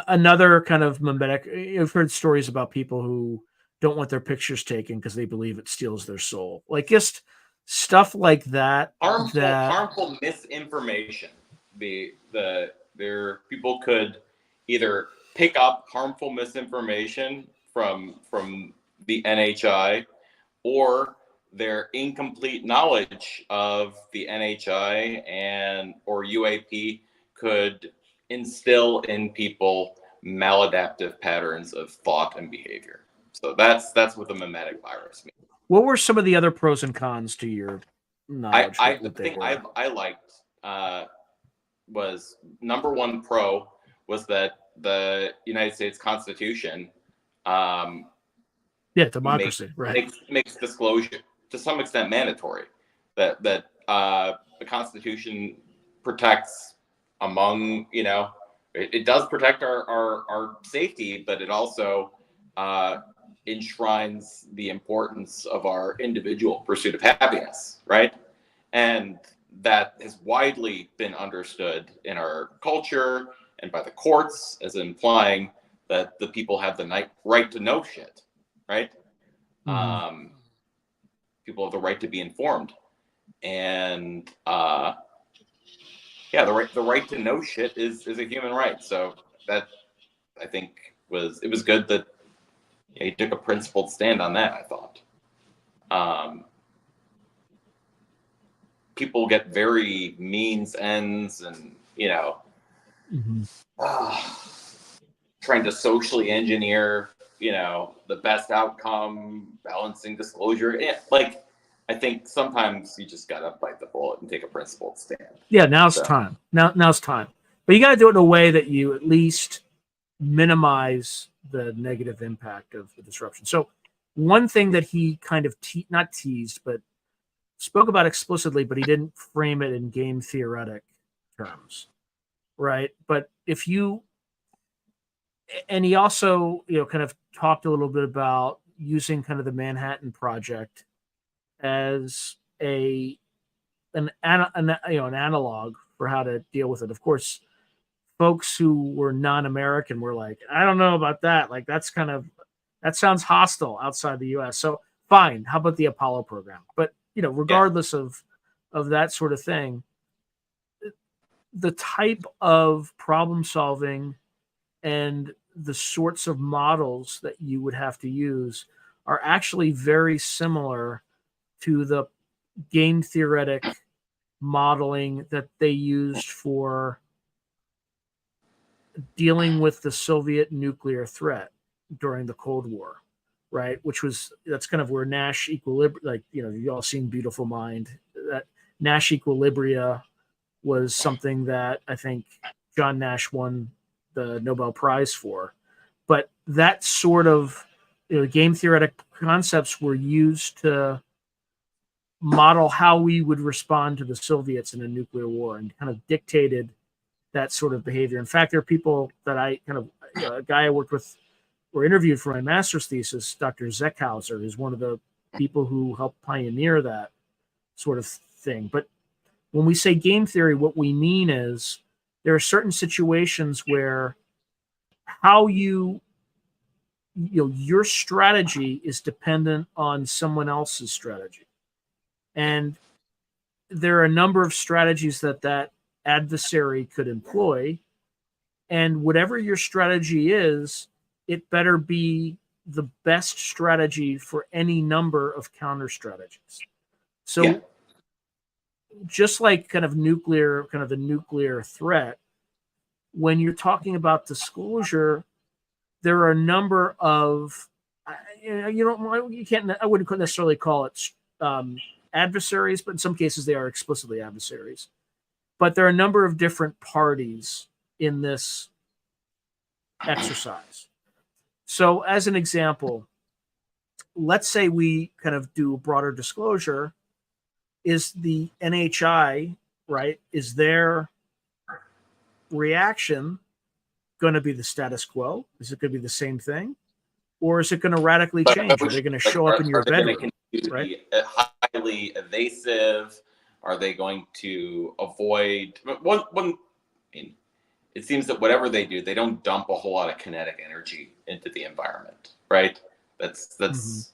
Another kind of mimetic, I've heard stories about people who don't want their pictures taken because they believe it steals their soul, like just stuff like that. Harmful misinformation. People could either pick up harmful misinformation from the NHI, or their incomplete knowledge of the NHI or UAP could instill in people maladaptive patterns of thought and behavior. So that's what the mimetic virus means. What were some of the other pros and cons to your knowledge? The thing I liked was number one pro was that the United States Constitution democracy makes disclosure to some extent mandatory. That the Constitution protects, among it does protect our safety, but it also enshrines the importance of our individual pursuit of happiness, right? And that has widely been understood in our culture and by the courts as implying that the people have the right to know shit, right? Mm-hmm. People have the right to be informed, and the right to know shit is a human right. So that, I think, it was good that he took a principled stand on that. I thought people get very means ends, and trying to socially engineer the best outcome, balancing disclosure. I think sometimes you just gotta bite the bullet and take a principled stand. Yeah, now's time. Now's time. But you got to do it in a way that you at least minimize the negative impact of the disruption. So one thing that he kind of not teased, but spoke about explicitly, but he didn't frame it in game theoretic terms, right? But and he also, kind of talked a little bit about using kind of the Manhattan Project as an analog for how to deal with it. Of course, folks who were non-American were like, I don't know about that. Like, that sounds hostile outside the U.S. So fine, how about the Apollo program? But regardless of that sort of thing, the type of problem solving and the sorts of models that you would have to use are actually very similar to the game theoretic modeling that they used for dealing with the Soviet nuclear threat during the Cold War, right? That's kind of where Nash equilibrium, you all seen Beautiful Mind, that Nash equilibria was something that I think John Nash won the Nobel Prize for. But that sort of game theoretic concepts were used to model how we would respond to the Soviets in a nuclear war, and kind of dictated that sort of behavior. In fact, there are people that a guy I worked with or interviewed for my master's thesis, Dr. Zeckhauser, is one of the people who helped pioneer that sort of thing. But when we say game theory, what we mean is there are certain situations where how your strategy is dependent on someone else's strategy. And there are a number of strategies that adversary could employ. And whatever your strategy is, it better be the best strategy for any number of counter strategies. So just like kind of the nuclear threat, when you're talking about disclosure, there are a number of, I wouldn't necessarily call it adversaries, but in some cases they are explicitly adversaries. But there are a number of different parties in this exercise. So as an example, let's say we kind of do a broader disclosure. Is the NHI, right, is their reaction going to be the status quo? Is it going to be the same thing? Or is it going to radically change? Are they going to show up in your bedroom? Right? Highly evasive? Are they going to avoid it seems that whatever they do, they don't dump a whole lot of kinetic energy into the environment, right? That's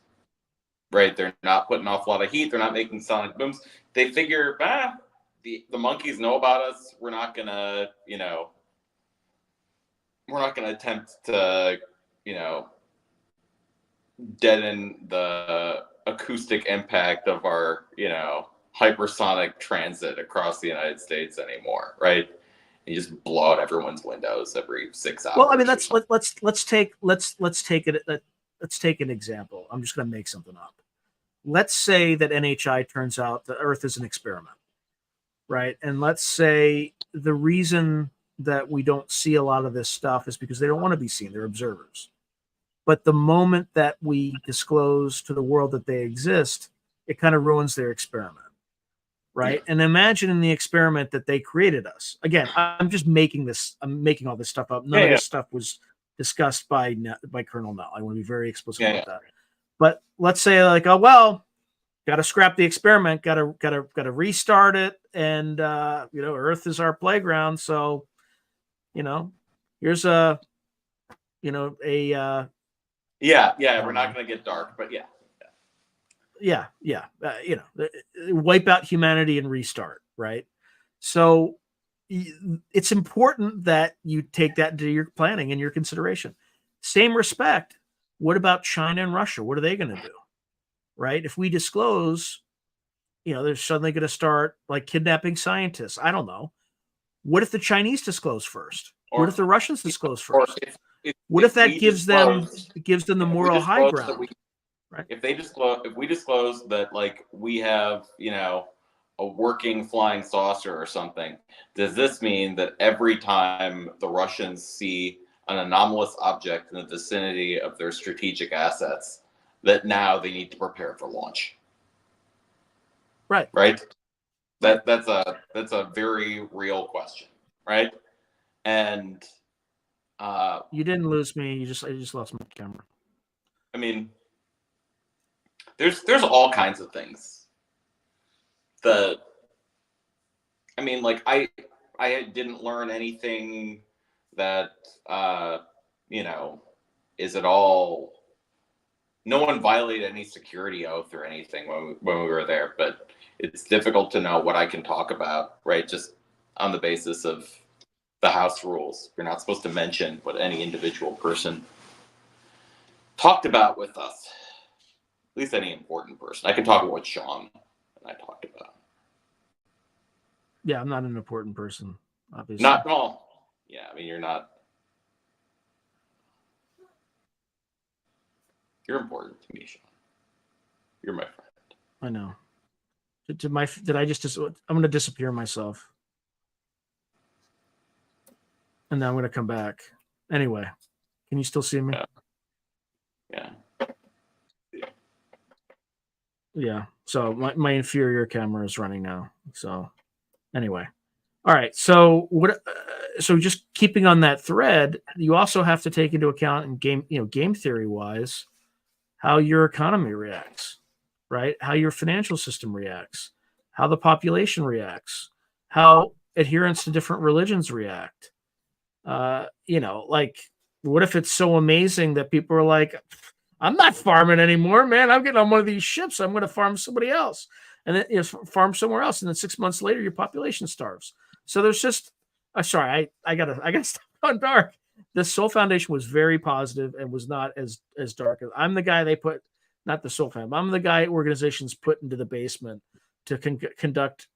right. They're not putting off a lot of heat. They're not making sonic booms. They figure, the monkeys know about us. We're not gonna, attempt to, deaden the acoustic impact of our, hypersonic transit across the United States anymore, right? You just blow out everyone's windows every 6 hours. Well, I mean, let's take an example. I'm just going to make something up. Let's say that NHI turns out the Earth is an experiment, right? And let's say the reason that we don't see a lot of this stuff is because they don't want to be seen. They're observers. But the moment that we disclose to the world that they exist, it kind of ruins their experiment. Right. And imagine in the experiment that they created us. Again, I'm just making all this stuff up. None of this stuff was discussed by Colonel Null. I want to be very explicit about that. But let's say got to scrap the experiment, got to restart it. And, Earth is our playground. So, here's we're not going to get dark, but wipe out humanity and restart, right? So it's important that you take that into your planning and your consideration. Same respect, what about China and Russia? What are they going to do, right? If we disclose, they're suddenly going to start kidnapping scientists. I don't know. What if the Chinese disclose first? What if the Russians disclose first? What if that gives them the moral high ground? Right. If we disclose that we have, a working flying saucer or something, does this mean that every time the Russians see an anomalous object in the vicinity of their strategic assets, that now they need to prepare for launch? Right. Right. That's a very real question, right? And you didn't lose me. I just lost my camera. I mean, there's all kinds of things that, I didn't learn anything that, is at all, no one violated any security oath or anything when we were there, but it's difficult to know what I can talk about, right? Just on the basis of the house rules. You're not supposed to mention what any individual person talked about with us. At least any important person. I can talk about what Sean and I talked about. Yeah, I'm not an important person, obviously. Not all. Yeah, you're not. You're important to me, Sean. You're my friend. I know. Did I just? I'm going to disappear myself, and then I'm going to come back. Anyway, can you still see me? Yeah. Yeah. So my inferior camera is running now. So anyway, all right. So so just keeping on that thread, you also have to take into account in game theory wise, how your economy reacts, right? How your financial system reacts, how the population reacts, how adherents to different religions react. What if it's so amazing that people are like, I'm not farming anymore, man. I'm getting on one of these ships. I'm going to farm somebody else, and then farm somewhere else. And then 6 months later, your population starves. So there's just, sorry, I gotta stop on dark. the Sol Foundation was very positive and was not as dark. I'm the guy they put, not the Sol Foundation. I'm the guy organizations put into the basement to concoct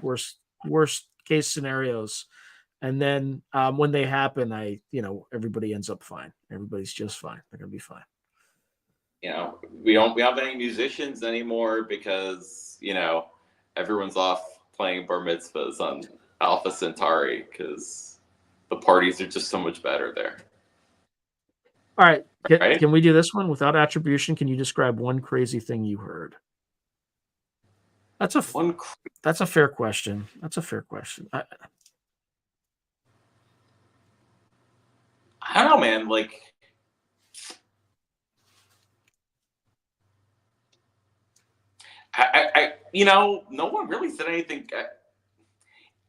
worst case scenarios, and then when they happen, everybody ends up fine. Everybody's just fine. They're gonna be fine. We don't have any musicians anymore because everyone's off playing bar mitzvahs on Alpha Centauri because the parties are just so much better there. All right. Right? Can we do this one without attribution? Can you describe one crazy thing you heard? That's a fair question. That's a fair question. I don't know, man. Like, no one really said anything.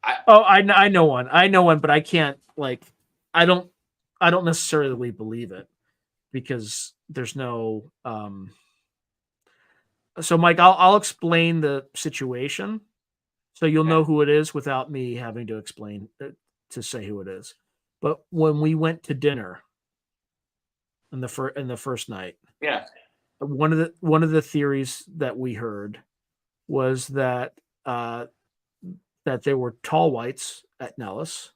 I know one. I know one, but I can't I don't necessarily believe it because there's no so Mike, I'll explain the situation so you'll know who it is without me having to explain to say who it is. But when we went to dinner in the first night, one of the theories that we heard was that that there were tall whites at Nellis,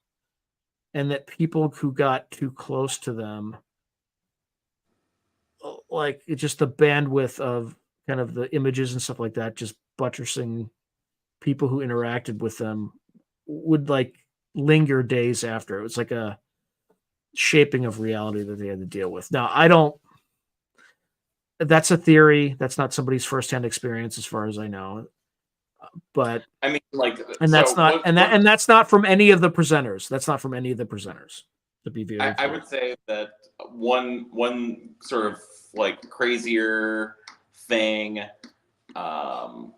and that people who got too close to them, like just the bandwidth of kind of the images and stuff like that, just buttressing people who interacted with them, would linger days after. It was like a shaping of reality that they had to deal with. Now, that's a theory. That's not somebody's firsthand experience, as far as I know. But I mean, that's not from any of the presenters. That's not from any of the presenters. To be very I would say that one sort of crazier thing. Well,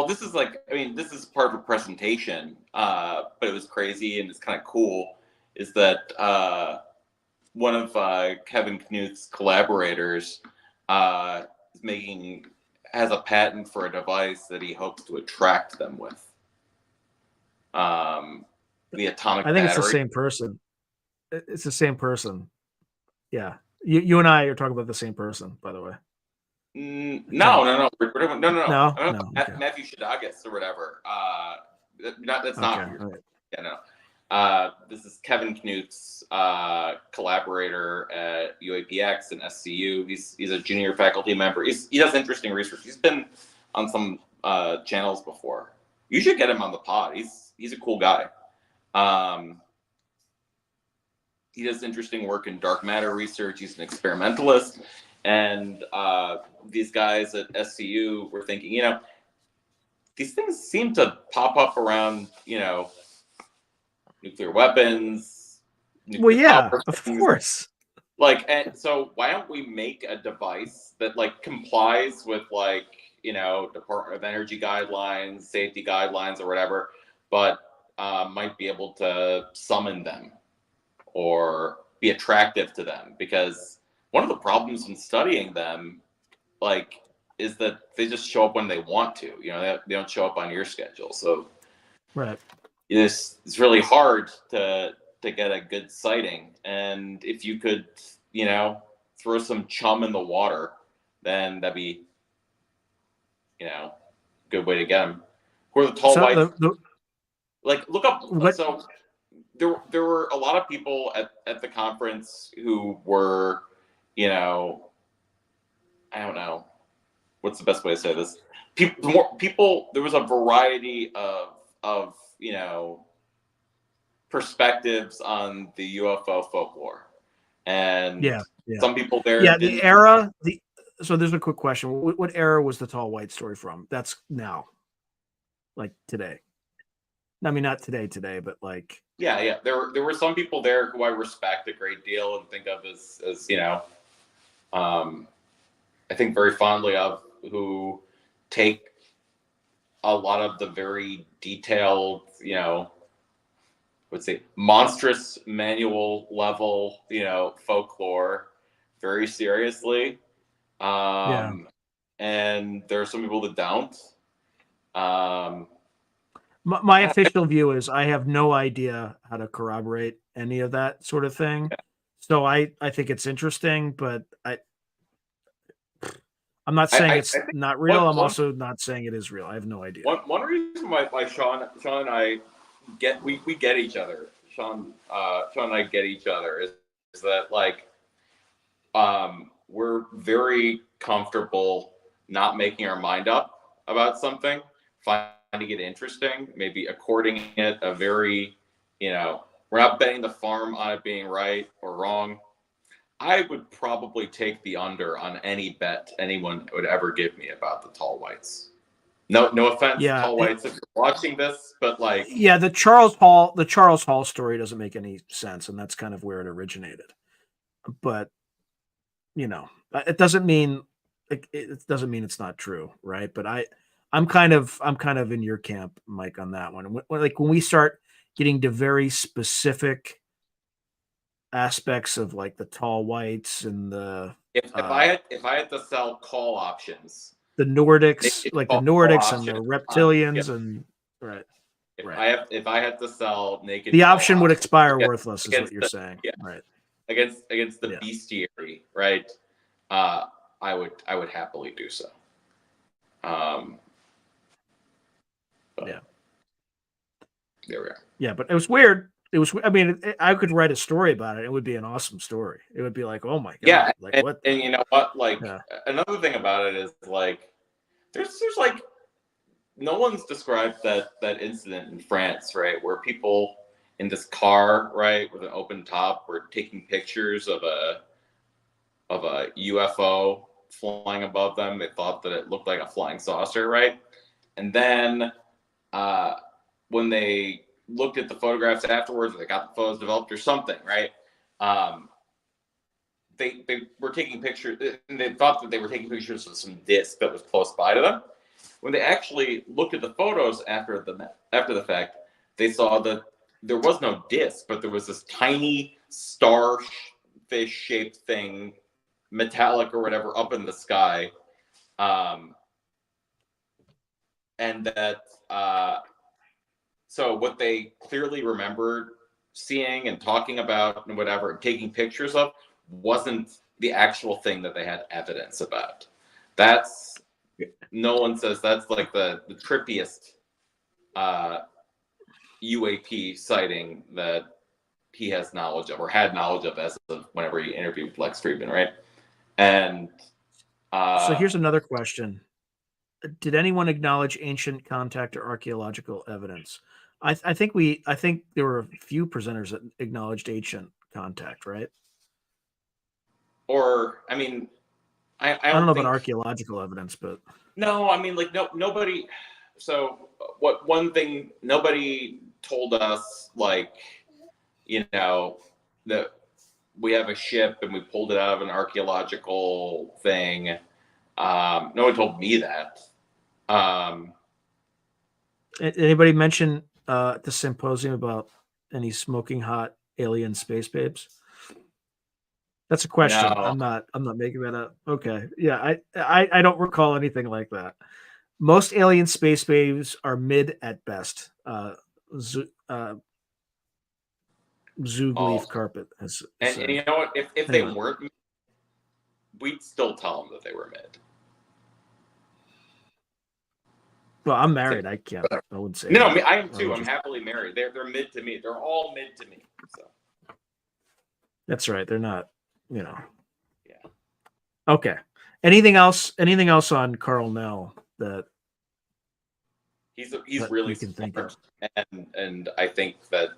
this is this is part of a presentation, but it was crazy and it's kind of cool. Is that one of Kevin Knuth's collaborators has a patent for a device that he hopes to attract them with. The atomic battery. It's the same person. It's the same person. Yeah. You and I are talking about the same person, by the way. No. No. Matthew Shadagas or whatever. That's not. Right. Yeah, no. This is Kevin Knuth's collaborator at UAPX and SCU. He's a junior faculty member. He does interesting research. He's been on some channels before. You should get him on the pod. He's a cool guy. He does interesting work in dark matter research. He's an experimentalist. And these guys at SCU were thinking, these things seem to pop up around, nuclear weapons. Of course. And so why don't we make a device that complies with Department of Energy guidelines, safety guidelines, or whatever, but might be able to summon them or be attractive to them? Because one of the problems in studying them, is that they just show up when they want to. They don't show up on your schedule. So, right. It's really hard to get a good sighting. And if you could, throw some chum in the water, then that'd be, a good way to get them. Who are the tall whites? Look up. So there were a lot of people at the conference who were, I don't know, what's the best way to say this? People. There was a variety of perspectives on the UFO folklore, and some people there. Yeah, the era. So there's a quick question: what era was the tall white story from? That's now, today. I mean, not today, but Yeah. There were some people there who I respect a great deal and think of as I think very fondly of, who take a lot of the very detailed, let's say monstrous manual level, folklore very seriously. And there are some people that don't. My official view is I have no idea how to corroborate any of that sort of thing. So I think it's interesting, but I'm not saying it's think not real. I'm one also not saying it is real. I have no idea. one reason why Sean and I we get each other. Sean and I get each other is that like we're very comfortable not making our mind up about something, finding it interesting, maybe according it a very, we're not betting the farm on it being right or wrong. I would probably take the under on any bet anyone would ever give me about the tall whites. No offense, Yeah, tall whites, if you're watching this, but like, yeah, the Charles Hall story doesn't make any sense, and that's kind of where it originated. But it doesn't mean it doesn't mean it's not true, right? But I'm kind of in your camp, Mike, on that one. When we start getting to very specific aspects of like the tall whites and if I had to sell call options, the Nordics, naked like the call Nordics and the options reptilians, and right. if I had to sell naked The call option would options expire worthless, is what you're the saying, right? against the Yeah. bestiary, right? I would happily do so. Yeah. There we are. Yeah, but it was weird. I mean, I could write a story about it. It would be an awesome story. It would be like, oh my god, Yeah, like what? And you know what? Like Yeah. another thing about it is like there's like no one's described that incident in France, right, where people in this car, right, with an open top, were taking pictures of a UFO flying above them. They thought that it looked like a flying saucer, right? And then when they looked at the photographs afterwards, or they got the photos developed or something, right? They were taking pictures, and they thought that they were taking pictures of some disc that was close by to them. When they actually looked at the photos after the fact, they saw that there was no disc, but there was this tiny starfish-shaped thing, metallic or whatever, up in the sky, and that so what they clearly remembered seeing and talking about and whatever, and taking pictures of, wasn't the actual thing that they had evidence about. That's no one says that's like the trippiest UAP sighting that he has knowledge of or had knowledge of as of whenever he interviewed Lex Friedman, right? And so here's another question: did anyone acknowledge ancient contact or archaeological evidence? I think there were a few presenters that acknowledged ancient contact, right? Or I mean, I don't know think, about archaeological evidence, but no, I mean, like nobody. So what one thing nobody told us, like, that we have a ship and we pulled it out of an archaeological thing. No one told me that. Anybody mention at the symposium about any smoking hot alien space babes? That's a question. No. I'm not making that up. Okay. Yeah, I don't recall anything like that. Most alien space babes are mid at best. Zug leaf carpet has and said. you know what? If Anyway. they weren't, we'd still tell them that they were mid. Well, I'm married. I can't. I wouldn't say. No, that. I am too. I'm happily married. They're mid to me. They're all mid to me. So that's right. They're not. Yeah. Okay. Anything else on Carl Nell that he's really smart, and I think that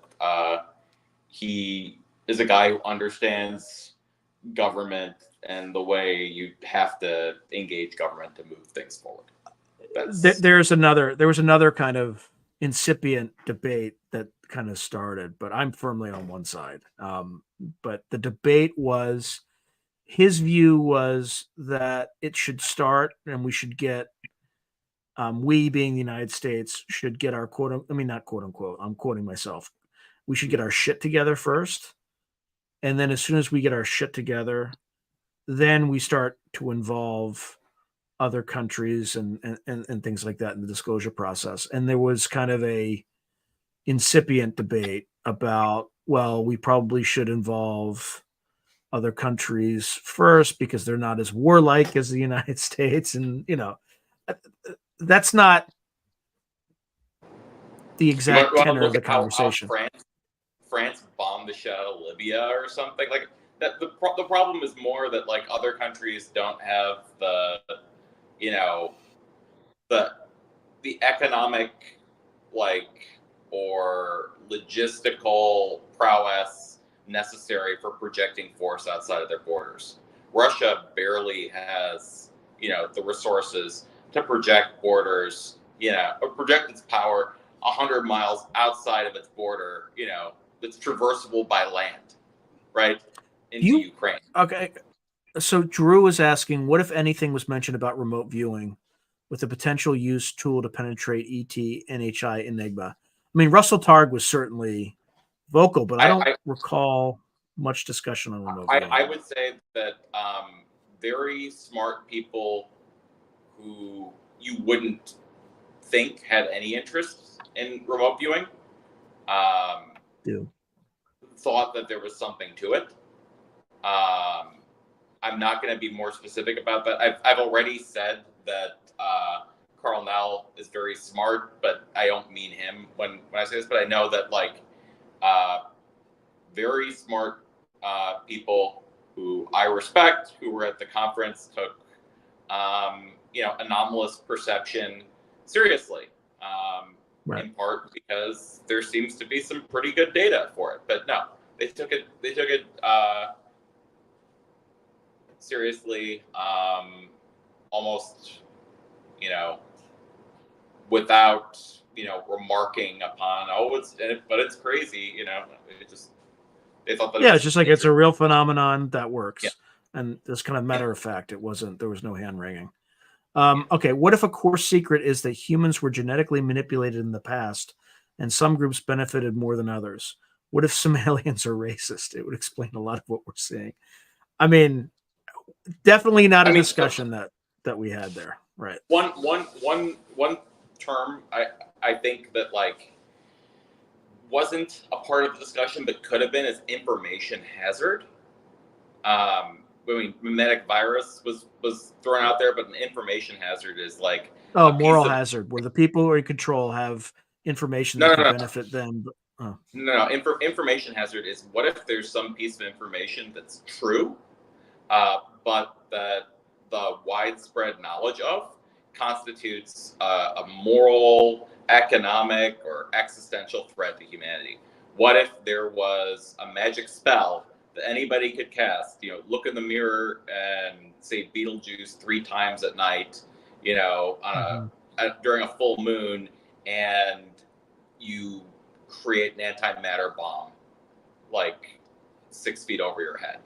he is a guy who understands government and the way you have to engage government to move things forward. There was another kind of incipient debate that kind of started, but I'm firmly on one side. But the debate was, his view was that it should start, and we should get, we being the United States should get our not quote unquote, I'm quoting myself. We should get our shit together first. And then as soon as we get our shit together, then we start to involve other countries and things like that in the disclosure process. And there was kind of a incipient debate about, well, we probably should involve other countries first because they're not as warlike as the United States. And, that's not the exact want to tenor of look the at how conversation. France bombed the shit out of Libya or something like that. The problem is more that like other countries don't have the the economic or logistical prowess necessary for projecting force outside of their borders. Russia barely has the resources to project borders, or project its power 100 miles outside of its border, that's traversable by land, right, into Ukraine. Okay. So Drew was asking, what if anything was mentioned about remote viewing with a potential use tool to penetrate ET, NHI, Enigma? I mean, Russell Targ was certainly vocal, but I don't recall much discussion on remote viewing. I would say that very smart people who you wouldn't think had any interest in remote viewing thought that there was something to it. I'm not going to be more specific about that. I've already said that Carl Nell is very smart, but I don't mean him when I say this. But I know that very smart people who I respect, who were at the conference, took anomalous perception seriously. Right. In part because there seems to be some pretty good data for it, but no, they took it seriously, almost, without, remarking upon, but it's crazy, they thought that it's just like, it's a real phenomenon that works. Yeah. And this kind of matter of fact, there was no hand wringing. Okay. What if a core secret is that humans were genetically manipulated in the past and some groups benefited more than others? What if some aliens are racist? It would explain a lot of what we're seeing. I mean, definitely not a discussion that we had there. Right. One term I think that wasn't a part of the discussion but could have been is information hazard. Mimetic virus was thrown out there, but an information hazard is moral hazard, where the people who are in control have information that can benefit them. No. Information hazard is, what if there's some piece of information that's true, but that the widespread knowledge of constitutes a moral, economic, or existential threat to humanity? What if there was a magic spell that anybody could cast, look in the mirror and say Beetlejuice 3 times at night, during a full moon, and you create an antimatter bomb 6 feet over your head,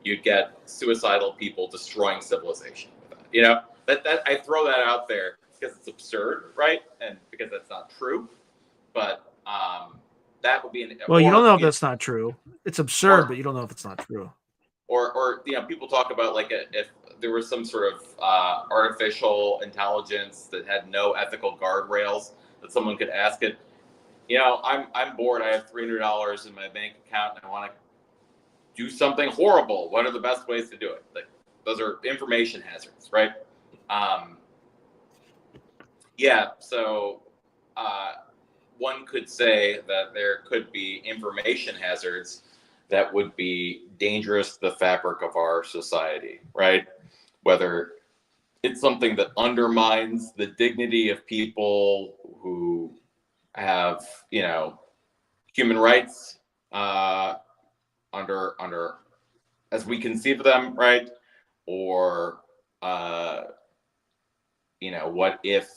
you'd get suicidal people destroying civilization with that. That I throw that out there because it's absurd, right? And because that's not true. But that would be you don't know if that's not true. It's absurd, but you don't know if it's not true. Or people talk about if there was some sort of artificial intelligence that had no ethical guardrails, that someone could ask it, I'm bored. I have $300 in my bank account and I want to do something horrible. What are the best ways to do it? Those are information hazards, right? So one could say that there could be information hazards that would be dangerous to the fabric of our society, right? Whether it's something that undermines the dignity of people who have, human rights under as we conceive of them, right? Or what if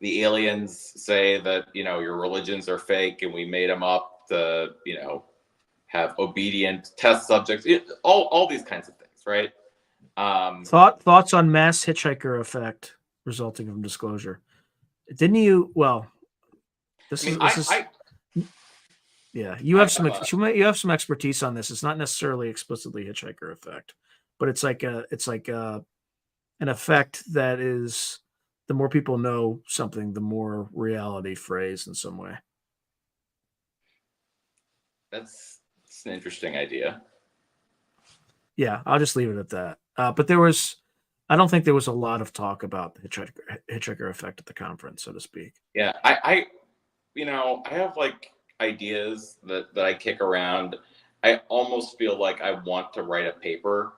the aliens say that your religions are fake and we made them up to have obedient test subjects, all these kinds of things, right? Thoughts on mass hitchhiker effect resulting from disclosure? Didn't you? Well, you have some expertise on this. It's not necessarily explicitly hitchhiker effect, but it's like an effect that is, the more people know something, the more reality phrase in some way. That's an interesting idea. Yeah, I'll just leave it at that. But I don't think there was a lot of talk about the hitchhiker effect at the conference, so to speak. Yeah, I have like ideas that I kick around. I almost feel like I want to write a paper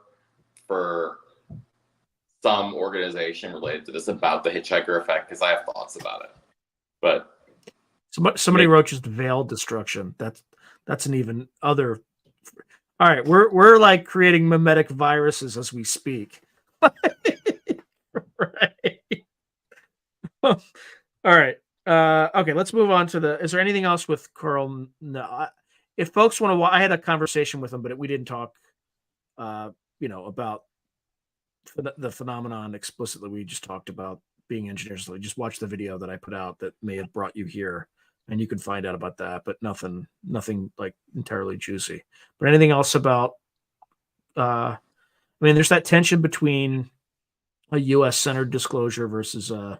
for some organization related to this about the hitchhiker effect because I have thoughts about it. But somebody wrote just veiled destruction. That's an even other. All right, we're like creating mimetic viruses as we speak. Right. All right. Okay, let's move on to is there anything else with Carl? No. If folks want to, I had a conversation with him, but we didn't talk, about the phenomenon explicitly. We just talked about being engineers. So just watch the video that I put out that may have brought you here, and you can find out about that. But nothing like entirely juicy. But anything else about? There's that tension between a U.S. centered disclosure versus a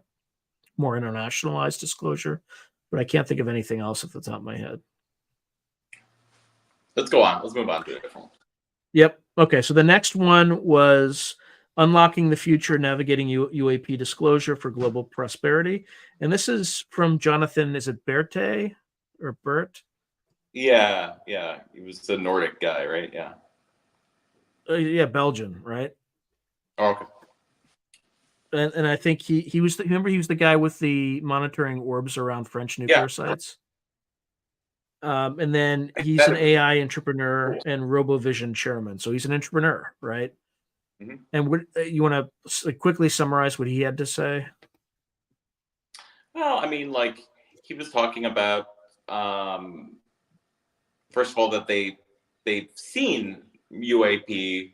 more internationalized disclosure, but I can't think of anything else off the top of my head. Let's go on. Let's move on to a different one. Yep. Okay. So the next one was unlocking the future, navigating UAP disclosure for global prosperity. And this is from Jonathan. Is it Berthe or Bert? Yeah. He was the Nordic guy, right? Yeah. Yeah, Belgian, right? Oh, okay. And I think he was remember he was the guy with the monitoring orbs around French nuclear sites. And then he's an AI entrepreneur and RoboVision chairman. So he's an entrepreneur, right? Mm-hmm. And you want to quickly summarize what he had to say? Well, he was talking about, first of all, that they've seen UAP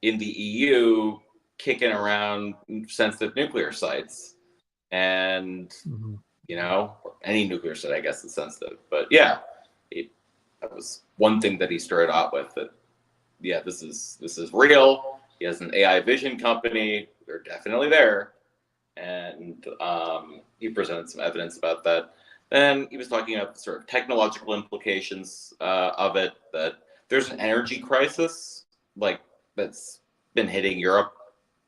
in the EU kicking around sensitive nuclear sites, and any nuclear site, I guess, is sensitive. But yeah, that was one thing that he started out with. That this is real. He has an AI vision company. They're definitely there, and he presented some evidence about that. Then he was talking about the sort of technological implications of it. That there's an energy crisis, that's been hitting Europe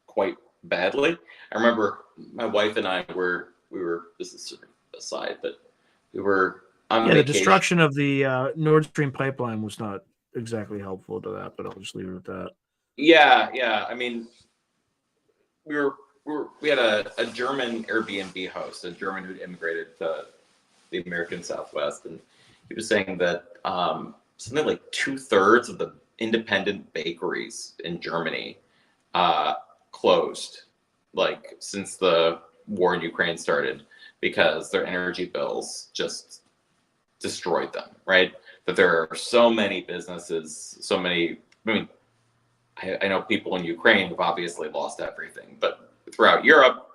quite badly. I remember my wife and I we were this is sort of aside, but we were on vacation. The destruction of the Nord Stream pipeline was not exactly helpful to that, but I'll just leave it at that. Yeah. We had a German Airbnb host, a German who'd immigrated to the American Southwest, and he was saying that something like 2/3 of the independent bakeries in Germany closed, since the war in Ukraine started, because their energy bills just destroyed them, right? That there are so many businesses, I know people in Ukraine have obviously lost everything, but throughout Europe,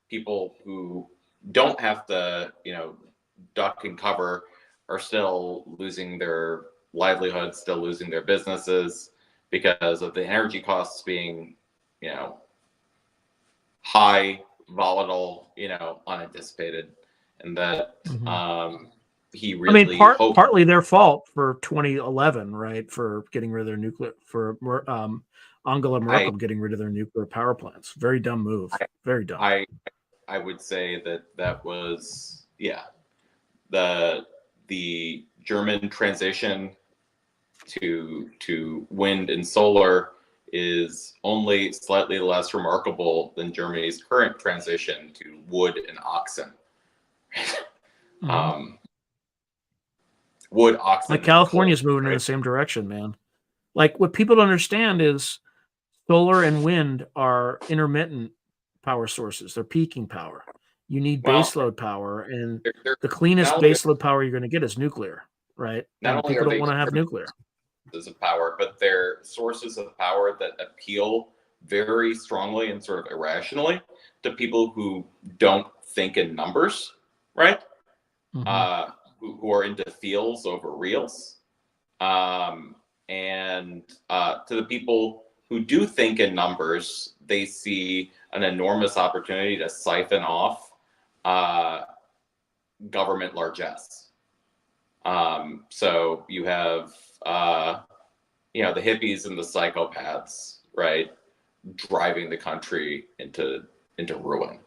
people who don't have to, duck and cover are still losing their livelihoods, still losing their businesses because of the energy costs being, high, volatile, unanticipated, and that he really partly their fault for 2011, right? For getting rid of their nuclear, for Angela Merkel getting rid of their nuclear power plants. Very dumb move. Very dumb. I would say that was the German transition to wind and solar is only slightly less remarkable than Germany's current transition to wood and oxen. Wood, oxen. Like California's moving in the same direction, man. Like what people don't understand is solar and wind are intermittent power sources. They're peaking power. You need baseload power, and the cleanest baseload power you're going to get is nuclear, right? And people don't want to have nuclear. Of power, but they're sources of power that appeal very strongly and sort of irrationally to people who don't think in numbers, right? Who are into feels over reals, and to the people who do think in numbers, they see an enormous opportunity to siphon off government largesse. So you have, you know, the hippies and the psychopaths, right, driving the country into ruin.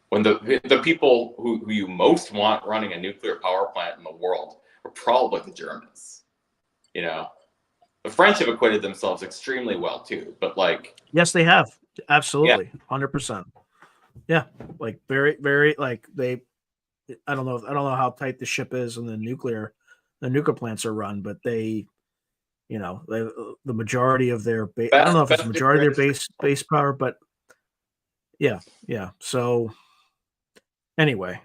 When the people who you most want running a nuclear power plant in the world are probably the Germans. You know, the French have acquitted themselves extremely well too, but like, yes, they have, absolutely, 100%. Yeah, like very, very, like they. I don't know how tight the ship is and the nuclear plants are run, but they, you know, the majority of their I don't know if it's the majority of their base power, but yeah. So anyway,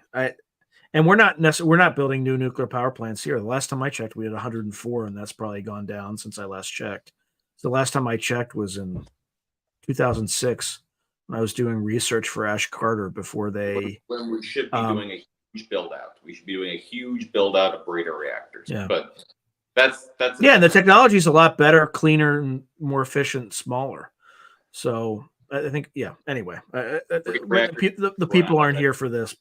we're not building new nuclear power plants here. The last time I checked, we had 104, and that's probably gone down since I last checked. So the last time I checked was in 2006 when I was doing research for Ash Carter before they. When we should be doing a huge build out. We should be doing a huge build out of breeder reactors. Yeah. But that's yeah, and the technology is a lot better, cleaner, and more efficient, smaller. So I think, yeah. Anyway, the people aren't here for this,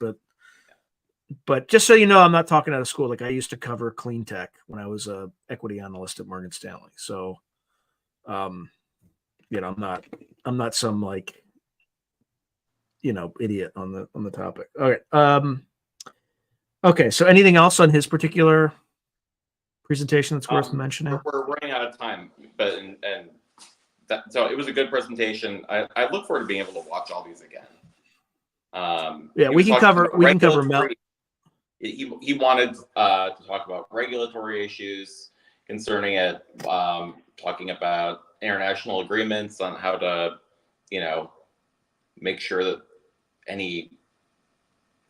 but just so you know, I'm not talking out of school. Like I used to cover clean tech when I was a equity analyst at Morgan Stanley. So, you know, I'm not some like, you know, idiot on the topic. All right. Okay. So anything else on his particular presentation that's worth mentioning? We're running out of time, but so it was a good presentation. I look forward to being able to watch all these again. Yeah, we can cover Mel. He wanted to talk about regulatory issues concerning it, talking about international agreements on how to, you know, make sure that any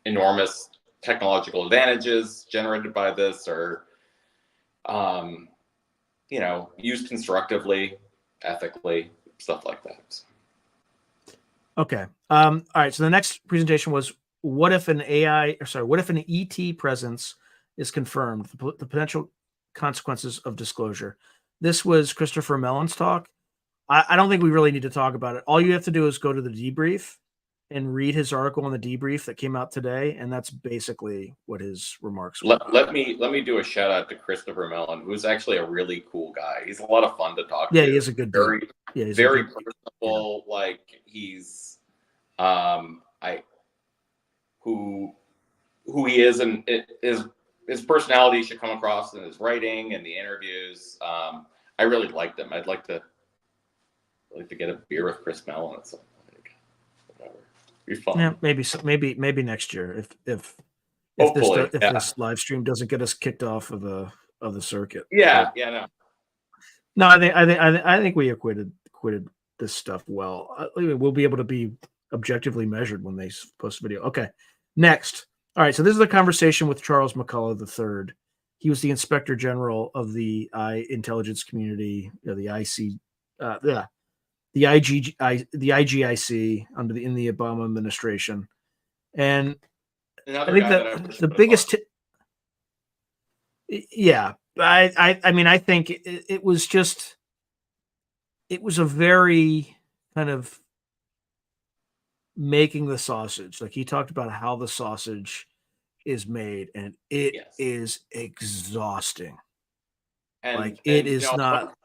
enormous technological advantages generated by this are, you know, used constructively, ethically, stuff like that. Okay. All right. So the next presentation was what if an ET presence is confirmed, the potential consequences of disclosure. This was Christopher Mellon's talk. I don't think we really need to talk about it. All you have to do is go to the debrief and read his article on the debrief that came out today, and that's basically what his remarks were. Let me do a shout out to Christopher Mellon, who's actually a really cool guy. He's a lot of fun to talk to. Yeah, he is a good dude. He's very personable. Yeah. Like he's who he is, and his personality should come across in his writing and the interviews. I really liked him. I'd like to get a beer with Chris Mellon at some point. Whatever. Be fun. Yeah, maybe next year if this live stream doesn't get us kicked off of the circuit. Yeah, No, I think we acquitted this stuff well. We'll be able to be objectively measured when they post a video. Okay, next. All right, so this is a conversation with Charles McCullough III. He was the Inspector General of the intelligence community, the IGIC in the Obama administration, and I think that the biggest, I mean, I think it was a very kind of making the sausage. Like he talked about how the sausage is made, and it is exhausting. And it is not.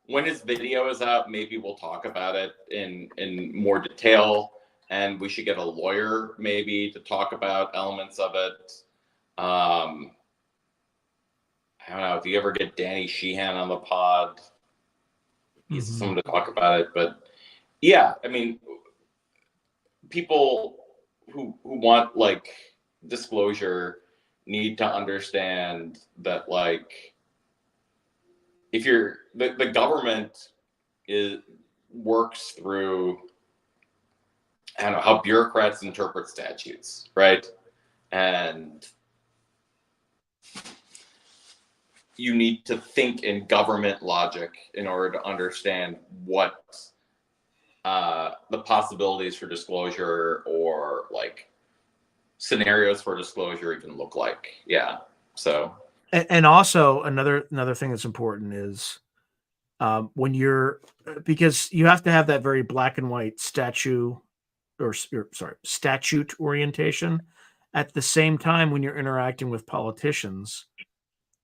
When his video is out, maybe we'll talk about it in more detail, and we should get a lawyer maybe to talk about elements of it. I don't know if you ever get Danny Sheehan on the pod, he's someone to talk about it. But yeah, I mean, people who want like disclosure need to understand that like if you're the government works through, I don't know how bureaucrats interpret statutes, right? And you need to think in government logic in order to understand what the possibilities for disclosure or like scenarios for disclosure even look like. Yeah. So. And also another thing that's important is when you're, because you have to have that very black and white statute orientation. At the same time, when you're interacting with politicians,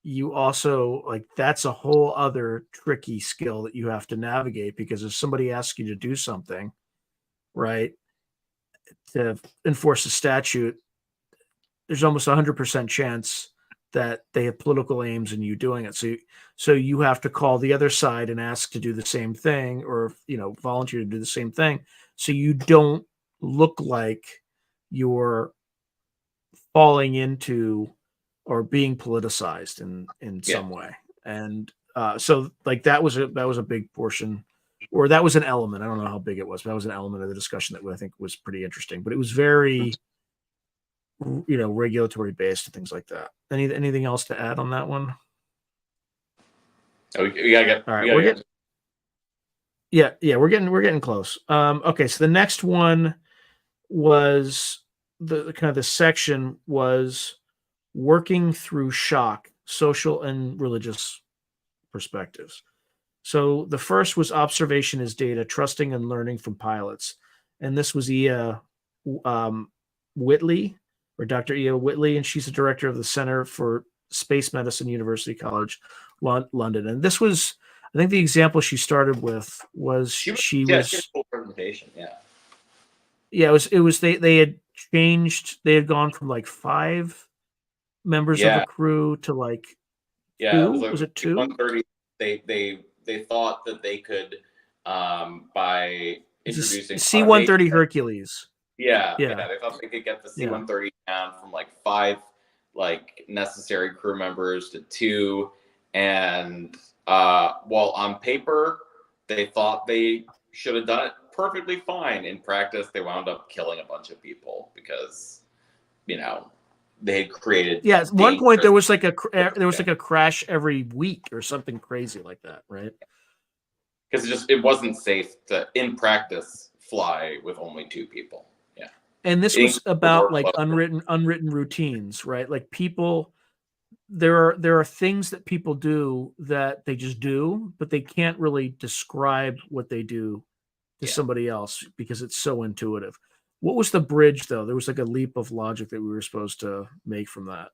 you also, like, that's a whole other tricky skill that you have to navigate, because if somebody asks you to do something, right, to enforce a statute, there's almost 100% chance that they have political aims in you doing it. So you have to call the other side and ask to do the same thing, or, volunteer to do the same thing, so you don't look like you're falling into or being politicized in Yeah. some way. And so, like, that was a big portion, or that was an element. I don't know how big it was, but that was an element of the discussion that I think was pretty interesting. But it was very, regulatory based and things like that. Anything else to add on that one? Oh, we gotta get. All right, We're getting. Yeah, we're getting close. Okay, so the next one was the kind of the section was working through shock, social and religious perspectives. So the first was observation is data, trusting and learning from pilots. And this was Whitley, or Dr. Ia Whitley, and she's the director of the Center for Space Medicine, University College London. And this was, I think the example she started with was she was a full presentation. it was they had changed, they had gone from like 5 members of a crew to like 2. Was it 2? 130. They thought that they could by introducing C-130 Hercules. Yeah, they thought they could get the C-130 down from like 5 like necessary crew members to 2, and while on paper they thought they should have done it perfectly fine, in practice they wound up killing a bunch of people because they had created. Yeah, at one point there was like a crash every week or something crazy like that, right? Because it wasn't safe to, in practice, fly with only 2 people. Yeah. And this was about like unwritten routines, right? Like people, there are things that people do that they just do, but they can't really describe what they do to somebody else because it's so intuitive. What was the bridge, though? There was like a leap of logic that we were supposed to make from that.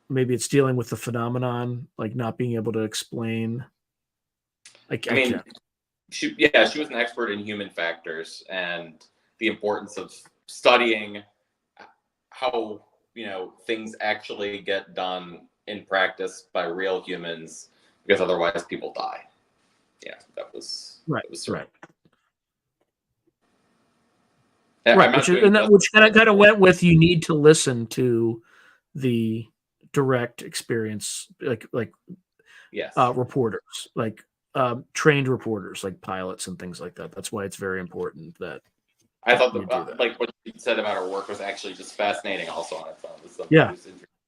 Maybe it's dealing with the phenomenon, like not being able to explain. She was an expert in human factors and the importance of studying how things actually get done in practice by real humans, because otherwise people die. Yeah, that was right. That was right. Right, which kind of went with, you need to listen to the direct experience, like reporters, like trained reporters, like pilots and things like that. That's why it's very important that I thought like what you said about her work was actually just fascinating. Also on its own,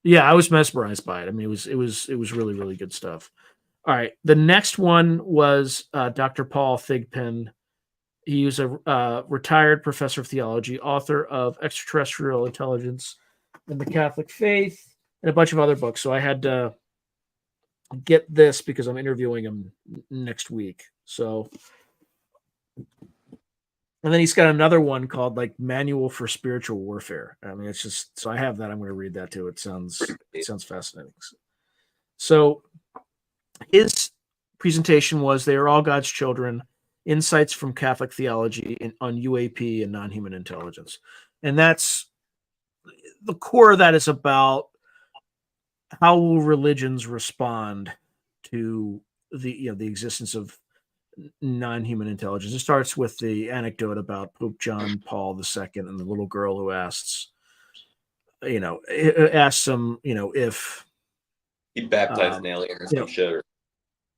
yeah, I was mesmerized by it. I mean, it was really, really good stuff. All right, the next one was Dr. Paul Thigpen. He was a retired professor of theology, author of Extraterrestrial Intelligence and the Catholic Faith, and a bunch of other books. So I had to get this because I'm interviewing him next week. So, and then he's got another one called like Manual for Spiritual Warfare. I mean, it's just, so I have that. I'm going to read that too. It sounds fascinating. So his presentation was They Are All God's Children, Insights from Catholic Theology on UAP and Non-Human Intelligence. And that's the core of that, is about how will religions respond to the existence of non-human intelligence. It starts with the anecdote about Pope John Paul II and the little girl who asks him, if he baptized an alien or some shit.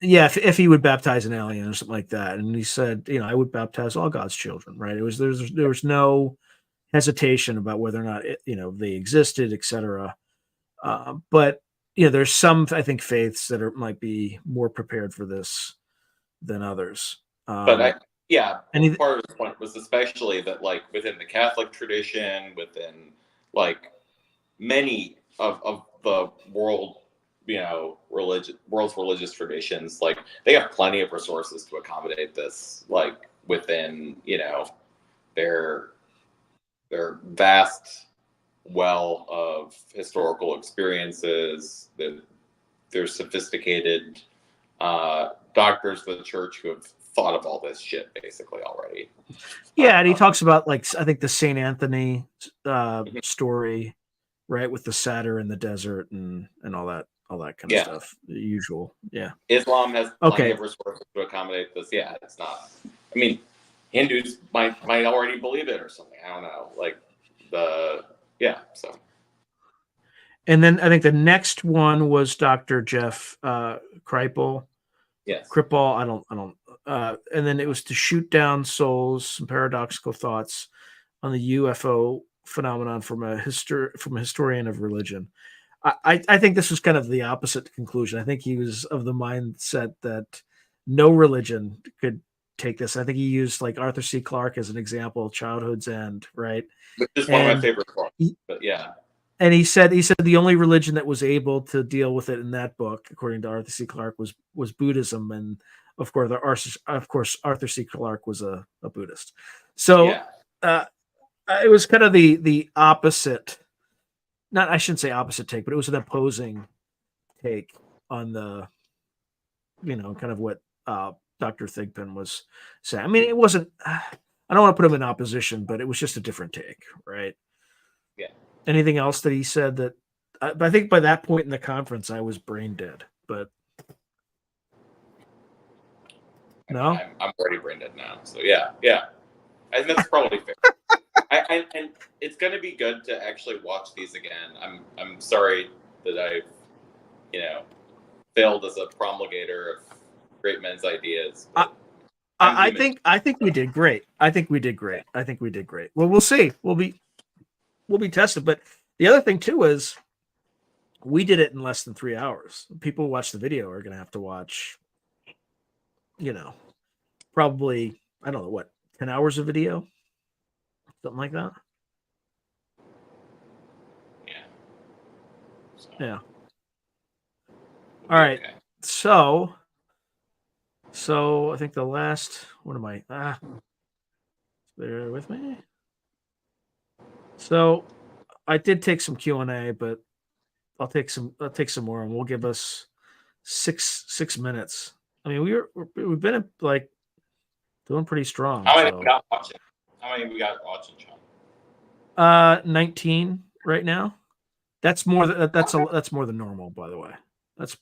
Yeah, if he would baptize an alien or something like that, and he said, I would baptize all God's children, right? There was no hesitation about whether or not they existed, etc. But there's some, I think, faiths that might be more prepared for this than others. Part of his point was especially that, like, within the Catholic tradition, within like many of the world world's religious traditions, like they have plenty of resources to accommodate this, like within their vast well of historical experiences. There's sophisticated doctors of the church who have thought of all this shit basically already. Yeah, and he talks about, like, I think the St. Anthony story, right, with the satyr in the desert and all that kind of stuff. The usual. Yeah. Islam has plenty of resources to accommodate this. Yeah, it's not. I mean, Hindus might already believe it or something. I don't know. Like so. And then I think the next one was Dr. Jeff Kripal. Yes. Kripal. I don't. And then it was To Shoot Down Souls: Some Paradoxical Thoughts on the UFO Phenomenon from a historian of religion. I think this was kind of the opposite conclusion. I think he was of the mindset that no religion could take this. I think he used like Arthur C. Clarke as an example, Childhood's End, right? Which is one of my favorite quotes. But yeah. And he said the only religion that was able to deal with it in that book, according to Arthur C. Clarke, was Buddhism, and of course Arthur C. Clarke was a Buddhist. So it was kind of the opposite. Not, I shouldn't say opposite take, but it was an opposing take on the, kind of what Dr. Thigpen was saying. I mean, it wasn't. I don't want to put him in opposition, but it was just a different take, right? Yeah. Anything else that he said that? I think by that point in the conference, I was brain dead. But no, I'm already brain dead now. So yeah, and that's probably fair. And it's going to be good to actually watch these again. I'm sorry that I've failed as a promulgator of great men's ideas. I think we did great. I think we did great. Well, we'll see. We'll be tested. But the other thing too is we did it in less than 3 hours. People who watch the video are going to have to watch, probably, I don't know what, 10 hours of video, something like that. Yeah. Yeah. All right. Okay. So I think the last, what am I? Bear with me. So I did take some Q&A, but I'll take some more, and we'll give us six minutes. I mean, we've been like doing pretty strong. How many we got watching? Sean? 19 right now. That's more than that's more than normal, by the way. That's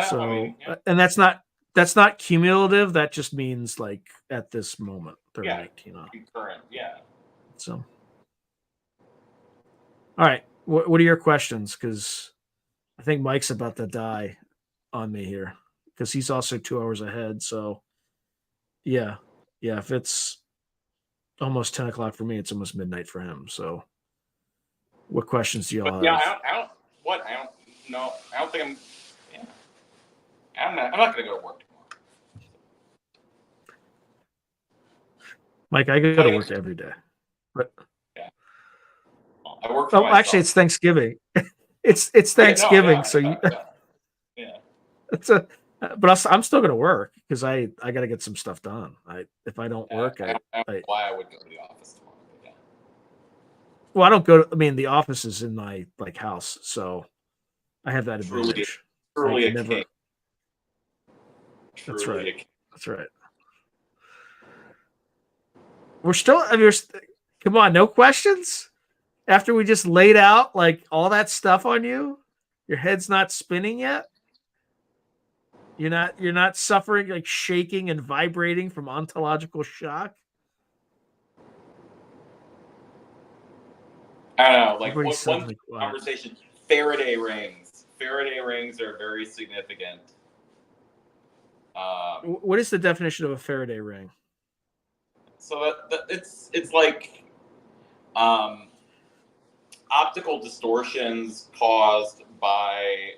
So, I mean, and that's not cumulative. That just means like at this moment, they're 19 on. Current, yeah. So, all right. What are your questions? Because I think Mike's about to die on me here because he's also 2 hours ahead. So, yeah. If it's almost 10 o'clock for me, it's almost midnight for him. So, what questions do y'all have? Yeah, I don't know. I don't think I'm not going to go to work tomorrow. Mike, I go to work every day. But I work for myself. Actually, it's Thanksgiving. it's Thanksgiving, so you. Yeah. But I'm still going to work because I got to get some stuff done. If I don't work, I don't know why I would go to the office tomorrow. Yeah. Well, I don't go. I mean, the office is in my house, so I have that advantage. Truly a king. That's right. That's right. We're still. I mean, come on, no questions. After we just laid out like all that stuff on you, your head's not spinning yet. You're not suffering, like shaking and vibrating from ontological shock. I don't know. Like one conversation. Faraday rings. Faraday rings are very significant. What is the definition of a Faraday ring? So it's like optical distortions caused by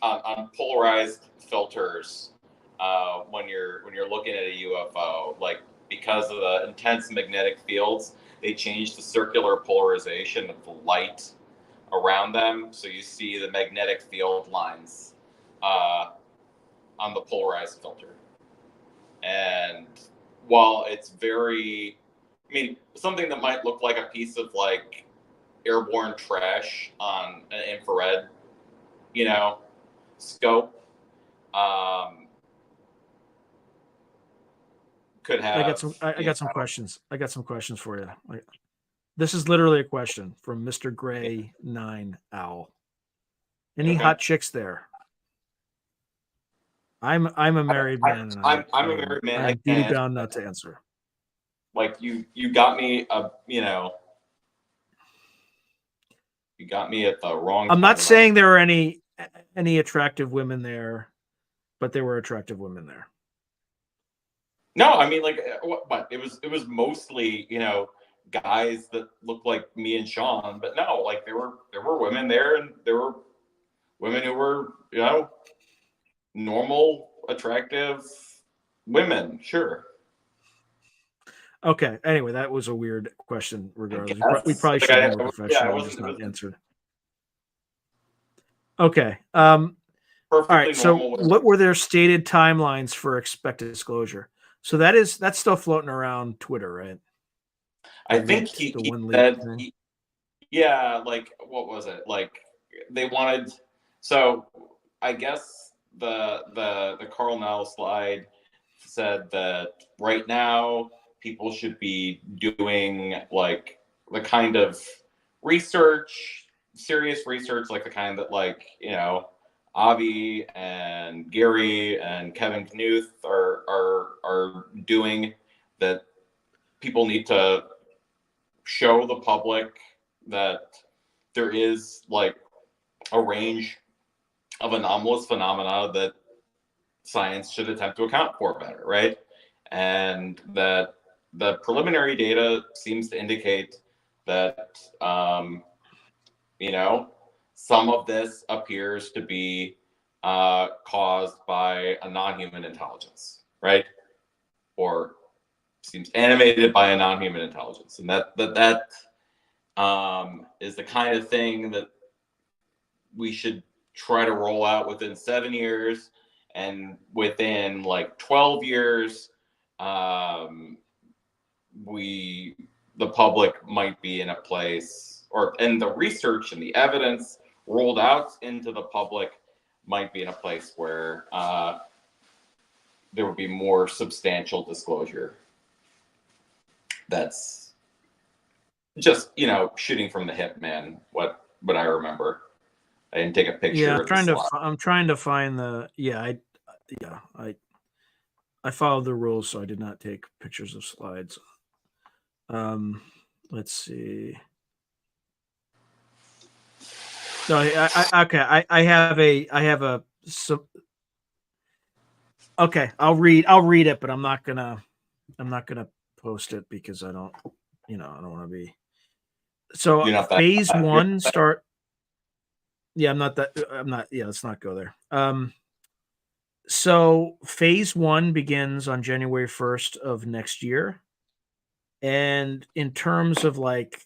on polarized filters when you're looking at a UFO, like because of the intense magnetic fields, they change the circular polarization of the light around them. So you see the magnetic field lines on the polarized filter. And while it's very, I mean, something that might look like a piece of like airborne trash on an infrared, scope, could have. I got some questions. I got some questions for you. This is literally a question from Mr. Gray 9 Owl. Any hot chicks there? I'm a married man. And I'm a married man. I'm duty bound not to answer. Like you got me, you got me at the wrong. I'm not saying there are any attractive women there, but there were attractive women there. No, I mean, like, what? It was mostly, guys that looked like me and Sean, but no, like there were women there, and there were women who were, normal, attractive women. Sure. Okay. Anyway, that was a weird question. Regardless, we probably should have been more professional. Yeah, just not answered. Okay. All right. So, what were their stated timelines for expected disclosure? So that's still floating around Twitter, right? I think he said, yeah. Like, what was it? Like, they wanted. So, I guess the Carl Nell slide said that right now people should be doing like the kind of research, serious research, like the kind that Avi and Gary and Kevin Knuth are doing, that people need to show the public that there is like a range of anomalous phenomena that science should attempt to account for better, right? And that the preliminary data seems to indicate that, some of this appears to be caused by a non-human intelligence, right? Or seems animated by a non-human intelligence. And that is the kind of thing that we should try to roll out within 7 years, and within like 12 years, the public might be in a place, and the research and the evidence rolled out into the public might be in a place where there would be more substantial disclosure. That's just, shooting from the hip, man. What I remember. I didn't take a picture. Yeah, I'm trying to find the. I followed the rules, so I did not take pictures of slides. Let's see. No, okay. I have a. Okay, I'll read it, but I'm not gonna post it because I don't want to be. So phase one start. Yeah, I'm not. Yeah, let's not go there. So phase one begins on January 1st of next year. And in terms of like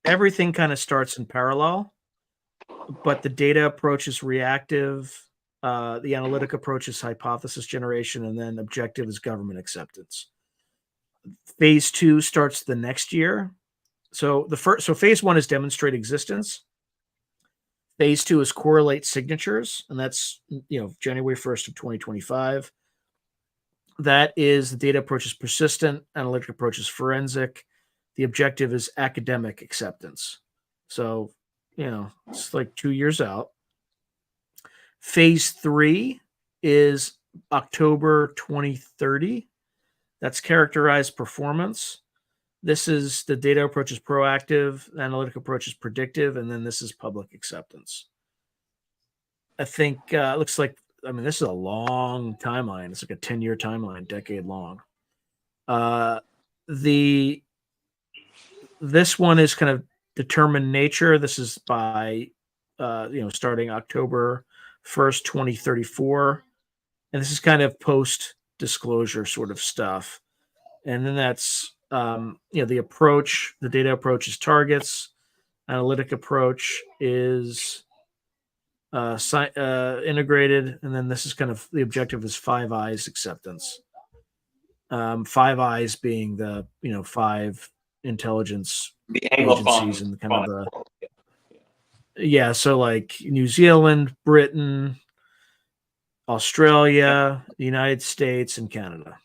everything kind of starts in parallel, but the data approach is reactive. The analytic approach is hypothesis generation, and then objective is government acceptance. Phase two starts the next year. So phase one is demonstrate existence. Phase two is correlate signatures, and that's January 1st of 2025. That is the data approach is persistent, analytic approach is forensic. The objective is academic acceptance. So, it's like 2 years out. Phase three is October 2030. That's characterized performance. This is the data approach is proactive, the analytic approach is predictive, and then this is public acceptance. I think it looks like, this is a long timeline. It's like a 10-year timeline, decade long. This one is kind of determined nature. This is by, starting October 1st, 2034. And this is kind of post-disclosure sort of stuff. And then that's, the approach, the data approach is targets. Analytic approach is integrated, and then this is kind of the objective is 5 eyes acceptance. 5 eyes being the 5 intelligence The agencies Anglophone and kind of world. the Yeah. so like New Zealand, Britain, Australia, the United States, and Canada.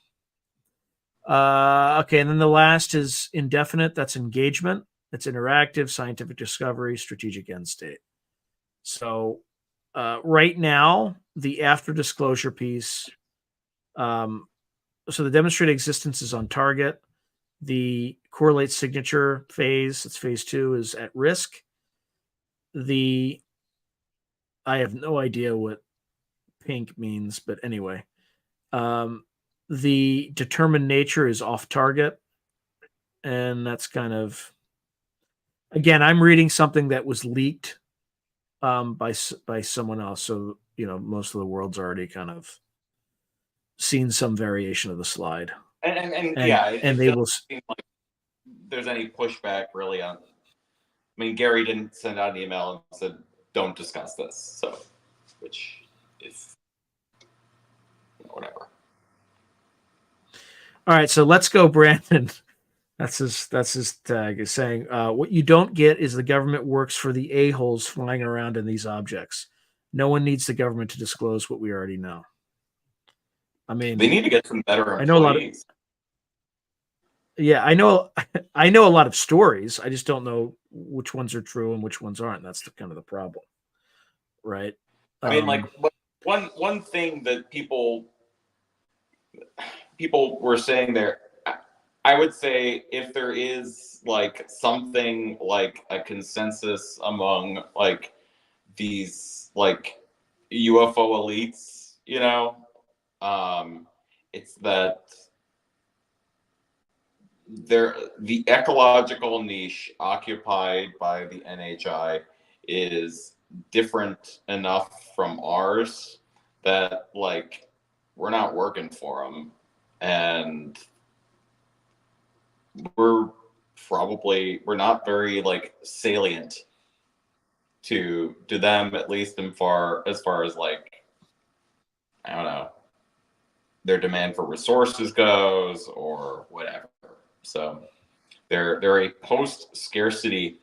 Okay, and then the last is indefinite. That's engagement. It's interactive, scientific discovery, strategic end state. So right now, the after disclosure piece. So the demonstrated existence is on target. The correlate signature phase, that's phase 2, is at risk. I have no idea what pink means, but anyway. The determined nature is off target. And that's kind of, again, I'm reading something that was leaked by someone else. So, most of the world's already kind of seen some variation of the slide. And yeah, and it they doesn't will. seem like there's any pushback really on. I mean, Gary didn't send out an email and said, "Don't discuss this." So, which is whatever. All right, so let's go, Brandon. That's his tag, is saying what you don't get is the government works for the a-holes flying around in these objects. No one needs the government to disclose what we already know. I mean, they need to get some better employees. I know a lot of. Yeah, I know a lot of stories. I just don't know which ones are true and which ones aren't. That's kind of the problem, right? I mean, like one thing that people were saying there. I would say if there is like something like a consensus among like these like UFO elites, it's that the ecological niche occupied by the NHI is different enough from ours that like we're not working for them, and we're not very like salient to them, at least as far as like, I don't know, their demand for resources goes or whatever. So they're a post scarcity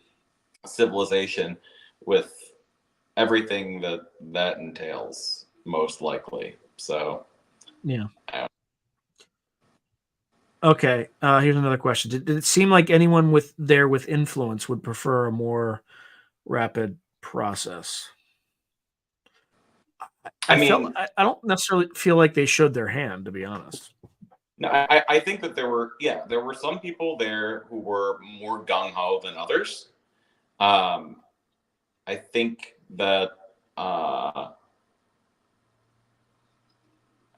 civilization with everything that entails, most likely. So yeah. Okay, here's another question. Did it seem like anyone with influence would prefer a more rapid process? I don't necessarily feel like they showed their hand, to be honest. No, I think that there were some people there who were more gung ho than others. I think that I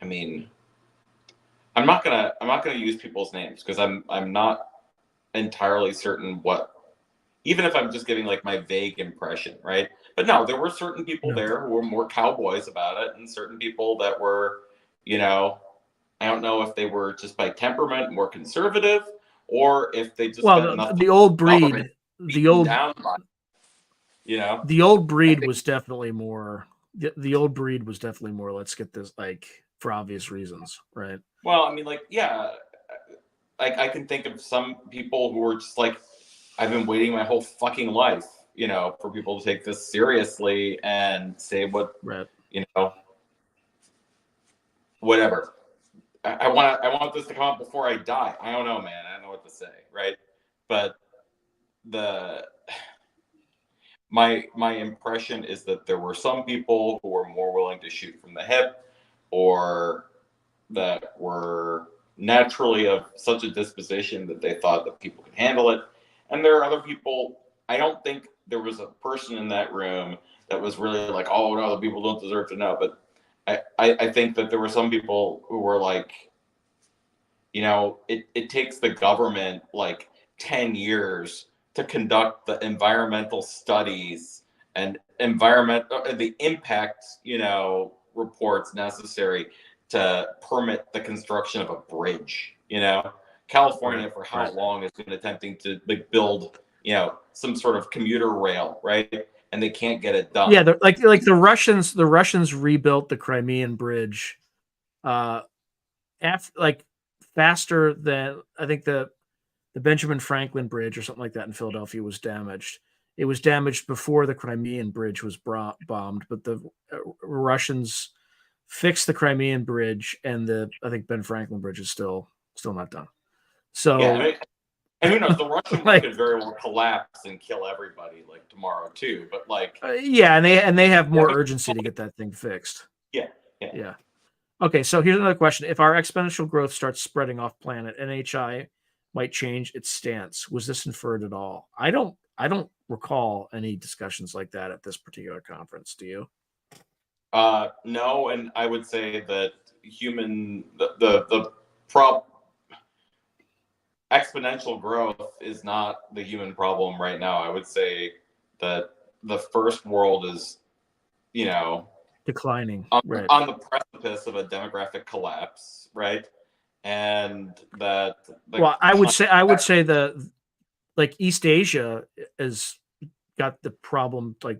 mean, I'm not gonna use people's names because I'm not entirely certain what, even if I'm just giving like my vague impression, right? But no, there were certain people there who were more cowboys about it, and certain people that were, I don't know if they were just by temperament more conservative, or if they just spent enough the old breed, the old breed was definitely more. The old breed was definitely more. Let's get this, like, for obvious reasons, right? Well, I mean, like, yeah, I can think of some people who were just like, I've been waiting my whole fucking life, for people to take this seriously and say what, right. Whatever. I want this to come out before I die. I don't know, man. I don't know what to say, right? But my impression is that there were some people who were more willing to shoot from the hip, or that were naturally of such a disposition that they thought that people could handle it. And there are other people. I don't think there was a person in that room that was really like, oh no, the people don't deserve to know. But I think that there were some people who were like, it takes the government like 10 years to conduct the environmental studies and the impact, reports necessary to permit the construction of a bridge. California for how long has been attempting to build some sort of commuter rail, right? And they can't get it done. Yeah, like the Russians rebuilt the Crimean Bridge, faster than I think the Benjamin Franklin Bridge or something like that in Philadelphia was damaged. It was damaged before the Crimean Bridge was bombed, but the Russians fixed the Crimean Bridge, and I think Ben Franklin Bridge is still not done. So yeah, and who knows? The Russian one like, could very well collapse and kill everybody like tomorrow too. But like, yeah, and they have more urgency to get that thing fixed. Yeah. Okay, so here's another question: if our exponential growth starts spreading off planet, NHI might change its stance. Was this inferred at all? I don't recall any discussions like that at this particular conference. Do you? No, and I would say that exponential growth is not the human problem right now. I would say that the first world is, declining, right, on the precipice of a demographic collapse, right? And that. Well, I would say like East Asia has got the problem, like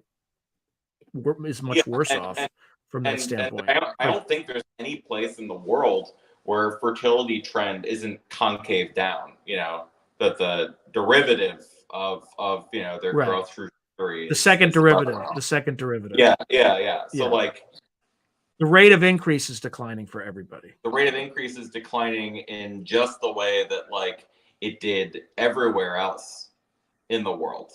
is much worse off from that standpoint. I don't think there's any place in the world where fertility trend isn't concave down. That the derivative of their Right. growth trajectory. The second derivative. Yeah. So like the rate of increase is declining for everybody. The rate of increase is declining in just the way that like it did everywhere else in the world.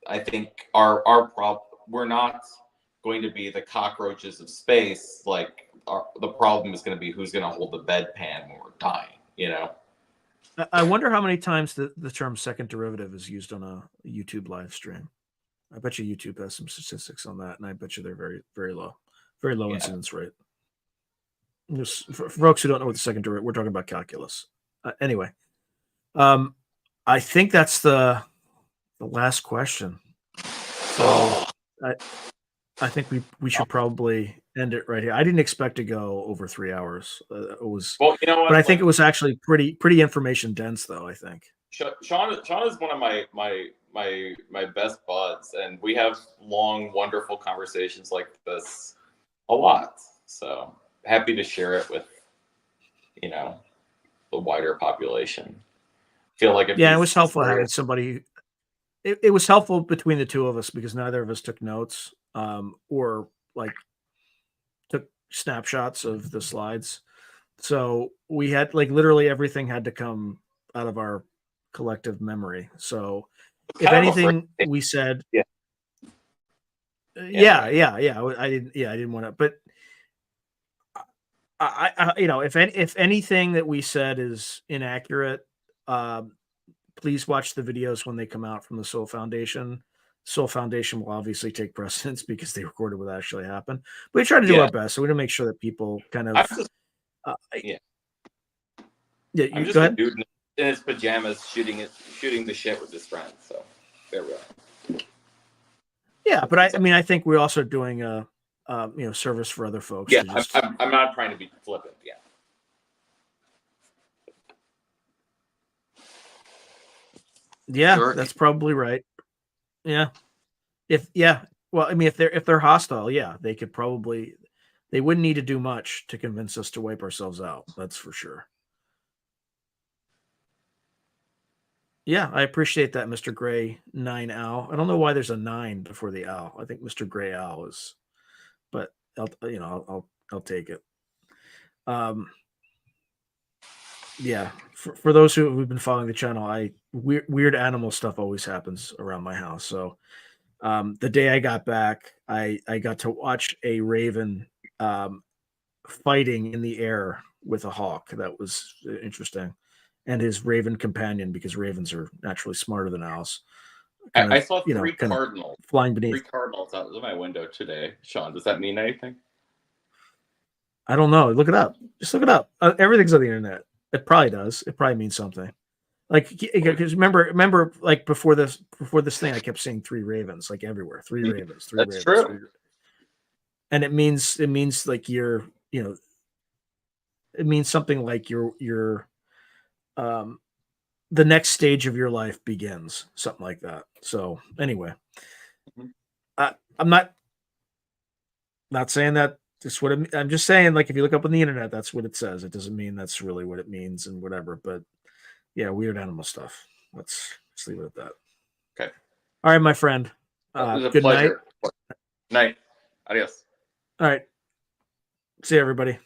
I think our problem, we're not going to be the cockroaches of space. Like the problem is going to be who's going to hold the bedpan when we're dying. I wonder how many times the term second derivative is used on a YouTube live stream. I bet you YouTube has some statistics on that, and I bet you they're very, very low incidence rate. Just for folks who don't know what the second derivative, we're talking about calculus. Anyway, I think that's the last question. So I think we should probably end it right here. I didn't expect to go over 3 hours. It was, well, you know what? But I think it was actually pretty information dense, though. I think Sean is one of my best buds, and we have long, wonderful conversations like this a lot. So happy to share it with the wider population. Feel like it was helpful having somebody. It was helpful between the two of us because neither of us took notes or like took snapshots of the slides. So we had like literally everything had to come out of our collective memory. So if anything we said, I didn't want to, but I if anything that we said is inaccurate, please watch the videos when they come out from the Sol Foundation. Soul Foundation will obviously take precedence because they recorded what actually happened. But we try to do our best, so we want to make sure that people kind of. I'm you just go a ahead. dude in his pajamas shooting the shit with his friends. So there we go. Yeah, but I think we're also doing a service for other folks. Yeah, I'm not trying to be flippant. Yeah. Yeah, sure. That's probably right. Yeah. If they're hostile, they could probably, they wouldn't need to do much to convince us to wipe ourselves out. That's for sure. Yeah, I appreciate that, Mr. Gray 9 Owl. I don't know why there's a 9 before the owl. I think Mr. Gray Owl is, but I'll take it. Yeah, for those who've been following the channel, weird animal stuff always happens around my house. So the day I got back, I got to watch a raven fighting in the air with a hawk. That was interesting. And his raven companion, because ravens are naturally smarter than owls. I saw three cardinals flying beneath. 3 cardinals out of my window today. Sean, does that mean anything? I don't know. Look it up. Just look it up. Everything's on the internet. It probably does. It probably means something. Like, because remember, like before this thing, I kept seeing 3 ravens, like everywhere. 3 ravens. 3 That's ravens. True. And it means like you're, it means something like you're the next stage of your life begins, something like that. So anyway, Mhm. I'm not saying that that's what I'm just saying, like, if you look up on the internet, that's what it says. It doesn't mean that's really what it means and whatever. But yeah, weird animal stuff. Let's leave it at that. Okay. All right, my friend. It was a Good night. pleasure. Night. Adios. All right. See you, everybody.